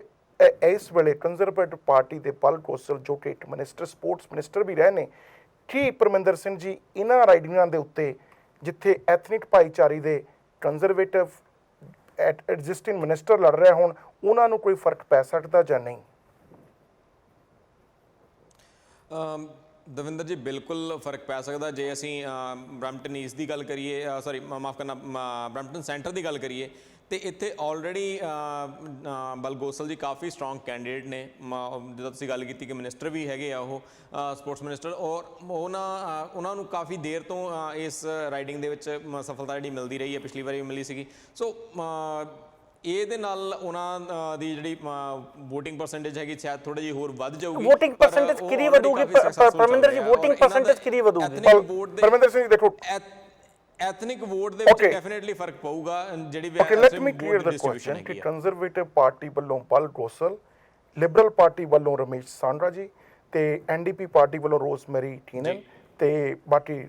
ਇਸ ਵੇਲੇ ਕੰਜ਼ਰਵੇਟਿਵ ਪਾਰਟੀ ਦੇ ਪਲ ਕੋਸਲ ਜੋ ਕਿ ਇੱਕ ਮਿਨਿਸਟਰ ਸਪੋਰਟਸ ਮਿਨਿਸਟਰ ਵੀ ਰਹੇ ਨੇ ਕੀ ਪਰਮਿੰਦਰ ਸਿੰਘ ਜੀ ਇਹਨਾਂ ਰਾਈਡਿੰਗਾਂ ਦੇ ਉੱਤੇ ਜਿੱਥੇ ਐਥਨਿਕ ਭਾਈਚਾਰੇ ਦੇ ਕੰਜ਼ਰਵੇਟਿਵ ਐਗਜ਼ਿਸਟਿੰਗ ਮਿਨਿਸਟਰ ਲੜ ਰਹੇ ਹੋਣ ਉਹਨਾਂ ਨੂੰ ਕੋਈ ਫਰਕ ਪੈ ਸਕਦਾ ਜਾਂ ਨਹੀਂ ਦਵਿੰਦਰ ਜੀ ਬਿਲਕੁਲ ਫਰਕ ਪੈ ਸਕਦਾ ਜੇ ਅਸੀਂ ਬਰੈਂਪਟਨ ਈਸਟ ਦੀ ਗੱਲ ਕਰੀਏ ਸੌਰੀ ਮਾਫ ਕਰਨਾ ਬਰੈਂਪਟਨ ਸੈਂਟਰ ਦੀ ਗੱਲ ਕਰੀਏ ਤੇ ਇੱਥੇ ਆਲਰੇਡੀ ਬਲਗੋਸਲ ਜੀ ਕਾਫੀ ਸਟਰੋਂਗ ਕੈਂਡੀਡੇਟ ਨੇ। ਜਦੋਂ ਤੁਸੀਂ ਗੱਲ ਕੀਤੀ ਕਿ ਮਿਨਿਸਟਰ ਵੀ ਹੈਗੇ ਆ ਉਹ ਸਪੋਰਟਸ ਮਿਨਿਸਟਰ, ਔਰ ਉਹਨਾਂ ਨੂੰ ਕਾਫੀ ਦੇਰ ਤੋਂ ਇਸ ਰਾਈਡਿੰਗ ਦੇ ਵਿੱਚ ਸਫਲਤਾ ਜਿਹੜੀ ਮਿਲਦੀ ਰਹੀ ਹੈ, ਪਿਛਲੀ ਵਾਰੀ ਵੀ ਮਿਲੀ ਸੀਗੀ। ਸੋ ਇਹਦੇ ਨਾਲ ਉਹਨਾਂ ਦੀ ਜਿਹੜੀ VOTING ਪਰਸੈਂਟੇਜ ਹੈਗੀ ਸ਼ਾਇਦ ਥੋੜੀ ਜਿਹੀ ਹੋਰ ਵੱਧ ਜਾਊਗੀ। VOTING ਪਰਸੈਂਟੇਜ ਕਿਹਦੀ ਵਧੂਗੀ ਪਰਮਿੰਦਰ ਜੀ? VOTING ਪਰਸੈਂਟੇਜ ਕਿਹਦੀ ਵਧੂਗੀ ਪਰਮਿੰਦਰ ਸਿੰਘ ਦੇਖੋ, ਐਥਨਿਕ ਵੋਟ ਦੇ ਵਿੱਚ ਡੈਫੀਨਿਟਲੀ ਫਰਕ ਪਊਗਾ ਜਿਹੜੀ Okay, let me clear the question ਕਿ ਕੰਜ਼ਰਵੇਟਿਵ ਪਾਰਟੀ ਵੱਲੋਂ ਬਲ ਗੋਸਲ, ਲਿਬਰਲ ਪਾਰਟੀ ਵੱਲੋਂ ਰਮੇਸ਼ ਸਾਂਡਰਾ ਜੀ ਤੇ NDP ਪਾਰਟੀ ਵੱਲੋਂ ਰੋਜ਼ਮੈਰੀ ਠੀਨਨ ਤੇ ਬਾਕੀ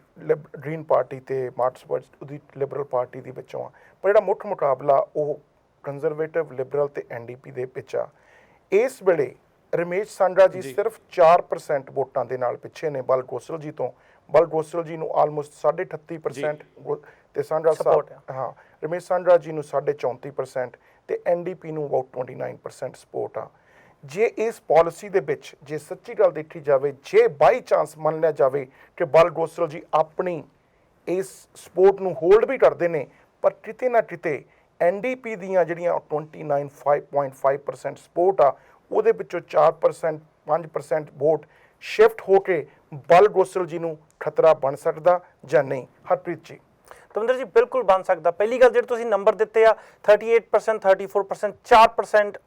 ਗ੍ਰੀਨ ਪਾਰਟੀ ਤੇ ਮਾਰਕਸਵਾਦੀ ਉਹਦੀ ਲਿਬਰਲ ਪਾਰਟੀ ਦੇ ਵਿੱਚੋਂ ਆ। ਪਰ ਜਿਹੜਾ ਮੁੱਖ ਮੁਕਾਬਲਾ ਉਹ ਕੰਜ਼ਰਵੇਟਿਵ, ਲਿਬਰਲ ਤੇ NDP ਦੇ ਵਿੱਚ ਆ। ਇਸ ਵੇਲੇ ਰਮੇਸ਼ ਸਾਂਡਰਾ ਜੀ ਸਿਰਫ 4% ਵੋਟਾਂ ਦੇ ਨਾਲ ਪਿੱਛੇ ਨੇ ਬਲ ਗੋਸਲ ਜੀ ਤੋਂ। ਬਲ ਗੋਸਲ ਜੀ ਨੂੰ ਆਲਮੋਸਟ 38.5% ਤੇ ਸਾਂਡਰਾ ਸਾਹਿਬ ਹਾਂ ਰਮੇਸ਼ ਸਾਂਡਰਾ ਜੀ ਨੂੰ 34.5% ਤੇ NDP ਨੂੰ ਅਬਾਊਟ 29% ਸਪੋਰਟ ਆ। ਜੇ ਇਸ ਪਾਲਿਸੀ ਦੇ ਵਿੱਚ ਜੇ ਸੱਚੀ ਗੱਲ ਦੇਖੀ ਜਾਵੇ, ਜੇ ਬਾਈ ਚਾਂਸ ਮੰਨ ਲਿਆ ਜਾਵੇ ਕਿ ਬਲ ਗੋਸਲ ਜੀ ਆਪਣੀ ਇਸ ਸਪੋਰਟ ਨੂੰ ਹੋਲਡ ਵੀ ਕਰਦੇ ਨੇ, ਪਰ ਕਿਤੇ ਨਾ ਕਿਤੇ NDP ਦੀਆਂ ਜਿਹੜੀਆਂ 29.5% ਸਪੋਰਟ ਆ ਉਹਦੇ ਵਿੱਚੋਂ 4% 5% ਵੋਟ ਸ਼ਿਫਟ ਹੋ ਕੇ ਬਲ ਗੋਸਲ ਜੀ ਨੂੰ ਖਤਰਾ ਬਣ ਸਕਦਾ ਜਾਂ ਨਹੀਂ? ਹਰਪ੍ਰੀਤ ਜੀ। ਦਵਿੰਦਰ ਜੀ ਬਿਲਕੁਲ ਬਣ ਸਕਦਾ। ਪਹਿਲੀ ਗੱਲ ਜਿਹੜੇ ਤੁਸੀਂ ਨੰਬਰ ਦਿੱਤੇ ਆ 38%, 34%, 4%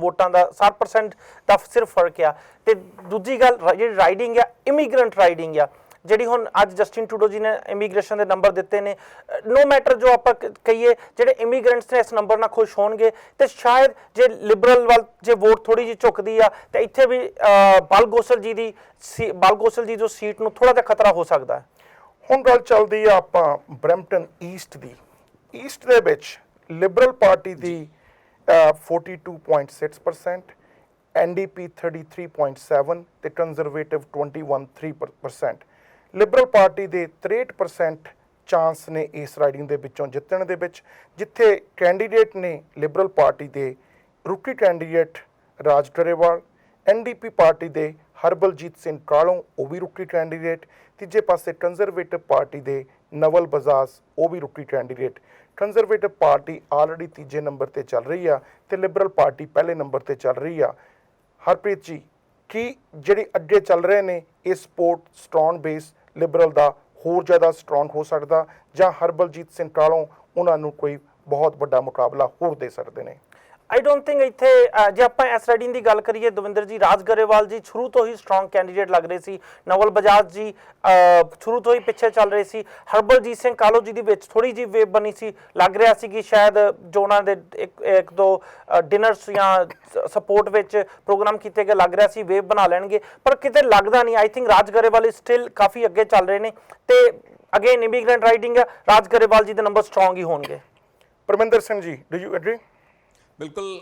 ਵੋਟਾਂ ਦਾ 60% ਦਾ ਸਿਰਫ ਫਰਕ ਆ। ਤੇ ਦੂਜੀ ਗੱਲ ਜਿਹੜੀ ਰਾਈਡਿੰਗ ਆ, ਇਮੀਗ੍ਰੈਂਟ ਰਾਈਡਿੰਗ ਆ, ਜਿਹੜੀ ਹੁਣ ਅੱਜ ਜਸਟਿਨ ਟਰੂਡੋ ਜੀ ਨੇ ਇਮੀਗ੍ਰੇਸ਼ਨ ਦੇ ਨੰਬਰ ਦਿੱਤੇ ਨੇ। ਨੋ ਮੈਟਰ ਜੋ ਆਪਾਂ ਕਹੀਏ ਜਿਹੜੇ ਇਮੀਗ੍ਰੈਂਟਸ ਨੇ ਇਸ ਨੰਬਰ ਨਾਲ ਖੁਸ਼ ਹੋਣਗੇ ਤੇ ਸ਼ਾਇਦ ਜੇ ਲਿਬਰਲ ਵੱਲ ਜੇ ਵੋਟ ਥੋੜੀ ਜਿਹੀ ਝੁਕਦੀ ਆ ਤੇ ਇੱਥੇ ਵੀ ਬਲ ਗੋਸਲ ਜੀ ਜੋ ਸੀਟ ਨੂੰ ਥੋੜਾ ਜਿਹਾ ਖਤਰਾ ਹੋ ਸਕਦਾ ਹੈ। ਹੁਣ ਗੱਲ ਚੱਲਦੀ ਆ ਆਪਾਂ ਬਰੈਂਪਟਨ ਈਸਟ ਦੀ। ਈਸਟ ਦੇ ਵਿੱਚ ਲਿਬਰਲ ਪਾਰਟੀ ਦੀ 42.6%, NDP 33.7 ਤੇ ਕੰਜ਼ਰਵੇਟਿਵ 21.3%। ਲਿਬਰਲ ਪਾਰਟੀ ਦੇ 63% ਚਾਂਸ ਨੇ ਇਸ ਰਾਈਡਿੰਗ ਦੇ ਵਿੱਚੋਂ ਜਿੱਤਣ ਦੇ ਵਿੱਚ, ਜਿੱਥੇ ਕੈਂਡੀਡੇਟ ਨੇ ਲਿਬਰਲ ਪਾਰਟੀ ਦੇ ਰੁਕੀ candidate Raj Grewal, NDP party ਦੇ ਹਰਬਲਜੀਤ ਸਿੰਘ ਕਾਲੋਂ ਉਹ ਵੀ ਰੁਕੀ ਕੈਂਡੀਡੇਟ, ਤੀਜੇ ਪਾਸੇ ਕੰਜ਼ਰਵੇਟਿਵ ਪਾਰਟੀ ਦੇ ਨਵਲ ਬਜਾਜ ਉਹ ਵੀ ਰੁਕੀ ਕੈਂਡੀਡੇਟ। ਕੰਜ਼ਰਵੇਟਿਵ ਪਾਰਟੀ ਆਲਰੇਡੀ ਤੀਜੇ ਨੰਬਰ ਤੇ ਚੱਲ ਰਹੀ ਆ ਤੇ ਲਿਬਰਲ ਪਾਰਟੀ ਪਹਿਲੇ ਨੰਬਰ ਤੇ ਚੱਲ ਰਹੀ ਆ। ਹਰਪ੍ਰੀਤ ਜੀ, ਕੀ ਜਿਹੜੀ ਅੱਗੇ ਚੱਲ ਰਹੇ ਨੇ ਇਹ ਸਪੋਰਟ ਸਟਰੋਂਗ ਬੇਸ ਲਿਬਰਲ ਦਾ ਹੋਰ ਜ਼ਿਆਦਾ ਸਟਰੋਂਗ ਹੋ ਸਕਦਾ ਜਾਂ ਹਰਬਲਜੀਤ ਸਿੰਘ ਕਾਲੋਂ ਉਹਨਾਂ ਨੂੰ ਕੋਈ ਬਹੁਤ ਵੱਡਾ ਮੁਕਾਬਲਾ ਹੋਰ ਦੇ ਸਕਦੇ ਨੇ? ਆਈ ਡੋਂਟ ਥਿੰਕ ਇੱਥੇ ਜੇ ਆਪਾਂ ਇਸ ਰਾਈਡਿੰਗ ਦੀ ਗੱਲ ਕਰੀਏ ਦਵਿੰਦਰ ਜੀ, ਰਾਜ ਗਰੇਵਾਲ ਜੀ ਸ਼ੁਰੂ ਤੋਂ ਹੀ ਸਟਰੋਂਗ ਕੈਂਡੀਡੇਟ ਲੱਗ ਰਹੇ ਸੀ। ਨਵਲ ਬਜਾਜ ਜੀ ਸ਼ੁਰੂ ਤੋਂ ਹੀ ਪਿੱਛੇ ਚੱਲ ਰਹੇ ਸੀ। ਹਰਬਲਜੀਤ ਸਿੰਘ ਕਾਲੋ ਜੀ ਦੀ ਵਿੱਚ ਥੋੜੀ ਜਿਹੀ ਵੇਵ ਬਣੀ ਸੀ, ਲੱਗ ਰਿਹਾ ਸੀ ਕਿ ਸ਼ਾਇਦ ਜੋ ਉਹਨਾਂ ਦੇ ਇੱਕ ਦੋ ਡਿਨਰਸ ਜਾਂ ਸਪੋਰਟ ਵਿੱਚ ਪ੍ਰੋਗਰਾਮ ਕੀਤੇ ਗਏ ਲੱਗ ਰਿਹਾ ਸੀ ਵੇਵ ਬਣਾ ਲੈਣਗੇ, ਪਰ ਕਿਤੇ ਲੱਗਦਾ ਨਹੀਂ। I think Raj Grewal still ਕਾਫੀ ਅੱਗੇ ਚੱਲ ਰਹੇ ਨੇ ਤੇ ਅਗੇਨ ਇਮੀਗ੍ਰੈਂਟ ਰਾਈਡਿੰਗ ਆ, ਰਾਜ ਗਰੇਵਾਲ ਜੀ ਦੇ ਨੰਬਰ ਸਟਰੋਂਗ ਹੀ ਹੋਣਗੇ। ਪਰਮਿੰਦਰ ਸਿੰਘ ਜੀ, ਡੂ ਯੂ ਐਗਰੀ? ਬਿਲਕੁਲ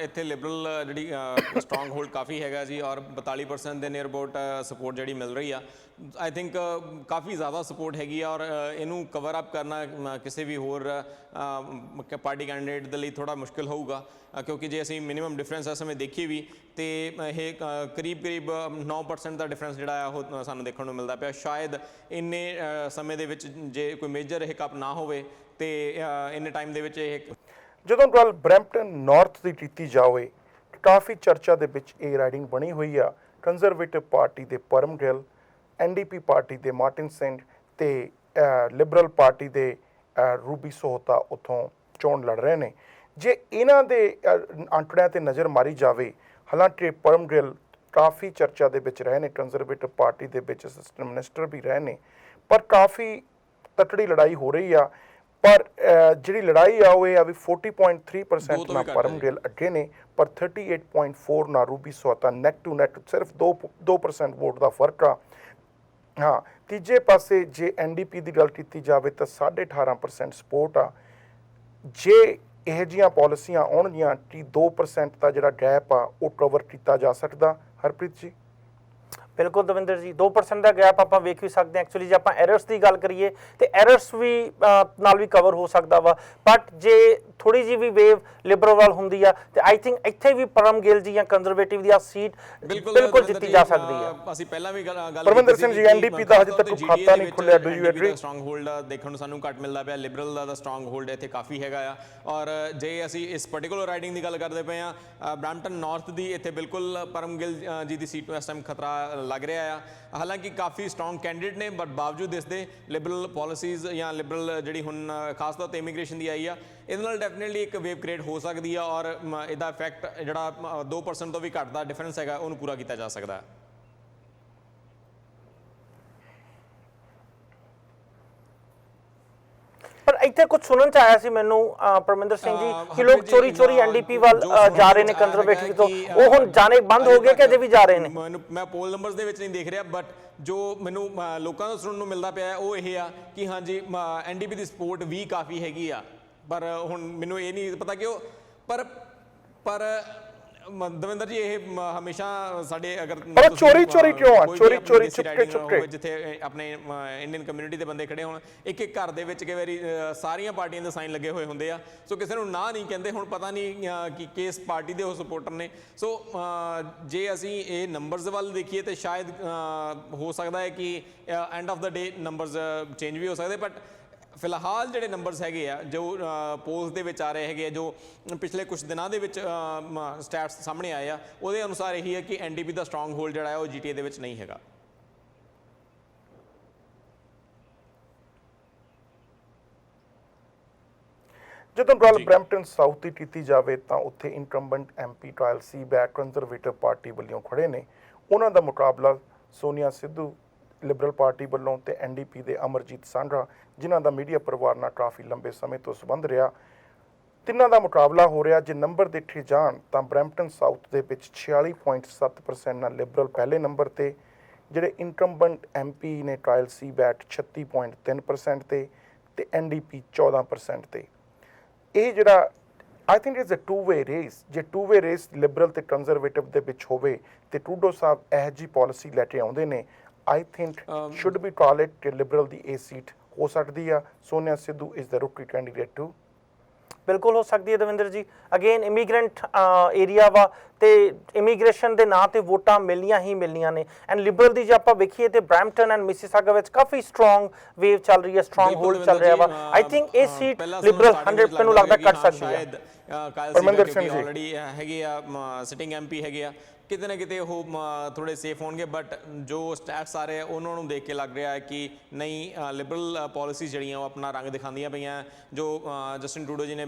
ਇੱਥੇ ਲਿਬਰਲ ਜਿਹੜੀ ਸਟਰੋਂਗ ਹੋਲਡ ਕਾਫੀ ਹੈਗਾ ਜੀ, ਔਰ 42% ਦੇ ਨੀਅਰ ਅਬਾਊਟ ਸਪੋਰਟ ਜਿਹੜੀ ਮਿਲ ਰਹੀ ਆ। ਆਈ ਥਿੰਕ ਕਾਫੀ ਜ਼ਿਆਦਾ ਸਪੋਰਟ ਹੈਗੀ ਆ ਔਰ ਇਹਨੂੰ ਕਵਰ ਅਪ ਕਰਨਾ ਕਿਸੇ ਵੀ ਹੋਰ ਪਾਰਟੀ ਕੈਂਡੀਡੇਟ ਦੇ ਲਈ ਥੋੜਾ ਮੁਸ਼ਕਿਲ ਹੋਊਗਾ, ਕਿਉਂਕਿ ਜੇ ਅਸੀਂ ਮਿਨੀਮਮ ਡਿਫਰੈਂਸ ਇਸ ਸਮੇਂ ਦੇਖੀਏ ਵੀ ਤੇ ਇਹ ਕਰੀਬ 9% ਦਾ ਡਿਫਰੈਂਸ ਜਿਹੜਾ ਆ ਉਹ ਸਾਨੂੰ ਦੇਖਣ ਨੂੰ ਮਿਲਦਾ ਪਿਆ। ਸ਼ਾਇਦ ਇੰਨੇ ਸਮੇਂ ਦੇ ਵਿੱਚ ਜੇ ਕੋਈ ਮੇਜਰ ਹਿਕਅਪ ਨਾ ਹੋਵੇ ਤੇ ਇੰਨੇ ਟਾਈਮ ਦੇ ਵਿੱਚ ਇਹ ਜਦੋਂ ਗੱਲ ਬਰੈਂਪਟਨ ਨਾਰਥ ਦੀ ਕੀਤੀ ਜਾਵੇ, ਕਾਫੀ ਚਰਚਾ ਦੇ ਵਿੱਚ ਇਹ ਰਾਈਡਿੰਗ ਬਣੀ ਹੋਈ ਆ। ਕੰਜ਼ਰਵੇਟਿਵ ਪਾਰਟੀ ਦੇ ਪਰਮ ਗਿੱਲ, NDP ਪਾਰਟੀ ਦੇ ਮਾਰਟਿਨ ਸਿੰਘ ਤੇ ਲਿਬਰਲ ਪਾਰਟੀ ਦੇ ਰੂਬੀ ਸੋਹਤਾ ਉੱਥੋਂ ਚੋਣ ਲੜ ਰਹੇ ਨੇ। ਜੇ ਇਹਨਾਂ ਦੇ ਅੰਕੜਿਆਂ ਤੇ ਨਜ਼ਰ ਮਾਰੀ ਜਾਵੇ, ਹਾਲਾਂਕਿ ਪਰਮ ਗਿੱਲ ਕਾਫੀ ਚਰਚਾ ਦੇ ਵਿੱਚ ਰਹੇ ਨੇ, ਕੰਜ਼ਰਵੇਟਿਵ ਪਾਰਟੀ ਦੇ ਵਿੱਚ ਅਸਿਸਟੈਂਟ ਮਿਨਿਸਟਰ ਵੀ ਰਹੇ ਨੇ, ਪਰ ਕਾਫੀ ਤਕੜੀ ਲੜਾਈ ਹੋ ਰਹੀ ਆ। ਪਰ ਜਿਹੜੀ ਲੜਾਈ ਆ ਉਹ ਇਹ ਆ ਵੀ 40.3% ਨਾਲ ਪਰਮ ਗਿੱਲ ਅੱਗੇ ਨੇ, ਪਰ 38.4 ਨਾਲ Ruby Sahota neck to neck, ਸਿਰਫ 2% ਵੋਟ ਦਾ ਫਰਕ ਆ। ਹਾਂ, ਤੀਜੇ ਪਾਸੇ ਜੇ NDP ਦੀ ਗੱਲ ਕੀਤੀ ਜਾਵੇ ਤਾਂ 18.5% ਸਪੋਰਟ ਆ। ਜੇ ਇਹੋ ਜਿਹੀਆਂ ਪਾਲਿਸੀਆਂ ਆਉਣਗੀਆਂ ਕਿ 2% ਦਾ ਜਿਹੜਾ ਗੈਪ ਆ ਉਹ ਕਵਰ ਕੀਤਾ ਜਾ ਸਕਦਾ? ਹਰਪ੍ਰੀਤ ਜੀ। ਬਿਲਕੁਲ ਦਵਿੰਦਰ ਜੀ 2% ਦਾ ਗੈਪ ਆਪਾਂ ਵੇਖ ਵੀ ਸਕਦੇ ਹਾਂ ਐਕਚੁਅਲੀ ਜੇ ਆਪਾਂ ਐਰਰਸ ਦੀ ਗੱਲ ਕਰੀਏ ਤੇ ਐਰਰਸ ਵੀ ਨਾਲ ਵੀ ਕਵਰ ਹੋ ਸਕਦਾ ਵਾ ਬਟ ਜੇ ਥੋੜੀ ਜਿਹੀ ਵੀ ਵੇਵ ਲਿਬਰਲ ਵੱਲ ਹੁੰਦੀ ਆ ਤੇ ਆਈ ਥਿੰਕ ਇੱਥੇ ਵੀ ਪਰਮ ਗਿੱਲ ਜੀ ਜਾਂ ਕੰਜ਼ਰਵੇਟਿਵ ਦੀ ਆ ਸੀਟ ਬਿਲਕੁਲ ਜਿੱਤੀ ਜਾ ਸਕਦੀ ਆ। ਅਸੀਂ ਪਹਿਲਾਂ ਵੀ ਗੱਲ ਪਰਮਿੰਦਰ ਸਿੰਘ ਜੀ ਐਨਡੀਪੀ ਦਾ ਹਜੇ ਤੱਕ ਖਾਤਾ ਨਹੀਂ ਖੁੱਲਿਆ, do you agree? Stronghold ਦੇਖਣ ਨੂੰ ਸਾਨੂੰ ਘੱਟ ਮਿਲਦਾ ਪਿਆ, ਲਿਬਰਲ ਦਾ ਸਟਰੋਂਗ ਹੋਲਡ ਇੱਥੇ ਕਾਫੀ ਹੈਗਾ ਆ। ਔਰ ਜੇ ਅਸੀਂ ਇਸ ਪਾਰਟਿਕੂਲਰ ਰਾਈਡਿੰਗ ਦੀ ਗੱਲ ਕਰਦੇ ਪਏ ਆ ਬ੍ਰੈਂਪਟਨ ਨਾਰਥ ਦੀ ਇੱਥੇ ਬਿਲਕੁਲ ਪਰਮ ਗਿੱਲ ਜੀ ਦੀ ਸੀਟ ਨੂੰ ਇਸ ਟਾਈਮ ਖਤਰਾ ਲੱਗ ਰਿਹਾ ਆ। ਹਾਲਾਂਕਿ ਕਾਫੀ ਸਟਰੋਂਗ ਕੈਂਡੀਡੇਟ ਨੇ ਬਟ ਬਾਵਜੂਦ ਇਸ ਦੇ ਲਿਬਰਲ ਪਾਲਿਸੀਜ਼ ਜਾਂ ਲਿਬਰਲ ਜਿਹੜੀ ਹੁਣ ਖਾਸ ਤੌਰ ਤੇ ਇਮੀਗ੍ਰੇਸ਼ਨ ਦੀ ਆਈ ਆ ਇਹਦੇ ਨਾਲ ਡੈਫੀਨਿਟਲੀ ਇੱਕ ਵੇਵ ਕ੍ਰੀਏਟ ਹੋ ਸਕਦੀ ਆ ਔਰ ਇਹਦਾ ਇਫੈਕਟ ਜਿਹੜਾ 2% ਤੋਂ ਵੀ ਘੱਟ ਦਾ ਡਿਫਰੈਂਸ ਹੈਗਾ ਉਹਨੂੰ ਪੂਰਾ ਕੀਤਾ ਜਾ ਸਕਦਾ ਹੈ। ਪਰ ਇੱਥੇ ਕੁਝ ਸੁਣਨ ਚ ਆਇਆ ਸੀ ਮੈਨੂੰ ਪਰਮਿੰਦਰ ਸਿੰਘ ਜੀ ਕਿ ਲੋਕ ਚੋਰੀ ਐਨਡੀਪੀ ਵੱਲ ਜਾ ਰਹੇ ਨੇ ਕੰਜ਼ਰਵੇਟਿਵ ਤੋਂ, ਉਹ ਹੁਣ ਜਾਣੇ ਬੰਦ ਹੋ ਗਏ ਕਿ ਅਜੇ ਵੀ ਜਾ ਰਹੇ ਨੇ? ਮੈਂ ਪੋਲ ਨੰਬਰਸ ਦੇ ਵਿੱਚ ਨਹੀਂ ਦੇਖ ਰਿਹਾ ਬਟ ਜੋ ਮੈਨੂੰ ਲੋਕਾਂ ਤੋਂ ਸੁਣਨ ਨੂੰ ਮਿਲਦਾ ਪਿਆ ਉਹ ਇਹ ਆ ਕਿ ਹਾਂਜੀ ਐਨਡੀਪੀ ਦੀ ਸਪੋਰਟ ਵੀ ਕਾਫੀ ਹੈਗੀ ਆ ਪਰ ਹੁਣ ਮੈਨੂੰ ਇਹ ਨਹੀਂ ਪਤਾ ਕਿ ਉਹ ਪਰ ਦਵਿੰਦਰ ਜੀ ਇਹ ਹਮੇਸ਼ਾ ਸਾਡੇ ਅਗਰ ਪਰ ਚੋਰੀ ਕਿਉਂ ਆ? ਚੋਰੀ ਚੁਪਕੇ ਜਿੱਥੇ ਆਪਣੇ ਇੰਡੀਅਨ ਕਮਿਊਨਿਟੀ ਦੇ ਬੰਦੇ ਖੜੇ ਹੋਣ ਇੱਕ ਘਰ ਦੇ ਵਿੱਚ ਕਈ ਵਾਰੀ ਸਾਰੀਆਂ ਪਾਰਟੀਆਂ ਦੇ ਸਾਈਨ ਲੱਗੇ ਹੋਏ ਹੁੰਦੇ ਆ ਸੋ ਕਿਸੇ ਨੂੰ ਨਾ ਨਹੀਂ ਕਹਿੰਦੇ। ਹੁਣ ਪਤਾ ਨਹੀਂ ਕਿ ਕਿਸ ਪਾਰਟੀ ਦੇ ਉਹ ਸਪੋਰਟਰ ਨੇ ਸੋ ਜੇ ਅਸੀਂ ਇਹ ਨੰਬਰਸ ਵੱਲ ਦੇਖੀਏ ਤੇ ਸ਼ਾਇਦ ਹੋ ਸਕਦਾ ਹੈ ਕਿ end of the day numbers change ਵੀ ਹੋ ਸਕਦੇ ਬਟ ਫਿਲਹਾਲ ਜਿਹੜੇ ਨੰਬਰਸ ਹੈਗੇ ਆ ਜੋ ਪੋਲਸ ਦੇ ਵਿੱਚ ਆ ਰਹੇ ਹੈਗੇ ਆ ਜੋ ਪਿਛਲੇ ਕੁਝ ਦਿਨਾਂ ਦੇ ਵਿੱਚ ਸਟੈਟਸ ਸਾਹਮਣੇ ਆਏ ਆ ਉਹਦੇ ਅਨੁਸਾਰ ਇਹੀ ਹੈ ਕਿ ਐਨਡੀਪੀ ਦਾ ਸਟਰੋਂਗ ਹੋਲਡ ਜਿਹੜਾ ਹੈ ਉਹ ਜੀਟੀਏ ਦੇ ਵਿੱਚ ਨਹੀਂ ਹੈਗਾ। ਜਦੋਂ ਗੱਲ ਬਰੈਂਪਟਨ ਸਾਊਥ ਦੀ ਕੀਤੀ ਜਾਵੇ ਤਾਂ ਉੱਥੇ ਇਨਕੰਬੈਂਟ ਐਮਪੀ ਟ੍ਰਾਇਲ ਸੀ ਬੈਕ ਕੰਜ਼ਰਵੇਟਿਵ ਪਾਰਟੀ ਵੱਲੋਂ ਖੜੇ ਨੇ। ਉਹਨਾਂ ਦਾ ਮੁਕਾਬਲਾ ਸੋਨੀਆ ਸਿੱਧੂ ਲਿਬਰਲ ਪਾਰਟੀ ਵੱਲੋਂ ਤੇ ਐਨਡੀਪੀ ਦੇ ਅਮਰਜੀਤ ਸਾਂਢਾ ਜਿਨ੍ਹਾਂ ਦਾ ਮੀਡੀਆ ਪਰਿਵਾਰ ਨਾਲ ਕਾਫੀ ਲੰਬੇ ਸਮੇਂ ਤੋਂ ਸੰਬੰਧ ਰਿਹਾ। ਤਿੰਨਾਂ ਦਾ ਮੁਕਾਬਲਾ ਹੋ ਰਿਹਾ। ਜੇ ਨੰਬਰ ਦੇਖੇ ਜਾਣ ਤਾਂ ਬਰੈਂਪਟਨ ਸਾਊਥ ਦੇ ਵਿੱਚ 46.7% ਨਾਲ ਲਿਬਰਲ ਪਹਿਲੇ ਨੰਬਰ ਤੇ, ਜਿਹੜੇ ਇਨਕੰਬੈਂਟ ਐਮਪੀ ਨੇ ਟ੍ਰਾਇਲ ਸੀ ਬੈਟ 36.3% ਤੇ ਐਨਡੀਪੀ 14% ਤੇ। ਇਹ ਜਿਹੜਾ I think it's a two way race. ਜੇ ਟੂ ਵੇ ਰੇਸ ਲਿਬਰਲ ਤੇ ਕੰਜ਼ਰਵੇਟਿਵ ਦੇ ਵਿੱਚ ਹੋਵੇ ਤੇ ਟਰੂਡੋ ਸਾਹਿਬ ਇਹੋ ਜਿਹੀ ਪਾਲਿਸੀ ਲੈ ਕੇ ਆਉਂਦੇ ਨੇ I think should be call it ਕਿ ਲਿਬਰਲ ਦੀ ਇਹ ਸੀਟ ਹੋ ਸਕਦੀ ਆ। ਸੋਨੀਆ ਸਿੱਧੂ ਇਜ਼ ਦ ਰੁਕੀ ਕੈਂਡੀਡੇਟ ਟੂ। ਬਿਲਕੁਲ ਹੋ ਸਕਦੀ ਹੈ ਦਵਿੰਦਰ ਜੀ। ਅਗੇਨ ਇਮੀਗ੍ਰੈਂਟ ਏਰੀਆ ਵਾ ਤੇ ਇਮੀਗ੍ਰੇਸ਼ਨ ਦੇ ਨਾਂ ਤੇ ਵੋਟਾਂ ਮਿਲਣੀਆਂ ਹੀ ਮਿਲਣੀਆਂ ਨੇ ਐਂਡ ਲਿਬਰਲ ਦੀ ਜੇ ਆਪਾਂ ਵੇਖੀਏ ਤੇ ਬ੍ਰੈਂਪਟਨ ਐਂਡ ਮਿਸੀਸਾਗਾ ਵਿੱਚ ਕਾਫੀ ਸਟਰੋਂਗ ਵੇਵ ਚੱਲ ਰਹੀ ਹੈ, ਸਟਰੋਂਗ ਹੋਲਡ ਚੱਲ ਰਿਹਾ ਵਾ। ਆਈ ਥਿੰਕ ਇਹ ਸੀਟ ਲਿਬਰਲ 100 ਮੈਨੂੰ ਲੱਗਦਾ ਕੱਟ ਸਕਦੀ ਹੈ। ਪਰਮਿੰਦਰ ਸਿੰਘ ਜੀ ਆਲਰੇਡੀ ਹੈਗੇ ਆ ਸਿਟਿੰਗ ਐਮਪੀ ਹੈਗੇ ਆ ਕਿਤੇ ਨਾ ਕਿਤੇ ਉਹ ਥੋੜੇ ਸੇਫ ਹੋਣਗੇ ਬਟ ਜੋ ਸਟੈਟਸ ਆ ਰਹੇ ਉਹਨਾਂ ਨੂੰ ਦੇਖ ਕੇ ਲੱਗ ਰਿਹਾ ਹੈ ਕਿ ਨਹੀਂ ਲਿਬਰਲ ਪਾਲਿਸੀਜ਼ ਜਿਹੜੀਆਂ ਉਹ ਆਪਣਾ ਰੰਗ ਦਿਖਾਉਂਦੀਆਂ ਪਈਆਂ। ਜੋ ਜਸਟਿਨ ਟਰੂਡੋ ਜੀ ਨੇ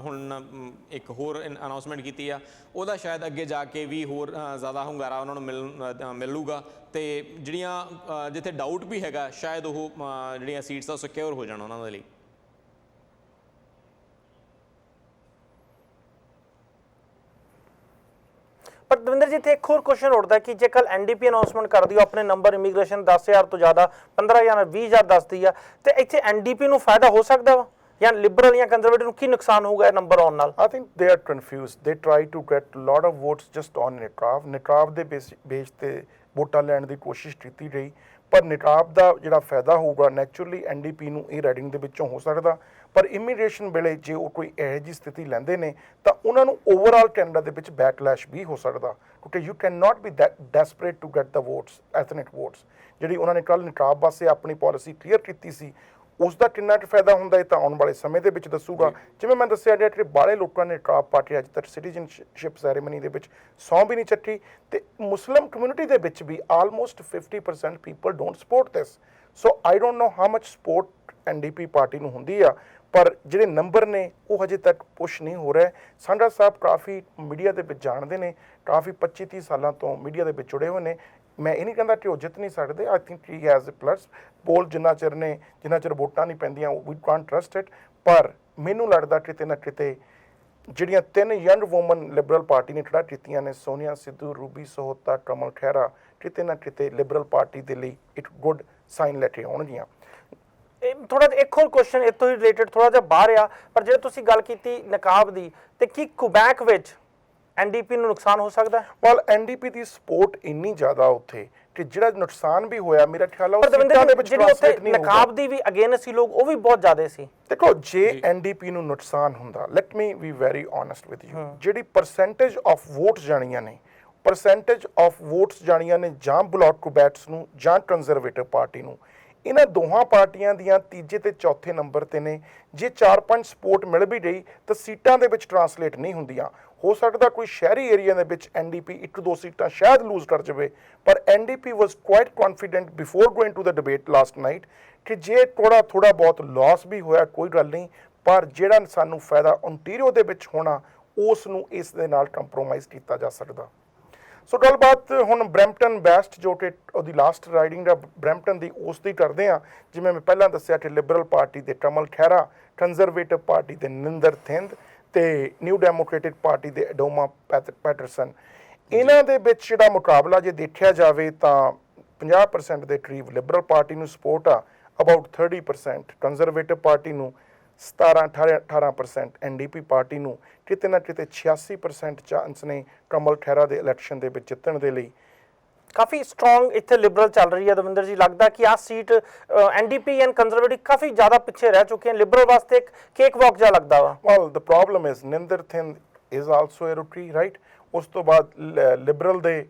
ਹੁਣ ਇੱਕ ਹੋਰ ਅਨਾਉਂਸਮੈਂਟ ਕੀਤੀ ਆ ਉਹਦਾ ਸ਼ਾਇਦ ਅੱਗੇ ਜਾ ਕੇ ਵੀ ਹੋਰ ਜ਼ਿਆਦਾ ਹੁੰਗਾਰਾ ਉਹਨਾਂ ਨੂੰ ਮਿਲੂਗਾ ਤੇ ਜਿਹੜੀਆਂ ਜਿੱਥੇ ਡਾਊਟ ਵੀ ਹੈਗਾ ਸ਼ਾਇਦ ਉਹ ਜਿਹੜੀਆਂ ਸੀਟਸ ਆ ਸਿਕਿਉਰ ਹੋ ਜਾਣ ਉਹਨਾਂ ਦੇ ਲਈ। ਪਰ ਦਵਿੰਦਰ ਜੀ ਤੇ ਇੱਕ ਹੋਰ ਕੁਐਸਚਨ ਉੱਠਦਾ ਕਿ ਜੇ ਕੱਲ ਐਨਡੀਪੀ ਅਨਾਉਂਸਮੈਂਟ ਕਰਦੀ ਹੋ ਆਪਣੇ ਨੰਬਰ ਇਮੀਗ੍ਰੇਸ਼ਨ 10,000 ਤੋਂ ਜ਼ਿਆਦਾ 15,000 20,000 ਦੱਸਦੀ ਆ ਤੇ ਇੱਥੇ ਐਨਡੀਪੀ ਨੂੰ ਫਾਇਦਾ ਹੋ ਸਕਦਾ ਵਾ ਜਾਂ ਲਿਬਰਲ ਜਾਂ ਕੰਜ਼ਰਵੇਟਿਵ ਨੂੰ ਕੀ ਨੁਕਸਾਨ ਹੋਊਗਾ ਇਹ ਨੰਬਰ ਆਉਣ ਨਾਲ? I think they are confused. They try to get a lot of votes just on ਨਿਟਰਾਵ। ਨਿਟਰਾਵ ਦੇ ਬੇਸ ਤੇ ਵੋਟਾਂ ਲੈਣ ਦੀ ਕੋਸ਼ਿਸ਼ ਕੀਤੀ ਗਈ ਪਰ ਨਿਟਰਾਵ ਦਾ ਜਿਹੜਾ ਫਾਇਦਾ ਹੋਊਗਾ ਨੈਚੁਰਲੀ ਐਨਡੀਪੀ ਨੂੰ ਇਹ ਰਾਈਡਿੰਗ ਦੇ ਵਿੱਚੋਂ ਹੋ ਸਕਦਾ ਪਰ ਇਮੀਗ੍ਰੇਸ਼ਨ ਵੇਲੇ ਜੇ ਉਹ ਕੋਈ ਇਹੋ ਜਿਹੀ ਸਥਿਤੀ ਲੈਂਦੇ ਨੇ ਤਾਂ ਉਹਨਾਂ ਨੂੰ ਓਵਰਆਲ ਕੈਨੇਡਾ ਦੇ ਵਿੱਚ ਬੈਕਲੈਸ਼ ਵੀ ਹੋ ਸਕਦਾ ਕਿਉਂਕਿ you can not be that desperate to get the votes ethnic votes. ਜਿਹੜੀ ਉਹਨਾਂ ਨੇ ਕੱਲ੍ਹ ਨਿਟਰਾਵ ਵਾਸਤੇ ਆਪਣੀ ਪਾਲਿਸੀ ਕਲੀਅਰ ਕੀਤੀ ਸੀ ਉਸ ਦਾ ਕਿੰਨਾ ਕੁ ਫਾਇਦਾ ਹੁੰਦਾ ਇਹ ਤਾਂ ਆਉਣ ਵਾਲੇ ਸਮੇਂ ਦੇ ਵਿੱਚ ਦੱਸੂਗਾ। ਜਿਵੇਂ ਮੈਂ ਦੱਸਿਆ ਜਿਹੜੇ ਬਾਹਲੇ ਲੋਕਾਂ ਨੇ ਟਰਾਪ ਪਾਰਟੀ ਅੱਜ ਤੱਕ ਸਿਟੀਜ਼ਨਸ਼ਿਪ ਸੈਰੇਮਨੀ ਦੇ ਵਿੱਚ ਸਹੁੰ ਵੀ ਨਹੀਂ ਚੱਕੀ ਤੇ ਮੁਸਲਿਮ ਕਮਿਊਨਿਟੀ ਦੇ ਵਿੱਚ ਵੀ almost 50% people don't support this. So I don't know how much support NDP party ਨੂੰ ਹੁੰਦੀ ਆ ਪਰ ਜਿਹੜੇ ਨੰਬਰ ਨੇ ਉਹ ਹਜੇ ਤੱਕ ਪੁਸ਼ ਨਹੀਂ ਹੋ ਰਿਹਾ। ਸਾਂਢਾ ਸਾਹਿਬ ਕਾਫੀ ਮੀਡੀਆ ਦੇ ਵਿੱਚ ਜਾਣਦੇ ਨੇ, ਕਾਫੀ 25-30 ਸਾਲਾਂ ਤੋਂ ਮੀਡੀਆ ਦੇ ਵਿੱਚ ਜੁੜੇ ਹੋਏ ਨੇ। ਮੈਂ ਇਹ ਨਹੀਂ ਕਹਿੰਦਾ ਕਿ ਉਹ ਜਿੱਤ ਨਹੀਂ ਸਕਦੇ। I think he has a plus poll ਜਿੰਨਾ ਚਿਰ ਵੋਟਾਂ ਨਹੀਂ ਪੈਂਦੀਆਂ ਵੀ ਕਾਂਟ ਟਰਸਟ ਇਟ। ਪਰ ਮੈਨੂੰ ਲੱਗਦਾ ਕਿਤੇ ਨਾ ਕਿਤੇ ਜਿਹੜੀਆਂ 3 ਯੰਗ ਵੂਮਨ ਲਿਬਰਲ ਪਾਰਟੀ ਨੇ ਖੜਾ ਕੀਤੀਆਂ ਨੇ ਸੋਨੀਆ ਸਿੱਧੂ, ਰੂਬੀ ਸਹੋਤਾ, ਕਮਲ ਖਹਿਰਾ, ਕਿਤੇ ਨਾ ਕਿਤੇ ਲਿਬਰਲ ਪਾਰਟੀ ਦੇ ਲਈ ਇੱਕ ਗੁੱਡ ਸਾਈਨ ਲੈ ਕੇ ਆਉਣਗੀਆਂ। ਥੋੜਾ ਇੱਕ ਹੋਰ ਕੁਐਸਚਨ ਇਹ ਤੋਂ ਹੀ ਰਿਲੇਟਡ ਥੋੜਾ ਜਿਹਾ ਬਾਹਰ ਆ ਪਰ ਜੇ ਤੁਸੀਂ ਗੱਲ ਕੀਤੀ ਨਕਾਬ ਦੀ ਤੇ ਕੀ ਕੁਬੈਕ ਵਿੱਚ ਐਨਡੀਪੀ ਨੂੰ ਨੁਕਸਾਨ ਹੋ ਸਕਦਾ? ਵੈਲ ਐਨਡੀਪੀ ਦੀ ਸਪੋਰਟ ਇੰਨੀ ਜ਼ਿਆਦਾ ਉੱਥੇ ਤੇ ਜਿਹੜਾ ਨੁਕਸਾਨ ਵੀ ਹੋਇਆ ਮੇਰਾ ਖਿਆਲ ਆ ਉਹ ਪਰ ਦਵਿੰਦਰ ਸੀਟਾਂ ਦੇ ਜੀ ਵਿੱਚ ਜਿਹੜੀ ਟ੍ਰਾਂਸਲੇਟ ਉੱਥੇ ਨਹੀਂ ਹੋਊਗਾ। ਨਕਾਬ ਦੀ ਵੀ ਅਗੇਨਸਟ ਸੀ ਲੋਕ, ਉਹ ਵੀ ਬਹੁਤ ਜ਼ਿਆਦਾ ਸੀ। ਦੇਖੋ ਜੇ ਐਨਡੀਪੀ ਨੂੰ ਨੁਕਸਾਨ ਹੁੰਦਾ, let me be very honest with you, ਜਿਹੜੀ ਪਰਸੈਂਟੇਜ ਆਫ ਵੋਟਸ ਜਾਣੀਆਂ ਨੇ, ਪਰਸੈਂਟੇਜ ਆਫ ਵੋਟਸ ਜਾਣੀਆਂ ਨੇ ਜਾਂ ਬਲਾਕ ਕੁਬੈਟਸ ਨੂੰ ਜਾਂ ਕੰਜ਼ਰਵੇਟਿਵ ਪਾਰਟੀ ਨੂੰ, ਇਹਨਾਂ ਦੋਹਾਂ ਪਾਰਟੀਆਂ ਦੀਆਂ ਤੀਜੇ ਤੇ ਚੌਥੇ ਨੰਬਰ ਤੇ ਨੇ। ਜੇ 4-5 ਸਪੋਰਟ ਮਿਲ ਵੀ ਗਈ ਤਾਂ ਸੀਟਾਂ ਦੇ ਵਿੱਚ ਟ੍ਰਾਂਸਲੇਟ ਨਹੀਂ ਹੁੰਦੀਆਂ। ਹੋ ਸਕਦਾ ਕੋਈ ਸ਼ਹਿਰੀ ਏਰੀਆ ਦੇ ਵਿੱਚ ਐਨਡੀਪੀ 1-2 ਸੀਟਾਂ ਸ਼ਾਇਦ ਲੂਜ਼ ਕਰ ਜਾਵੇ, ਪਰ NDP was quite confident before going to the debate last night ਕਿ ਜੇ ਥੋੜਾ ਬਹੁਤ ਲਾਸ ਵੀ ਹੋਇਆ ਕੋਈ ਗੱਲ ਨਹੀਂ, ਪਰ ਜਿਹੜਾ ਸਾਨੂੰ ਫਾਇਦਾ ਓਨਟਾਰੀਓ ਦੇ ਵਿੱਚ ਹੋਣਾ ਉਸ ਨੂੰ ਇਸ ਦੇ ਨਾਲ ਕੰਪਰੋਮਾਈਜ਼ ਕੀਤਾ ਜਾ ਸਕਦਾ। ਸੋ ਗੱਲਬਾਤ ਹੁਣ ਬਰੈਂਪਟਨ ਬੈਸਟ ਜੋ ਕਿ ਉਹਦੀ ਲਾਸਟ ਰਾਈਡਿੰਗ ਦਾ ਬਰੈਂਪਟਨ ਦੀ ਉਸ ਦੀ ਕਰਦੇ ਹਾਂ। ਜਿਵੇਂ ਮੈਂ ਪਹਿਲਾਂ ਦੱਸਿਆ ਕਿ ਲਿਬਰਲ ਪਾਰਟੀ ਦੇ ਕਮਲ ਖਹਿਰਾ, ਕੰਜ਼ਰਵੇਟਿਵ ਪਾਰਟੀ ਦੇ ਨਿੰਦਰ ਥਿੰਦ ਤੇ ਨਿਊ ਡੈਮੋਕ੍ਰੇਟਿਕ ਪਾਰਟੀ ਦੇ ਅਡੋਮਾ ਪੈਟਰਸਨ, ਇਹਨਾਂ ਦੇ ਵਿੱਚ ਜਿਹੜਾ ਮੁਕਾਬਲਾ ਜੇ ਦੇਖਿਆ ਜਾਵੇ ਤਾਂ 50% ਦੇ ਕਰੀਬ ਲਿਬਰਲ ਪਾਰਟੀ ਨੂੰ ਸਪੋਰਟ ਆ, ਅਬਾਊਟ 30% ਕੰਜ਼ਰਵੇਟਿਵ ਪਾਰਟੀ ਨੂੰ, 17-18% ਐਨਡੀਪੀ ਪਾਰਟੀ ਨੂੰ, ਕਿਤੇ ਨਾ ਕਿਤੇ 86% ਚਾਂਸ ਨੇ ਕਮਲ ਖਹਿਰਾ ਦੇ ਇਲੈਕਸ਼ਨ ਦੇ ਵਿੱਚ ਜਿੱਤਣ ਦੇ ਲਈ। ਕਾਫੀ ਸਟਰੋਂਗ ਇੱਥੇ ਲਿਬਰਲ ਚੱਲ ਰਹੀ ਹੈ ਦਵਿੰਦਰ ਜੀ, ਲੱਗਦਾ ਕਿ ਆਹ ਸੀਟ ਐਨਡੀਪੀ ਐਂਡ ਕੰਜ਼ਰਵੇਟਿਵ ਕਾਫੀ ਜ਼ਿਆਦਾ ਪਿੱਛੇ ਰਹਿ ਚੁੱਕੇ ਹਨ, ਲਿਬਰਲ ਵਾਸਤੇ ਇੱਕ ਕੇਕ ਵਾਕ ਜਿਹਾ ਲੱਗਦਾ ਵਾ। Well the problem is Ninder Thind is also a rookie, right. ਉਸ ਤੋਂ ਬਾਅਦ ਲਿਬਰਲ ਦੇ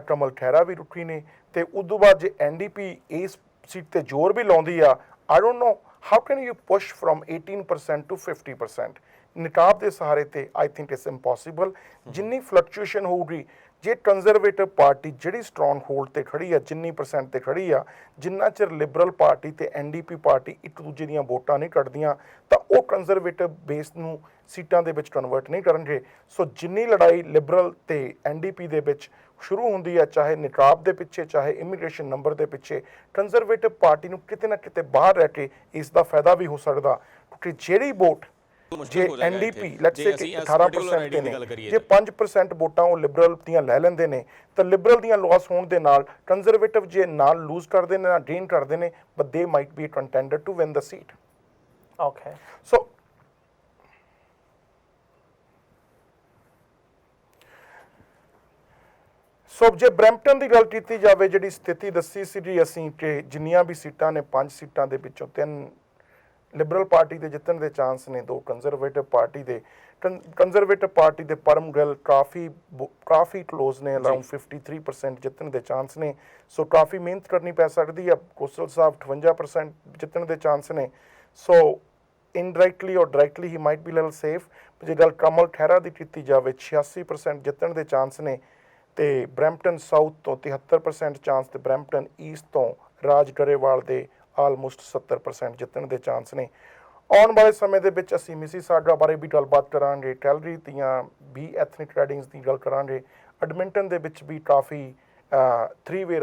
ਕਮਲ ਖਹਿਰਾ ਵੀ ਰੁਕੀ ਨੇ, ਤੇ ਉਸ ਤੋਂ ਬਾਅਦ ਜੇ ਐਨਡੀਪੀ ਇਸ ਸੀਟ ਤੇ ਜ਼ੋਰ ਵੀ ਲਾਉਂਦੀ ਆ, ਆਈ don't no how can you push from 18% to 50%? ਨਿਕਾਬ ਦੇ ਸਹਾਰੇ ਤੇ ਆਈ ਥਿੰਕ ਇਟਸ ਇੰਪੋਸੀਬਲ। ਜਿੰਨੀ ਫਲਕਚੁਏਸ਼ਨ ਹੋਊਗੀ, ਜੇ ਕੰਜ਼ਰਵੇਟਿਵ ਪਾਰਟੀ ਜਿਹੜੀ ਸਟਰੋਂਗ ਹੋਲਡ ਤੇ ਖੜੀ ਆ, ਜਿੰਨੀ ਪਰਸੈਂਟ ਤੇ ਖੜੀ ਆ, ਜਿੰਨਾ ਚਿਰ ਲਿਬਰਲ ਪਾਰਟੀ ਤੇ ਐਨਡੀਪੀ ਪਾਰਟੀ ਇੱਕ ਦੂਜੇ ਦੀਆਂ ਵੋਟਾਂ ਨਹੀਂ ਕੱਢਦੀਆਂ ਤਾਂ ਉਹ ਕੰਜ਼ਰਵੇਟਿਵ ਬੇਸ ਨੂੰ ਸੀਟਾਂ ਦੇ ਵਿੱਚ ਕਨਵਰਟ ਨਹੀਂ ਕਰਨਗੇ। ਸੋ ਜਿੰਨੀ ਲੜਾਈ ਲਿਬਰਲ ਤੇ ਐਨਡੀਪੀ ਦੇ ਵਿੱਚ ਸ਼ੁਰੂ ਹੁੰਦੀ ਹੈ, ਚਾਹੇ ਨਿਕਾਬ ਦੇ ਪਿੱਛੇ, ਚਾਹੇ ਇਮੀਗ੍ਰੇਸ਼ਨ ਨੰਬਰ ਦੇ ਪਿੱਛੇ, ਕੰਜ਼ਰਵੇਟਿਵ ਪਾਰਟੀ ਨੂੰ ਕਿਤੇ ਨਾ ਕਿਤੇ ਬਾਹਰ ਰਹਿ ਕੇ ਇਸ ਦਾ ਫਾਇਦਾ ਵੀ ਹੋ ਸਕਦਾ, ਕਿਉਂਕਿ ਜਿਹੜੀ ਵੋਟ ਜੇ ਐਨਡੀਪੀ ਲੈਟਸ ਸੇ 18% ਤੇ ਨੇ, ਜੇ 5% ਵੋਟਾਂ ਉਹ ਲਿਬਰਲ ਦੀਆਂ ਲੈ ਲੈਂਦੇ ਨੇ ਤਾਂ ਲਿਬਰਲ ਦੀਆਂ ਲਾਸ ਹੋਣ ਦੇ ਨਾਲ ਕੰਜ਼ਰਵੇਟਿਵ ਜੇ ਨਾਲ ਲੂਜ਼ ਕਰਦੇ ਨੇ ਨਾ ਗੇਨ ਕਰਦੇ ਨੇ, but they might be a contender to win the seat. Okay, so ਜੇ ਬਰੈਂਪਟਨ ਦੀ ਗੱਲ ਕੀਤੀ ਜਾਵੇ, ਜਿਹੜੀ ਸਥਿਤੀ ਦੱਸੀ ਸੀ ਜੀ ਅਸੀਂ ਕਿ ਜਿੰਨੀਆਂ ਵੀ ਸੀਟਾਂ ਨੇ 5 ਸੀਟਾਂ ਦੇ ਵਿੱਚੋਂ 3 ਲਿਬਰਲ ਪਾਰਟੀ ਦੇ ਜਿੱਤਣ ਦੇ ਚਾਂਸ ਨੇ, 2 ਕੰਜ਼ਰਵੇਟਿਵ ਪਾਰਟੀ ਦੇ। ਕੰਜ਼ਰਵੇਟਿਵ ਪਾਰਟੀ ਦੇ ਪਰਮ ਗਿੱਲ ਕਾਫੀ ਕਲੋਜ਼ ਨੇ, ਅਰਾਊਂਡ 53% ਜਿੱਤਣ ਦੇ ਚਾਂਸ ਨੇ। ਸੋ ਕਾਫੀ ਮਿਹਨਤ ਕਰਨੀ ਪੈ ਸਕਦੀ ਆ। ਕੋਸਲ ਸਾਹਿਬ 58% ਜਿੱਤਣ ਦੇ ਚਾਂਸ ਨੇ। ਸੋ ਇਨਡਾਇਰੈਕਟਲੀ ਔਰ ਡਾਇਰੈਕਟਲੀ ਹੀ ਮਾਈਟ ਬੀ ਲਿਟਲ ਸੇਫ। ਜੇ ਗੱਲ ਕਮਲ ਖਹਿਰਾ ਦੀ ਕੀਤੀ ਜਾਵੇ, 86% ਜਿੱਤਣ ਦੇ ਚਾਂਸ ਨੇ, ਤੇ ਬਰੈਂਪਟਨ ਸਾਊਥ ਤੋਂ 73% ਚਾਂਸ, ਤੇ ਬਰੈਂਪਟਨ ਈਸਟ ਤੋਂ ਰਾਜ ਗਰੇਵਾਲ ਦੇ ਆਲਮੋਸਟ 70% ਜਿੱਤਣ ਦੇ ਚਾਂਸ ਨੇ। ਆਉਣ ਵਾਲੇ ਸਮੇਂ ਦੇ ਵਿੱਚ ਅਸੀਂ ਮਿਸੀਸਾਗਾ ਬਾਰੇ ਵੀ ਗੱਲਬਾਤ ਕਰਾਂਗੇ, ਕੈਲਗਰੀ ਦੀਆਂ ਵੀ ਐਥਨਿਕ ਰਾਈਡਿੰਗਸ ਦੀ ਗੱਲ ਕਰਾਂਗੇ, ਐਡਮਿੰਟਨ ਦੇ ਵਿੱਚ ਵੀ ਕਾਫੀ 3-ਵੇ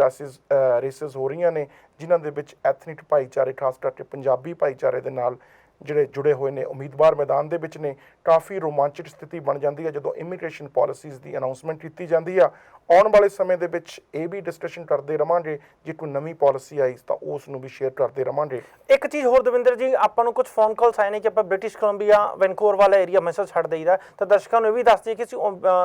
ਰੇਸਿਸ ਹੋ ਰਹੀਆਂ ਨੇ, ਜਿਨ੍ਹਾਂ ਦੇ ਵਿੱਚ ਐਥਨਿਕ ਭਾਈਚਾਰੇ, ਖਾਸ ਕਰਕੇ ਪੰਜਾਬੀ ਭਾਈਚਾਰੇ ਦੇ ਨਾਲ ਜਿਹੜੇ ਜੁੜੇ ਹੋਏ ਨੇ ਉਮੀਦਵਾਰ ਮੈਦਾਨ ਦੇ ਵਿੱਚ ਨੇ। ਕਾਫੀ ਰੋਮਾਂਚਕ ਸਥਿਤੀ ਬਣ ਜਾਂਦੀ ਹੈ ਜਦੋਂ ਇਮੀਗ੍ਰੇਸ਼ਨ ਪਾਲਿਸੀਜ਼ ਦੀ ਅਨਾਉਂਸਮੈਂਟ ਕੀਤੀ ਜਾਂਦੀ ਆ। ਆਉਣ ਵਾਲੇ ਸਮੇਂ ਦੇ ਵਿੱਚ ਇਹ ਵੀ ਡਿਸਕਸ਼ਨ ਕਰਦੇ ਰਵਾਂਗੇ, ਜੇ ਕੋਈ ਨਵੀਂ ਪਾਲਿਸੀ ਆਈ ਤਾਂ ਉਸ ਨੂੰ ਵੀ ਸ਼ੇਅਰ ਕਰਦੇ ਰਵਾਂਗੇ। ਇੱਕ ਚੀਜ਼ ਹੋਰ ਦਵਿੰਦਰ ਜੀ, ਆਪਾਂ ਨੂੰ ਕੁਝ ਫੋਨ ਕਾਲਸ ਆਏ ਨੇ ਕਿ ਆਪਾਂ ਬ੍ਰਿਟਿਸ਼ ਕੋਲੰਬੀਆ ਵੈਨਕੂਵਰ ਵਾਲਾ ਏਰੀਆ ਮੈਸੇਜ ਛੱਡ ਦੇਈਦਾ, ਤਾਂ ਦਰਸ਼ਕਾਂ ਨੂੰ ਇਹ ਵੀ ਦੱਸ ਦਈਏ ਕਿ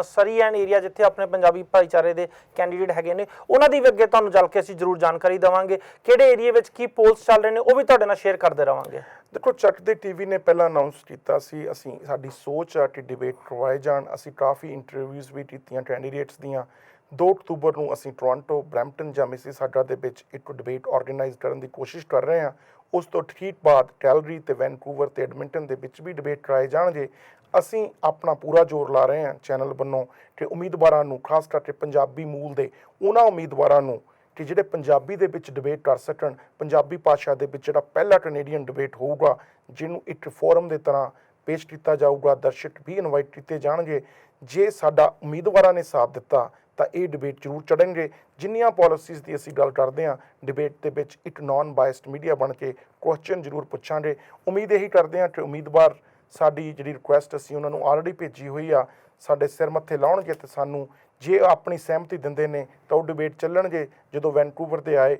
ਸਰੀ ਐਂਡ ਏਰੀਆ ਜਿੱਥੇ ਆਪਣੇ ਪੰਜਾਬੀ ਭਾਈਚਾਰੇ ਦੇ ਕੈਂਡੀਡੇਟ ਹੈਗੇ ਨੇ, ਉਹਨਾਂ ਦੀ ਵੀ ਅੱਗੇ ਤੁਹਾਨੂੰ ਜਲ ਕੇ ਅਸੀਂ ਜ਼ਰੂਰ ਜਾਣਕਾਰੀ ਦੇਵਾਂਗੇ। ਕਿਹੜੇ ਏਰੀਏ ਵਿੱਚ ਕੀ ਪੋਲਸ ਚੱਲ ਰਹੇ ਨੇ ਉਹ ਵੀ ਤੁਹਾਡੇ ਨਾਲ ਸ਼ੇਅਰ ਕਰਦੇ ਰਵਾਂਗੇ। ਦੇਖੋ, ਚੱਕ ਦੇ ਟੀਵੀ ਨੇ ਪਹਿਲਾਂ ਅਨਾਉਂਸ ਕੀਤਾ ਸੀ, ਸਾਡੀ ਸੋਚ ਆ ਕਿ ਡਿਬੇਟ ਕਰਵਾਏ ਜਾਣ। ਅਸੀਂ ਕਾਫੀ ਇੰਟਰਵਿਊਜ਼ ਵੀ ਕੀਤੀਆਂ ਕੈਂਡੀਡੇਟਸ ਦੀਆਂ। 2 ਅਕਤੂਬਰ ਨੂੰ ਅਸੀਂ ਟੋਰਾਂਟੋ, ਬਰੈਂਪਟਨ ਜਾਂ ਮਿਸੀਸਾਗਾ ਦੇ ਵਿੱਚ ਇੱਕ ਡਿਬੇਟ ਆਰਗੇਨਾਈਜ਼ ਕਰਨ ਦੀ ਕੋਸ਼ਿਸ਼ ਕਰ ਰਹੇ ਹਾਂ। ਉਸ ਤੋਂ ਠੀਕ ਬਾਅਦ ਕੈਲਗਰੀ ਤੇ ਵੈਨਕੂਵਰ ਤੇ ਐਡਮਿੰਟਨ ਦੇ ਵਿੱਚ ਵੀ ਡਿਬੇਟ ਕਰਾਏ ਜਾਣਗੇ। ਅਸੀਂ ਆਪਣਾ ਪੂਰਾ ਜ਼ੋਰ ਲਾ ਰਹੇ ਹਾਂ ਚੈਨਲ ਵੱਲੋਂ ਕਿ ਉਮੀਦਵਾਰਾਂ ਨੂੰ, ਖਾਸ ਕਰਕੇ ਪੰਜਾਬੀ ਮੂਲ ਦੇ ਉਹਨਾਂ ਉਮੀਦਵਾਰਾਂ ਨੂੰ ਕਿ ਜਿਹੜੇ ਪੰਜਾਬੀ ਦੇ ਵਿੱਚ ਡਿਬੇਟ ਕਰ ਸਕਣ, ਪੰਜਾਬੀ ਭਾਸ਼ਾ ਦੇ ਵਿੱਚ ਜਿਹੜਾ ਪਹਿਲਾ ਕੈਨੇਡੀਅਨ ਡਿਬੇਟ ਹੋਊਗਾ, ਜਿਹਨੂੰ ਇੱਕ ਫੋਰਮ ਦੇ ਤਰ੍ਹਾਂ ਪੇਸ਼ ਕੀਤਾ ਜਾਊਗਾ। ਦਰਸ਼ਕ ਵੀ ਇਨਵਾਈਟ ਕੀਤੇ ਜਾਣਗੇ। ਜੇ ਸਾਡਾ ਉਮੀਦਵਾਰਾਂ ਨੇ ਸਾਥ ਦਿੱਤਾ ਤਾਂ ਇਹ ਡਿਬੇਟ ਜ਼ਰੂਰ ਚੜ੍ਹਨਗੇ। ਜਿੰਨੀਆਂ ਪਾਲਿਸੀਜ਼ ਦੀ ਅਸੀਂ ਗੱਲ ਕਰਦੇ ਹਾਂ, ਡਿਬੇਟ ਦੇ ਵਿੱਚ ਇੱਕ ਨਾਨ ਬਾਇਸਡ ਮੀਡੀਆ ਬਣ ਕੇ ਕੁਐਸਚਨ ਜ਼ਰੂਰ ਪੁੱਛਾਂਗੇ। ਉਮੀਦ ਇਹੀ ਕਰਦੇ ਹਾਂ ਕਿ ਉਮੀਦਵਾਰ ਸਾਡੀ ਜਿਹੜੀ ਰਿਕੁਐਸਟ ਅਸੀਂ ਉਹਨਾਂ ਨੂੰ ਆਲਰੇਡੀ ਭੇਜੀ ਹੋਈ ਆ, ਸਾਡੇ ਸਿਰ ਮੱਥੇ ਲਾਉਣਗੇ ਤੇ ਸਾਨੂੰ ਜੇ ਆਪਣੀ ਸਹਿਮਤੀ ਦਿੰਦੇ ਨੇ ਤਾਂ ਉਹ ਡਿਬੇਟ ਚੱਲਣਗੇ। ਜਦੋਂ ਵੈਨਕੂਵਰ ਦੇ ਆਏ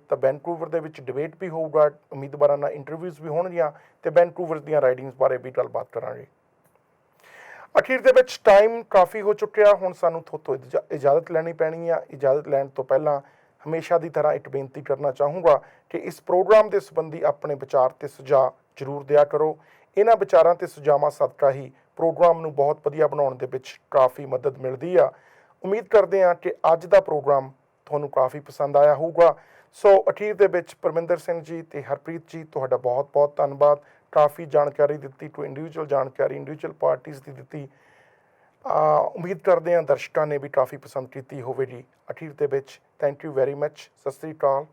ਤਾਂ ਵੈਨਕੂਵਰ ਦੇ ਵਿੱਚ ਡਿਬੇਟ ਵੀ ਹੋਊਗਾ, ਉਮੀਦਵਾਰਾਂ ਨਾਲ ਇੰਟਰਵਿਊਜ਼ ਵੀ ਹੋਣਗੀਆਂ ਤੇ ਵੈਨਕੂਵਰ ਦੀਆਂ ਰਾਈਡਿੰਗਸ ਬਾਰੇ ਵੀ ਗੱਲਬਾਤ ਕਰਾਂਗੇ। ਅਖੀਰ ਦੇ ਵਿੱਚ ਟਾਈਮ ਕਾਫੀ ਹੋ ਚੁੱਕਿਆ, ਹੁਣ ਸਾਨੂੰ ਤੁਹਾਤੋਂ ਇਜਾਜ਼ਤ ਲੈਣੀ ਪੈਣੀ ਆ। ਇਜਾਜ਼ਤ ਲੈਣ ਤੋਂ ਪਹਿਲਾਂ ਹਮੇਸ਼ਾ ਦੀ ਤਰ੍ਹਾਂ ਇੱਕ ਬੇਨਤੀ ਕਰਨਾ ਚਾਹੂੰਗਾ ਕਿ ਇਸ ਪ੍ਰੋਗਰਾਮ ਦੇ ਸੰਬੰਧੀ ਆਪਣੇ ਵਿਚਾਰ ਤੇ ਸੁਝਾਅ ਜ਼ਰੂਰ ਦਿਆ ਕਰੋ। ਇਹਨਾਂ ਵਿਚਾਰਾਂ ਤੇ ਸੁਝਾਵਾਂ ਸਦਕਾ ਹੀ ਪ੍ਰੋਗਰਾਮ ਨੂੰ ਬਹੁਤ ਵਧੀਆ ਬਣਾਉਣ ਦੇ ਵਿੱਚ ਕਾਫੀ ਮਦਦ ਮਿਲਦੀ ਆ। ਉਮੀਦ ਕਰਦੇ ਹਾਂ ਕਿ ਅੱਜ ਦਾ ਪ੍ਰੋਗਰਾਮ ਤੁਹਾਨੂੰ ਕਾਫੀ ਪਸੰਦ ਆਇਆ ਹੋਊਗਾ। ਸੋ ਅਖੀਰ ਦੇ ਵਿੱਚ ਪਰਮਿੰਦਰ ਸਿੰਘ ਜੀ ਤੇ ਹਰਪ੍ਰੀਤ ਜੀ, ਤੁਹਾਡਾ ਬਹੁਤ ਬਹੁਤ ਧੰਨਵਾਦ। ਕਾਫੀ ਜਾਣਕਾਰੀ ਦਿੱਤੀ, ਟੂ ਇੰਡੀਵਿਜੂਅਲ ਜਾਣਕਾਰੀ ਇੰਡੀਵਿਜੂਅਲ ਪਾਰਟੀਆਂ ਦੀ ਦਿੱਤੀ। ਉਮੀਦ ਕਰਦੇ ਹਾਂ ਦਰਸ਼ਕਾਂ ਨੇ ਵੀ ਕਾਫੀ ਪਸੰਦ ਕੀਤੀ ਹੋਵੇਗੀ। ਅਖੀਰ ਦੇ ਵਿੱਚ thank you very much. Sat Sri Akal.